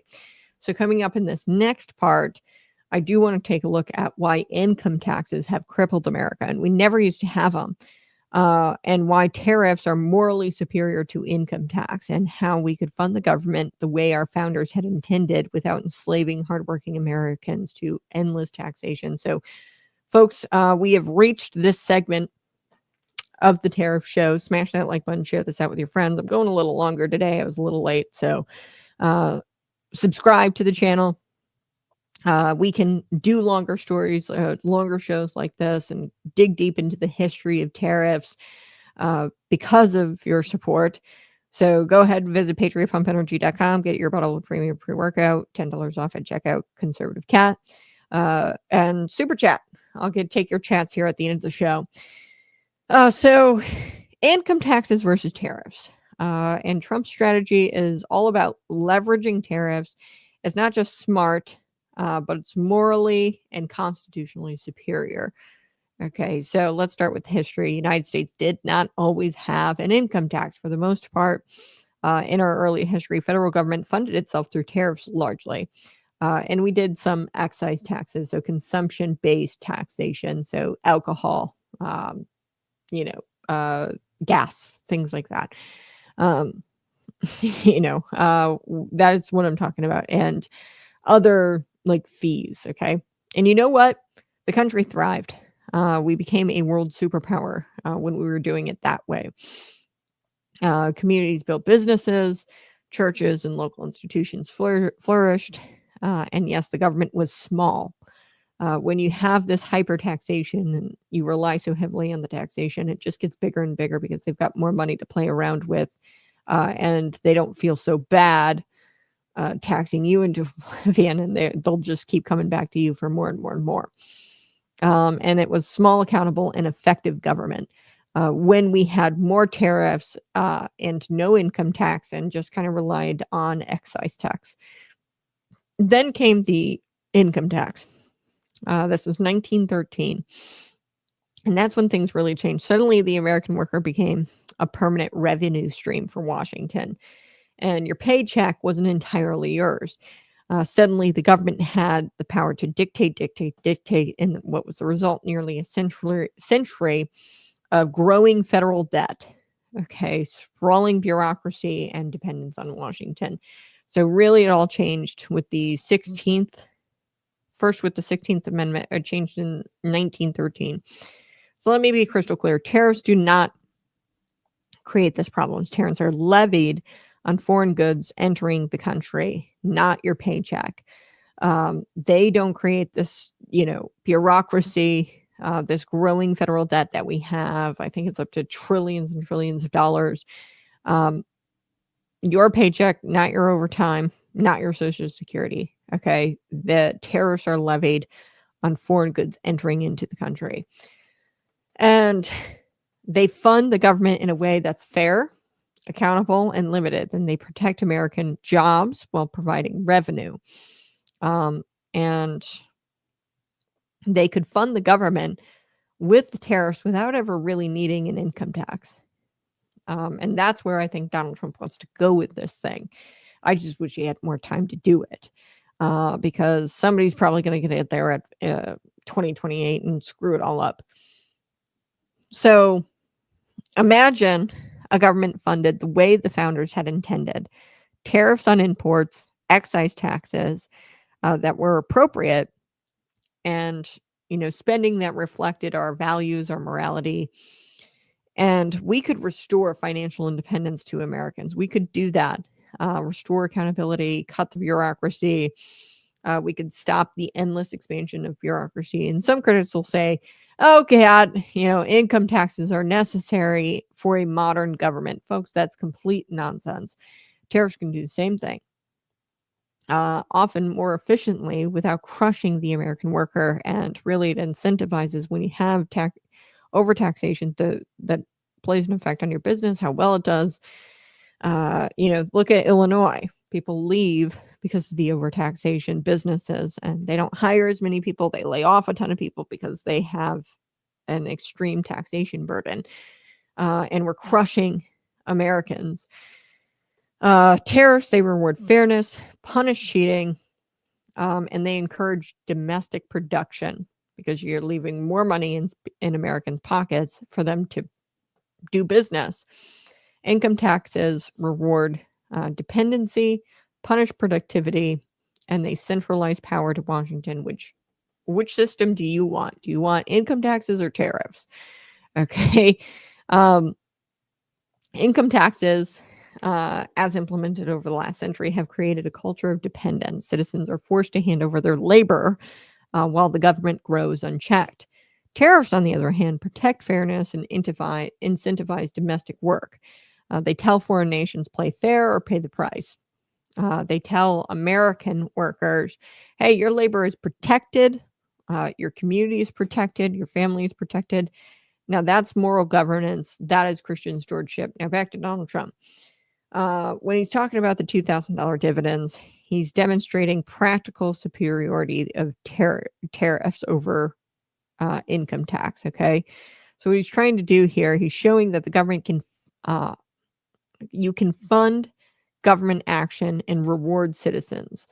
S1: So coming up in this next part, I do want to take a look at why income taxes have crippled America, and we never used to have them, and why tariffs are morally superior to income tax, and how we could fund the government the way our founders had intended without enslaving hardworking Americans to endless taxation. So, folks, we have reached this segment of the tariff show. Smash that like button, share this out with your friends. I'm going a little longer today. I was a little late. So subscribe to the channel. We can do longer stories, longer shows like this, and dig deep into the history of tariffs because of your support. So go ahead and visit patriotpumpenergy.com. Get your bottle of premium pre-workout, $10 off at checkout, Conservative Cat, and Super Chat. I'll take your chats here at the end of the show. So income taxes versus tariffs. And Trump's strategy is all about leveraging tariffs. It's not just smart, but it's morally and constitutionally superior. Okay, so let's start with history. The United States did not always have an income tax for the most part. In our early history, federal government funded itself through tariffs largely. And we did some excise taxes, so consumption-based taxation, so alcohol, gas, things like that. That is what I'm talking about. And other like fees. Okay. And you know what? The country thrived. We became a world superpower when we were doing it that way. Communities built businesses, churches and local institutions flourished. And yes, the government was small. When you have this hyper taxation and you rely so heavily on the taxation, it just gets bigger and bigger because they've got more money to play around with, and they don't feel so bad taxing you into oblivion, and they'll just keep coming back to you for more and more and more. And it was small, accountable, and effective government. When we had more tariffs and no income tax and just kind of relied on excise tax. Then came the income tax. This was 1913. And that's when things really changed. Suddenly, the American worker became a permanent revenue stream for Washington. And your paycheck wasn't entirely yours. Suddenly, the government had the power to dictate. And what was the result? Nearly a century of growing federal debt. Okay, sprawling bureaucracy and dependence on Washington. So really, it all changed with the 16th. First with the 16th Amendment, it changed in 1913. So let me be crystal clear. Tariffs do not create this problem. Tariffs are levied on foreign goods entering the country, not your paycheck. They don't create this, bureaucracy, this growing federal debt that we have. I think it's up to trillions and trillions of dollars. your paycheck, not your overtime, not your Social Security. Okay. The tariffs are levied on foreign goods entering into the country. And they fund the government in a way that's fair, accountable, and limited. And they protect American jobs while providing revenue. And they could fund the government with the tariffs without ever really needing an income tax. And that's where I think Donald Trump wants to go with this thing. I just wish he had more time to do it, because somebody's probably going to get it there at 2028 and screw it all up. So imagine a government funded the way the founders had intended, tariffs on imports, excise taxes that were appropriate, and spending that reflected our values, our morality. And we could restore financial independence to Americans. We could do that, restore accountability, cut the bureaucracy. We could stop the endless expansion of bureaucracy. And some critics will say, oh, God, income taxes are necessary for a modern government. Folks, that's complete nonsense. Tariffs can do the same thing, often more efficiently without crushing the American worker. And really, it incentivizes when you have overtaxation that plays an effect on your business, how well it does. Look at Illinois. People leave because of the overtaxation businesses, and they don't hire as many people. They lay off a ton of people because they have an extreme taxation burden, and we're crushing Americans. Tariffs, they reward fairness, punish cheating, and they encourage domestic production because you're leaving more money in Americans' pockets for them to do business. Income taxes reward dependency, punish productivity, and they centralize power to Washington. Which system do you want? Do you want income taxes or tariffs? Okay. Income taxes, as implemented over the last century, have created a culture of dependence. Citizens are forced to hand over their labor while the government grows unchecked. Tariffs, on the other hand, protect fairness and incentivize domestic work. They tell foreign nations play fair or pay the price. They tell American workers, hey, your labor is protected, your community is protected, your family is protected. Now, that's moral governance. That is Christian stewardship. Now, back to Donald Trump. When he's talking about the $2,000 dividends, he's demonstrating practical superiority of tariffs over income tax. Okay. So what he's trying to do here, he's showing that the government you can fund government action and reward citizens,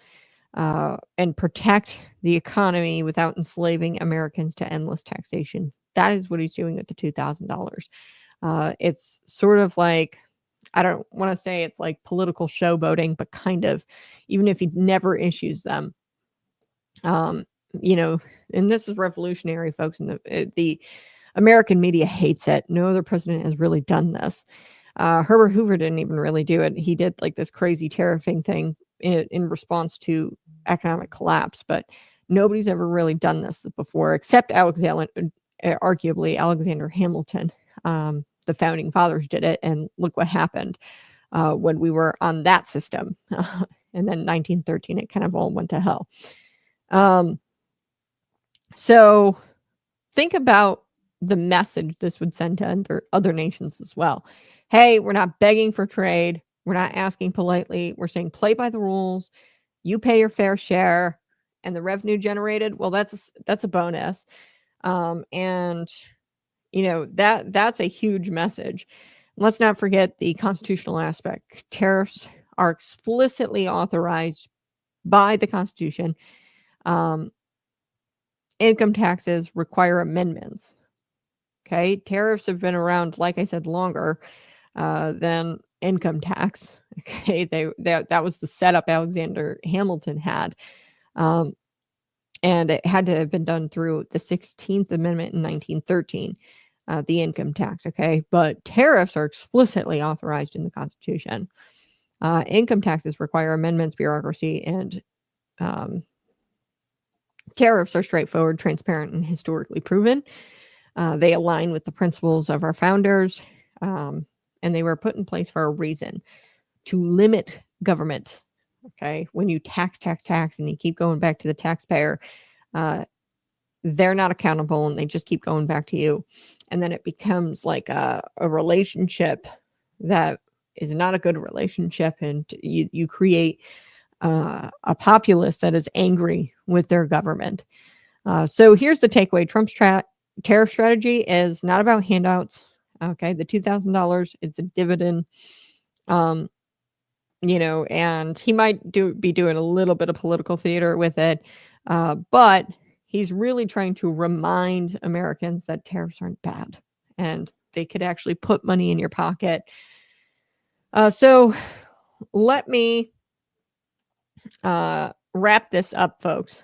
S1: and protect the economy without enslaving Americans to endless taxation. That is what he's doing with the $2,000. It's sort of like, I don't want to say it's like political showboating, but kind of, even if he never issues them. And this is revolutionary, folks. And the American media hates it. No other president has really done this. Herbert Hoover didn't even really do it. He did like this crazy tariffing thing in response to economic collapse, but nobody's ever really done this before, except arguably Alexander Hamilton. The founding fathers did it, and look what happened when we were on that system. And then 1913, it kind of all went to hell. So think about the message this would send to other nations as well. Hey, we're not begging for trade. We're not asking politely. We're saying play by the rules. You pay your fair share, and the revenue generated, well, that's a bonus. And that's a huge message. Let's not forget the constitutional aspect. Tariffs are explicitly authorized by the Constitution. Income taxes require amendments. Okay, tariffs have been around, like I said, longer than income tax. Okay, that was the setup Alexander Hamilton had, and it had to have been done through the 16th Amendment in 1913, the income tax. Okay, but tariffs are explicitly authorized in the Constitution. Income taxes require amendments, bureaucracy, and tariffs are straightforward, transparent, and historically proven. They align with the principles of our founders, and they were put in place for a reason, to limit government. Okay. When you tax, and you keep going back to the taxpayer, they're not accountable and they just keep going back to you. And then it becomes like a relationship that is not a good relationship. And you create a populace that is angry with their government. So here's the takeaway. Trump's tariff strategy is not about handouts. Okay. The $2,000, it's a dividend. And he might be doing a little bit of political theater with it. But he's really trying to remind Americans that tariffs aren't bad and they could actually put money in your pocket. So let me wrap this up, folks.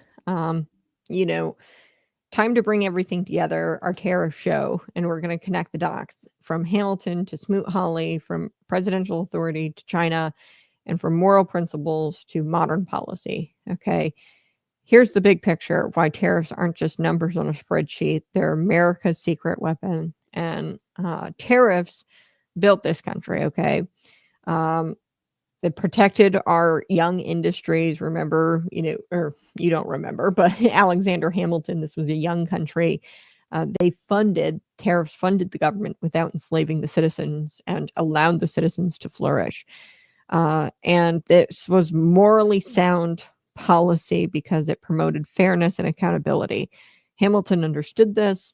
S1: Time to bring everything together, our tariff show, and we're going to connect the dots from Hamilton to Smoot-Hawley, from presidential authority to China, and from moral principles to modern policy. Okay. Here's the big picture, why tariffs aren't just numbers on a spreadsheet. They're America's secret weapon. And tariffs built this country, okay? It protected our young industries. Remember, or you don't remember, but Alexander Hamilton, this was a young country. Tariffs funded the government without enslaving the citizens and allowed the citizens to flourish. And this was morally sound policy because it promoted fairness and accountability. Hamilton understood this.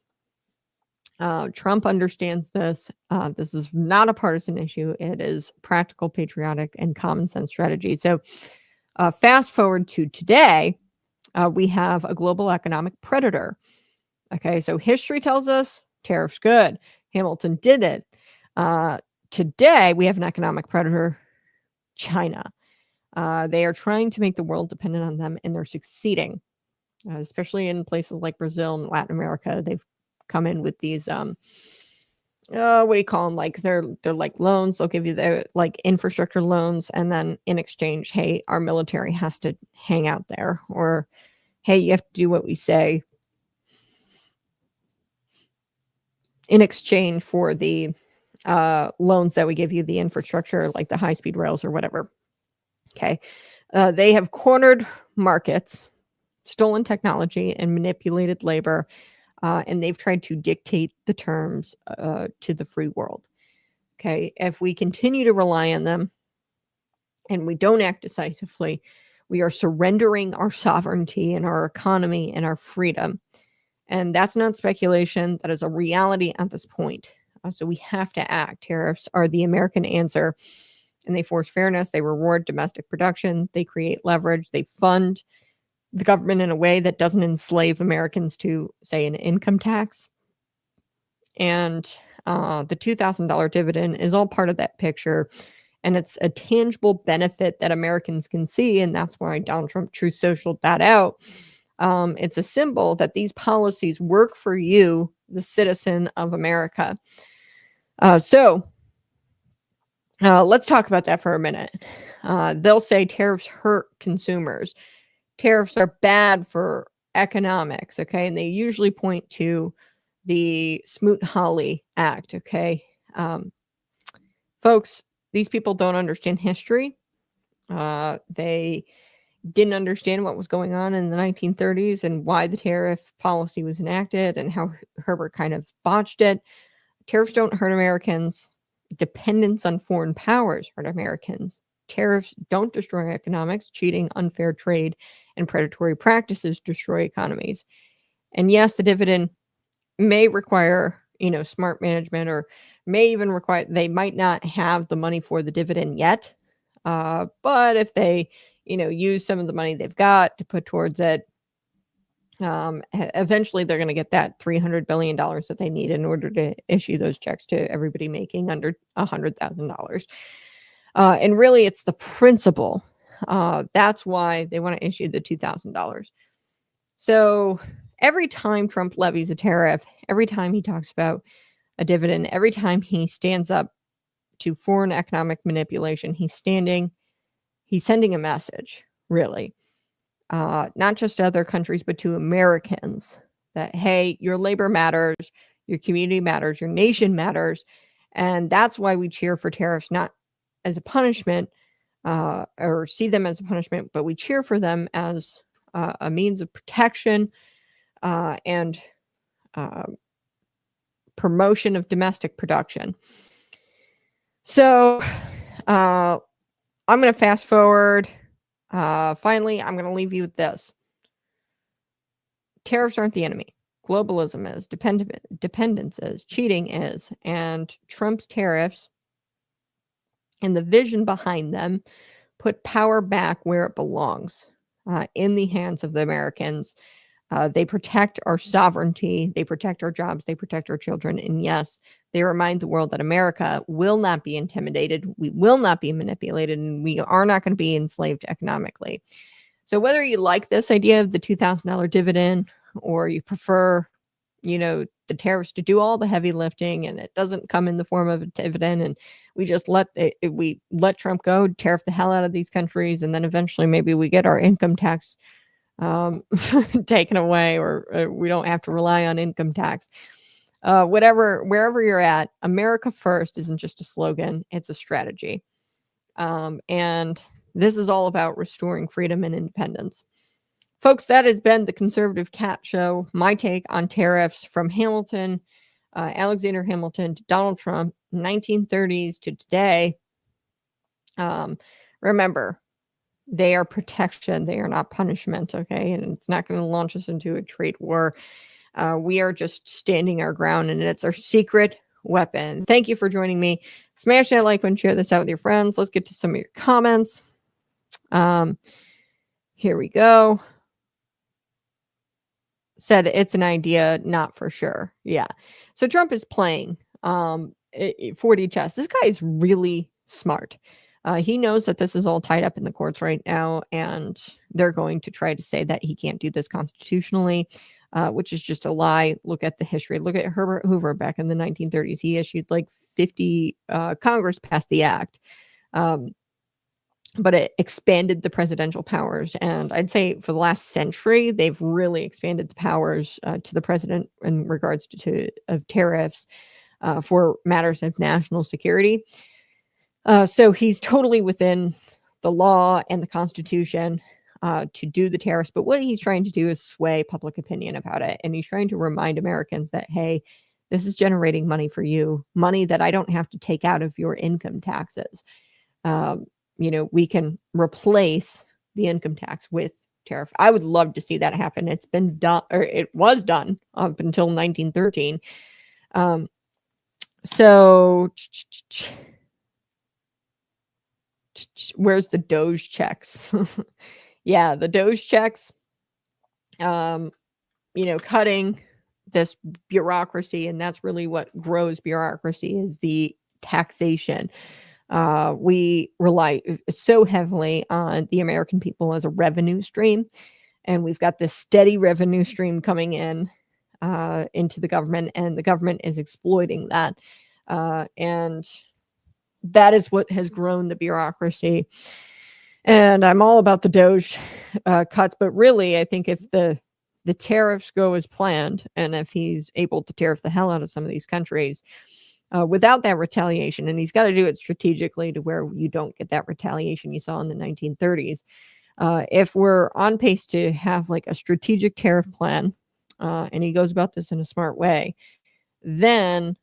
S1: Trump understands this. This is not a partisan issue. It is practical, patriotic, and common sense strategy. So fast forward to today, we have a global economic predator. Okay, so history tells us tariffs good. Hamilton did it. Today, we have an economic predator, China. They are trying to make the world dependent on them, and they're succeeding, especially in places like Brazil and Latin America. They've come in with these, what do you call them? Like they're like loans. They'll give you their like infrastructure loans, and then in exchange, hey, our military has to hang out there, or hey, you have to do what we say in exchange for the loans that we give you, the infrastructure, like the high-speed rails or whatever. Okay. They have cornered markets, stolen technology, and manipulated labor. And they've tried to dictate the terms to the free world. Okay. If we continue to rely on them and we don't act decisively, we are surrendering our sovereignty and our economy and our freedom. And that's not speculation. That is a reality at this point. So we have to act. Tariffs are the American answer. And they force fairness. They reward domestic production. They create leverage. They fund the government in a way that doesn't enslave Americans to, say, an income tax. And the $2,000 dividend is all part of that picture. And it's a tangible benefit that Americans can see. And that's why Donald Trump Truth Socialed that out. It's a symbol that these policies work for you, the citizen of America. So let's talk about that for a minute. They'll say tariffs hurt consumers. Tariffs are bad for economics, okay? And they usually point to the Smoot-Hawley Act, okay? Folks, these people don't understand history. They didn't understand what was going on in the 1930s and why the tariff policy was enacted and how Herbert kind of botched it. Tariffs don't hurt Americans. Dependence on foreign powers hurt Americans. Tariffs don't destroy economics. Cheating, unfair trade, and predatory practices destroy economies. And yes, the dividend may require, smart management, or may even require, they might not have the money for the dividend yet. But if they, use some of the money they've got to put towards it, eventually they're going to get that $300 billion that they need in order to issue those checks to everybody making under $100,000. And really, it's the principle. That's why they want to issue the $2,000. So every time Trump levies a tariff, every time he talks about a dividend, every time he stands up to foreign economic manipulation, he's sending a message, really. Not just to other countries, but to Americans that, hey, your labor matters, your community matters, your nation matters. And that's why we cheer for tariffs, not as a punishment, or see them as a punishment, but we cheer for them as a means of protection and promotion of domestic production. So I'm going to fast forward. Finally, I'm going to leave you with this. Tariffs aren't the enemy. Globalism is, dependence is, cheating is, and Trump's tariffs and the vision behind them put power back where it belongs, in the hands of the Americans. They protect our sovereignty, they protect our jobs, they protect our children, and yes, they remind the world that America will not be intimidated, we will not be manipulated, and we are not going to be enslaved economically. So whether you like this idea of the $2,000 dividend, or you prefer, the tariffs to do all the heavy lifting, and it doesn't come in the form of a dividend, and we just let Trump go, tariff the hell out of these countries, and then eventually maybe we get our income tax taken away, or we don't have to rely on income tax. Wherever you're at, America First isn't just a slogan, it's a strategy. And this is all about restoring freedom and independence. Folks, that has been the Conservative Cat Show. My take on tariffs from Hamilton, Alexander Hamilton, to Donald Trump, 1930s to today. Remember, they are protection. They are not punishment, okay? And it's not going to launch us into a trade war. We are just standing our ground, and it's our secret weapon. Thank you for joining me. Smash that like button, share this out with your friends. Let's get to some of your comments. Here we go. Said it's an idea, not for sure. Yeah. So Trump is playing 4D chess. This guy is really smart. He knows that this is all tied up in the courts right now, and they're going to try to say that he can't do this constitutionally, which is just a lie. Look at the history. Look at Herbert Hoover back in the 1930s. He issued like 50, Congress passed the act, but it expanded the presidential powers. And I'd say for the last century, they've really expanded the powers to the president in regards to tariffs for matters of national security. So he's totally within the law and the Constitution to do the tariffs. But what he's trying to do is sway public opinion about it. And he's trying to remind Americans that, hey, this is generating money for you, money that I don't have to take out of your income taxes. We can replace the income tax with tariff. I would love to see that happen. It's been done, or it was done up until 1913. So where's the Doge checks? Yeah, the Doge checks, cutting this bureaucracy, and that's really what grows bureaucracy, is the taxation. We rely so heavily on the American people as a revenue stream, and we've got this steady revenue stream coming in into the government, and the government is exploiting that. And that is what has grown the bureaucracy. And I'm all about the Doge cuts, but really, I think if the tariffs go as planned, and if he's able to tariff the hell out of some of these countries, without that retaliation, and he's got to do it strategically to where you don't get that retaliation you saw in the 1930s. If we're on pace to have like a strategic tariff plan, and he goes about this in a smart way, then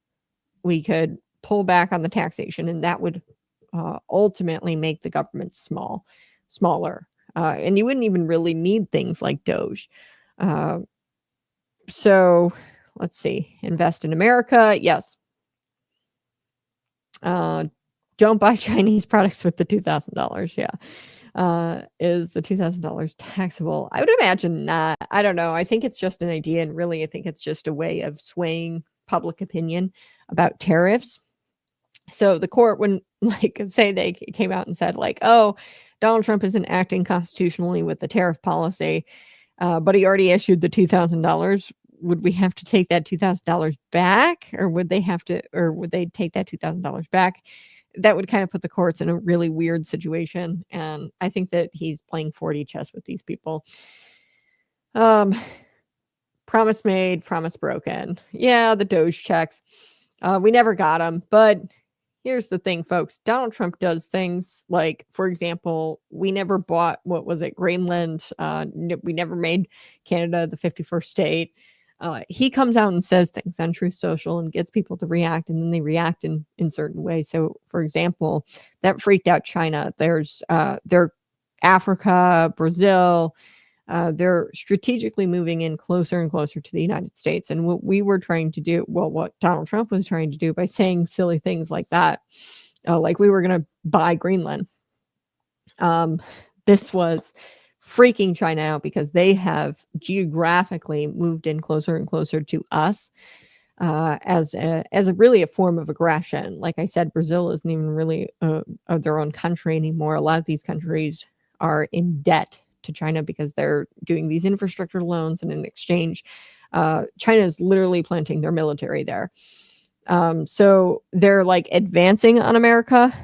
S1: we could pull back on the taxation, and that would ultimately make the government smaller. And you wouldn't even really need things like Doge. So let's see. Invest in America. Yes. Don't buy Chinese products with the $2,000. Yeah. Is the $2,000 taxable? I would imagine not. I don't know. I think it's just an idea. And really, I think it's just a way of swaying public opinion about tariffs. So the court wouldn't say they came out and said oh, Donald Trump isn't acting constitutionally with the tariff policy, but he already issued the $2,000. Would we have to take that $2,000 back, or would they take that $2,000 back? That would kind of put the courts in a really weird situation. And I think that he's playing 4D chess with these people. Promise made, promise broken. Yeah, the Doge checks. We never got them, but here's the thing, folks. Donald Trump does things like, for example, we never bought, what was it, Greenland. We never made Canada the 51st state. He comes out and says things on Truth Social and gets people to react, and then they react in certain ways. So, for example, that freaked out China. There's Africa, Brazil. They're strategically moving in closer and closer to the United States. And what we were trying to do, well, what Donald Trump was trying to do by saying silly things like that, like we were going to buy Greenland. This was freaking China out because they have geographically moved in closer and closer to us as really a form of aggression. Like I said, Brazil isn't even really their own country anymore. A lot of these countries are in debt to China because they're doing these infrastructure loans, and in exchange, China is literally planting their military there. So they're like advancing on America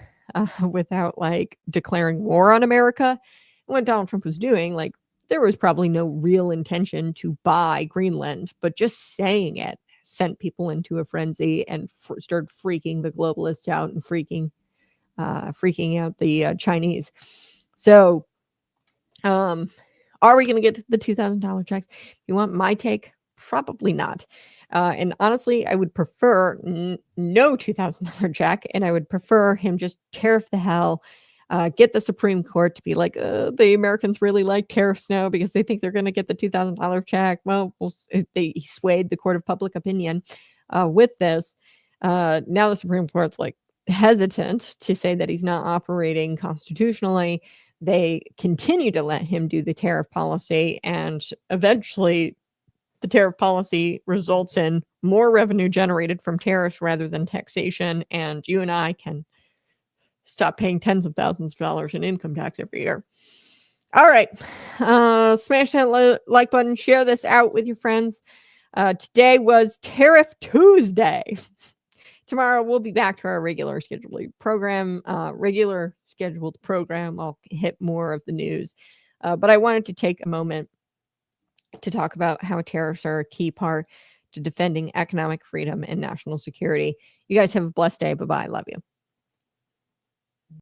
S1: without like declaring war on America. What Donald Trump was doing, like, there was probably no real intention to buy Greenland, but just saying it sent people into a frenzy and started freaking the globalists out and freaking out the Chinese. So, are we going to get the $2,000 checks? You want my take? Probably not. And honestly, I would prefer no $2,000 check, and I would prefer him just tariff the hell. Get the Supreme Court to be like, the Americans really like tariffs now because they think they're going to get the $2,000 check. Well, he swayed the court of public opinion with this. Now the Supreme Court's like hesitant to say that he's not operating constitutionally. They continue to let him do the tariff policy, and eventually the tariff policy results in more revenue generated from tariffs rather than taxation, and you and I can stop paying tens of thousands of dollars in income tax every year. All right. Smash that like button. Share this out with your friends. Today was Tariff Tuesday. Tomorrow we'll be back to our regular scheduled program. I'll hit more of the news. But I wanted to take a moment to talk about how tariffs are a key part to defending economic freedom and national security. You guys have a blessed day. Bye-bye. Love you.